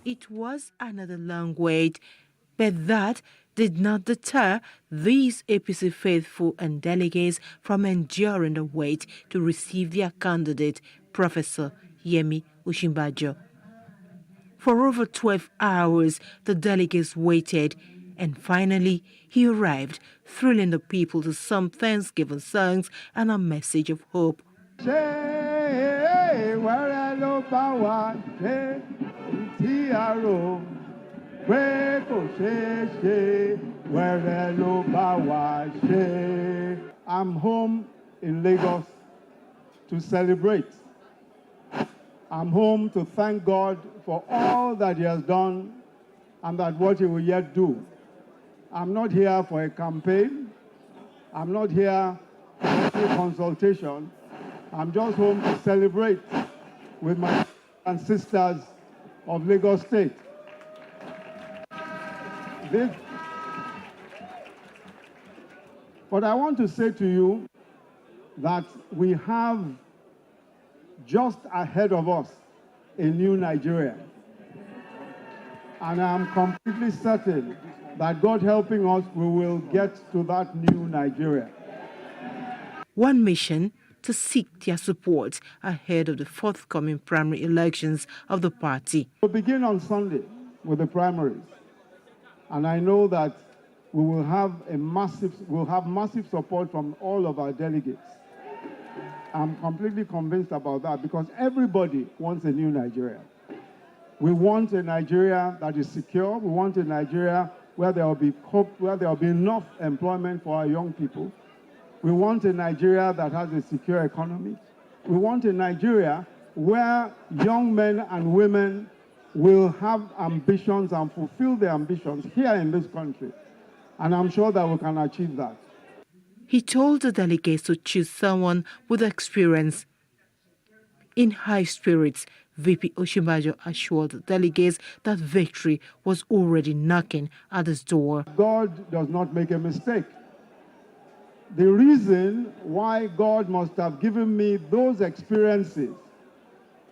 It was another long wait, but that did not deter these APC faithful and delegates from enduring the wait to receive their candidate, Professor Yemi Osinbajo. For over 12 hours, the delegates waited, and finally he arrived, thrilling the people to some Thanksgiving songs and a message of hope. I'm home in Lagos to celebrate. I'm home to thank God for all that He has done and that what He will yet do. I'm not here for a campaign. I'm not here for any consultation. I'm just home to celebrate with my brothers and sisters of Lagos State. But I want to say to you that we have just ahead of us a new Nigeria. And I'm completely certain that God helping us, we will get to that new Nigeria. One mission: to seek their support ahead of the forthcoming primary elections of the party. We'll begin on Sunday with the primaries. And I know that we will have massive support from all of our delegates. I'm completely convinced about that because everybody wants a new Nigeria. We want a Nigeria that is secure. We want a Nigeria where there will be hope, where there will be enough employment for our young people. We want a Nigeria that has a secure economy. We want a Nigeria where young men and women will have ambitions and fulfill their ambitions here in this country. And I'm sure that we can achieve that. He told the delegates to choose someone with experience. In high spirits, VP Osinbajo assured the delegates that victory was already knocking at his door. God does not make a mistake. The reason why God must have given me those experiences,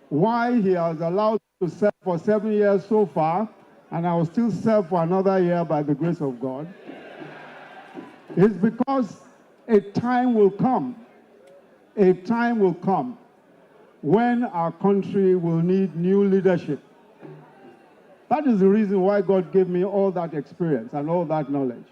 why He has allowed me to serve for 7 years so far, and I will still serve for another year by the grace of God, is because a time will come when our country will need new leadership. That is the reason why God gave me all that experience and all that knowledge.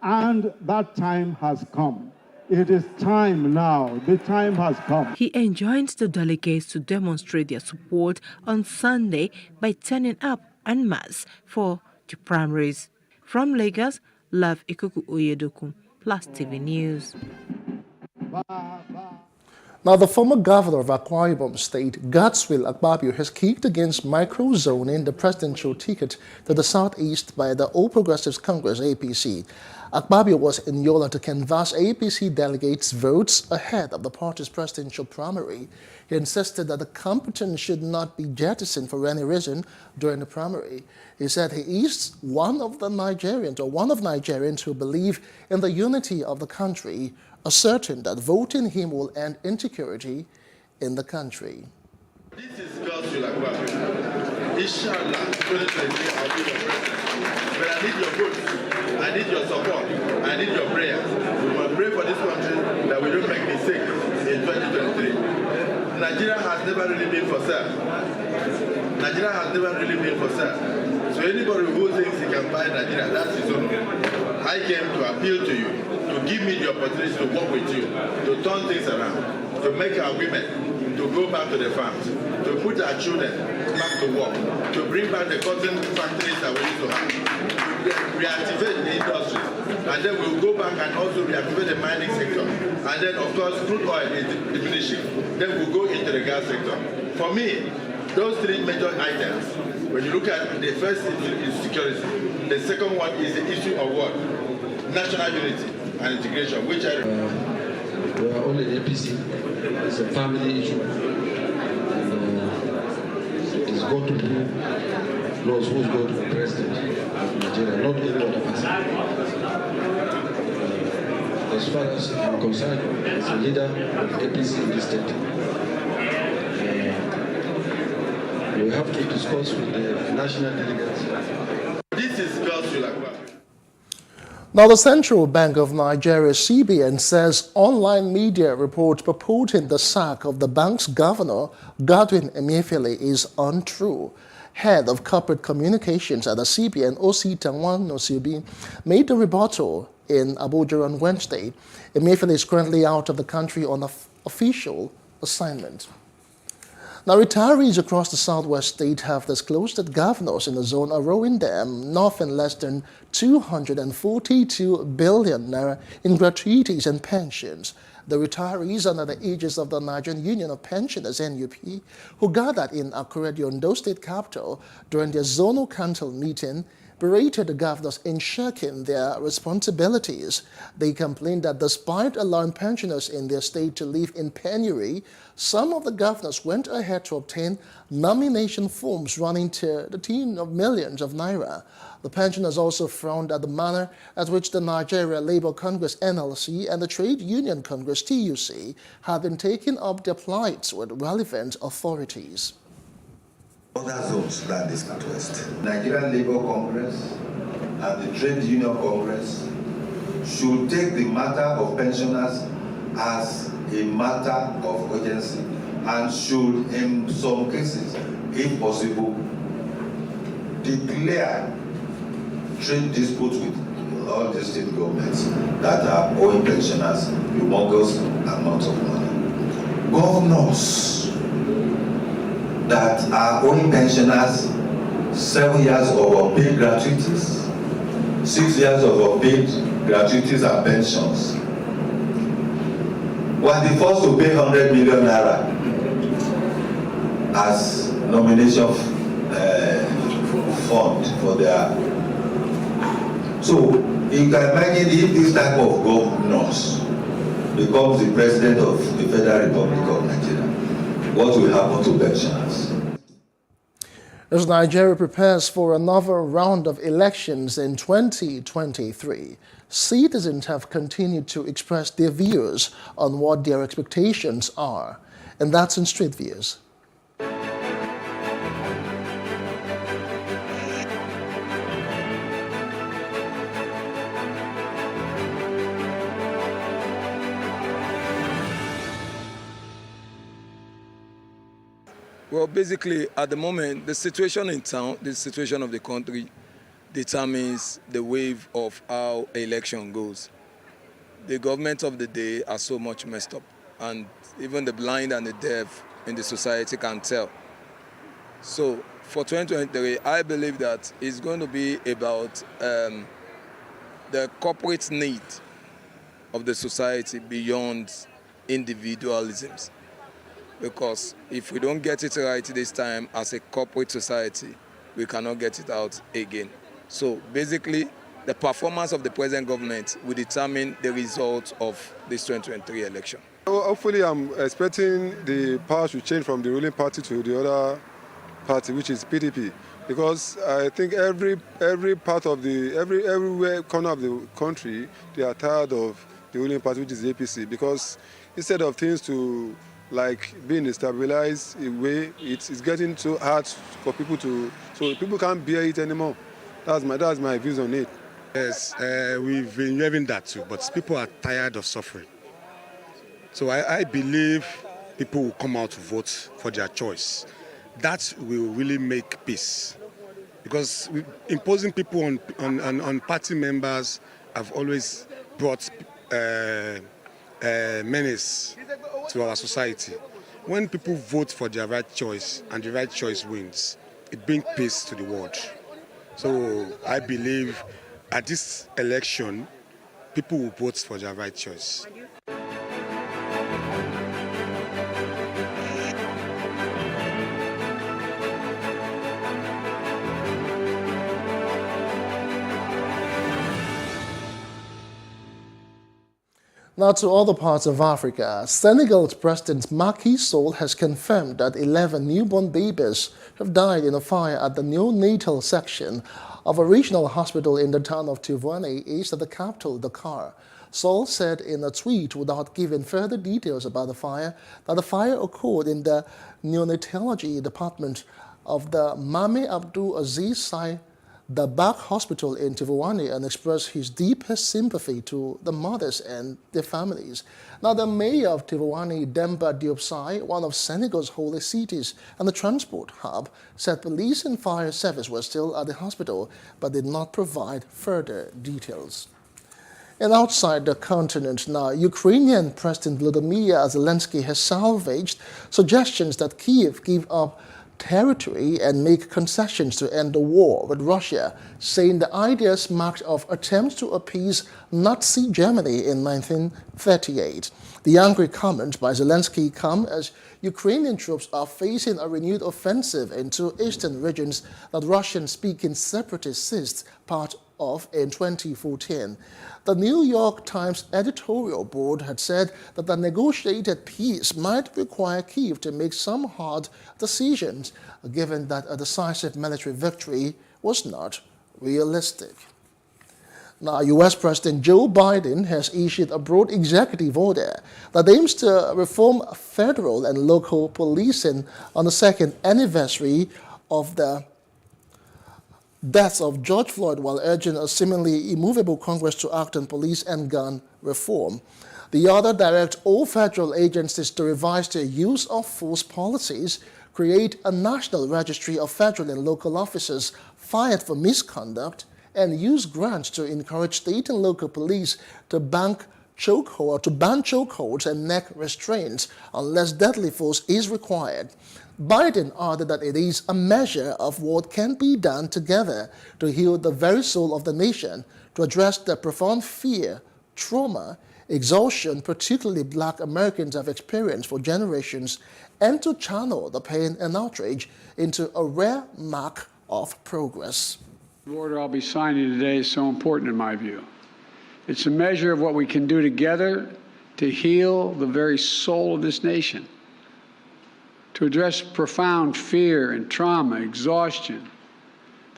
And that time has come. It is time now. The time has come. He enjoined the delegates to demonstrate their support on Sunday by turning up en masse for the primaries. From Lagos, Love Ikuku Oyedoku, Plus TV News. Now, the former governor of Akwa Ibom State, Godswill Akpabio, has kicked against micro-zoning the presidential ticket to the southeast by the All Progressives Congress, APC. Akpabio was in Yola to canvass APC delegates' votes ahead of the party's presidential primary. He insisted that the competence should not be jettisoned for any reason during the primary. He said he is one of Nigerians who believe in the unity of the country, asserting that voting him will end insecurity in the country. This is Godswill Akpabio. Inshallah, 2023, I'll be your president. But I need your votes. I need your support. I need your prayers. We must pray for this country that we don't make mistakes in 2023. Nigeria has never really been for sale. Nigeria has never really been for sale. So anybody who thinks he can buy Nigeria, that's his own. I came to appeal to you, to give me the opportunity to work with you, to turn things around, to make our women to go back to the farms, to put our children back to work, to bring back the cotton factories that we used to have, to reactivate the industry, and then we'll go back and also reactivate the mining sector. And then, of course, crude oil is diminishing. Then we'll go into the gas sector. For me, those three major items, when you look at the first issue is security, the second one is the issue of what? National unity and integration, which I... we are only the APC. It's a family issue. And it's got to be knows who's going to be president of Nigeria, not any other person. As far as I'm concerned, as a leader of APC in this state, we have to discuss with the national delegates. This is Godswill Akpabio. Now, the Central Bank of Nigeria, CBN, says online media reports purporting the sack of the bank's governor, Godwin Emefiele, is untrue. Head of Corporate Communications at the CBN, Ositanwan Nosibi, made the rebuttal in Abuja on Wednesday. Emefiele is currently out of the country on official assignment. Now, retirees across the southwest state have disclosed that governors in the zone are owing them nothing less than 242 billion naira in gratuities and pensions. The retirees under the aegis of the Nigerian Union of Pensioners, NUP, who gathered in Akure, the Ondo State capital, during their zonal council meeting, berated the governors in shirking their responsibilities. They complained that despite allowing pensioners in their state to live in penury, some of the governors went ahead to obtain nomination forms running to the tune of millions of naira. The pensioners also frowned at the manner at which the Nigeria Labour Congress NLC and the Trade Union Congress TUC have been taking up their plights with relevant authorities. Other zones than the Southwest. Nigerian Labour Congress and the Trade Union Congress should take the matter of pensioners as a matter of urgency and should, in some cases, if possible, declare trade disputes with all the state governments that are owing pensioners humongous amounts of money. Governors that are owing pensioners 7 years of unpaid gratuities, 6 years of unpaid gratuities and pensions, were the first to pay 100 million naira as nomination fund for their. So you can imagine if this type of governors becomes the president of the Federal Republic of Nigeria, what will happen to pensioners? As Nigeria prepares for another round of elections in 2023, citizens have continued to express their views on what their expectations are. And that's in Street Views. Well, basically, at the moment, the situation in town, the situation of the country determines the wave of how election goes. The government of the day are so much messed up, and even the blind and the deaf in the society can tell. So for 2023, I believe that it's going to be about the corporate need of the society beyond individualisms. Because if we don't get it right this time as a corporate society, we cannot get it out again. So basically, the performance of the present government will determine the result of this 2023 election. Well, hopefully, I'm expecting the power to change from the ruling party to the other party, which is PDP, because I think every part of everywhere corner of the country, they are tired of the ruling party, which is the APC, because instead of things to like being stabilized in a way, it's getting too hard for people to, so people can't bear it anymore. That's my views on it. Yes, we've been hearing that too, but people are tired of suffering. So I believe people will come out to vote for their choice. That will really make peace. Because imposing people on party members have always brought menace to our society. When people vote for their right choice and the right choice wins, it brings peace to the world. So I believe at this election, people will vote for their right choice. Now to other parts of Africa. Senegal's President Macky Sall has confirmed that 11 newborn babies have died in a fire at the neonatal section of a regional hospital in the town of Tivaouane, east of the capital, Dakar. Sall said in a tweet, without giving further details about the fire, that the fire occurred in the neonatology department of the Mame Abdul Aziz Sai the Bach Hospital in Tivowani and expressed his deepest sympathy to the mothers and their families. Now, the mayor of Tivowani, Demba Diop, one of Senegal's holy cities and the transport hub, said police and fire service were still at the hospital but did not provide further details. And outside the continent now, Ukrainian President Volodymyr Zelensky has salvaged suggestions that Kyiv give up territory and make concessions to end the war with Russia, saying the ideas marked of attempts to appease Nazi Germany in 1938. The angry comments by Zelensky come as Ukrainian troops are facing a renewed offensive into eastern regions that Russian-speaking separatists seized part of in 2014. The New York Times editorial board had said that the negotiated peace might require Kyiv to make some hard decisions, given that a decisive military victory was not realistic. Now, U.S. President Joe Biden has issued a broad executive order that aims to reform federal and local policing on the second anniversary of the death of George Floyd, while urging a seemingly immovable Congress to act on police and gun reform. The order directs all federal agencies to revise their use of force policies, create a national registry of federal and local officers fired for misconduct, and use grants to encourage state and local police to ban chokeholds and neck restraints unless deadly force is required. Biden added that it is a measure of what can be done together to heal the very soul of the nation, to address the profound fear, trauma, exhaustion particularly Black Americans have experienced for generations, and to channel the pain and outrage into a rare mark of progress. The order I'll be signing today is so important in my view. It's a measure of what we can do together to heal the very soul of this nation, to address profound fear and trauma, exhaustion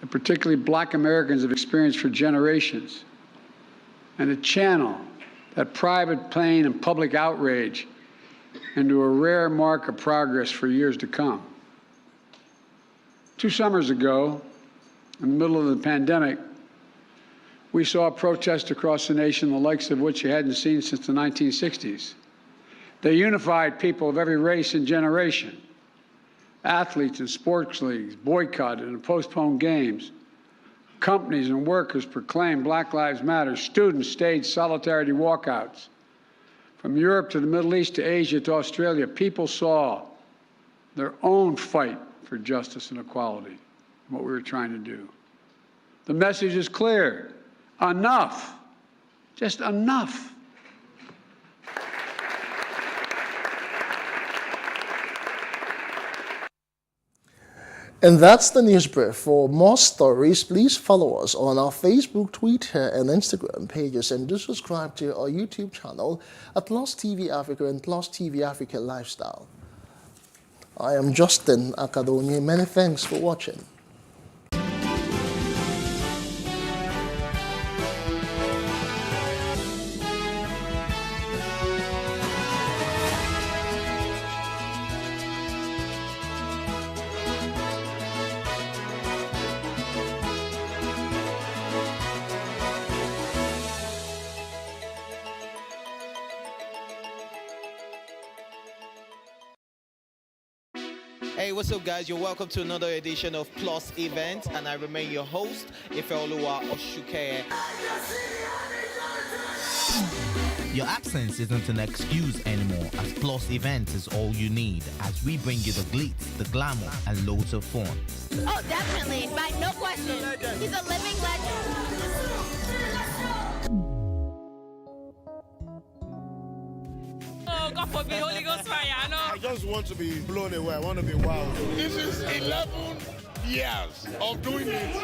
that particularly Black Americans have experienced for generations, and to channel that private pain and public outrage into a rare mark of progress for years to come. 2 summers ago, in the middle of the pandemic, we saw protests across the nation, the likes of which you hadn't seen since the 1960s. They unified people of every race and generation. Athletes and sports leagues boycotted and postponed games. Companies and workers proclaimed Black Lives Matter. Students staged solidarity walkouts. From Europe to the Middle East to Asia to Australia, people saw their own fight for justice and equality, what we were trying to do. The message is clear. Enough. Just enough. And that's the news brief. For more stories, please follow us on our Facebook, Twitter, and Instagram pages, and do subscribe to our YouTube channel at Plus TV Africa and Plus TV Africa Lifestyle. I am Justin Akadonye. Many thanks for watching. Hey, what's up, guys? You're welcome to another edition of Plus Event, and I remain your host, Ifeoluwa Oshukeye. Your absence isn't an excuse anymore, as Plus Events is all you need, as we bring you the glitz, the glamour, and loads of fun. Oh, definitely. By no question. He's a living legend. Oh, God forbid, Holy Ghost fire, no. I just want to be blown away. I want to be wild. This is 11 years of doing it.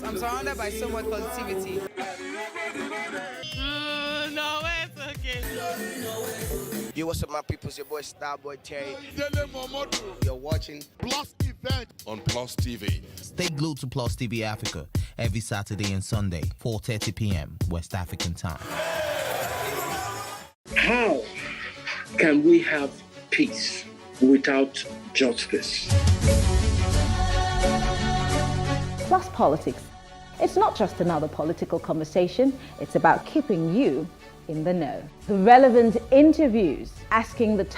I'm surrounded by so much positivity. No, it's okay. Yo, what's up, my people? It's your boy Starboy Terry. You're watching Plus Event on Plus TV. Stay glued to Plus TV Africa every Saturday and Sunday, 4:30 p.m. West African time. How can we have peace without justice. Plus Politics. It's not just another political conversation, it's about keeping you in the know. The relevant interviews, asking the tough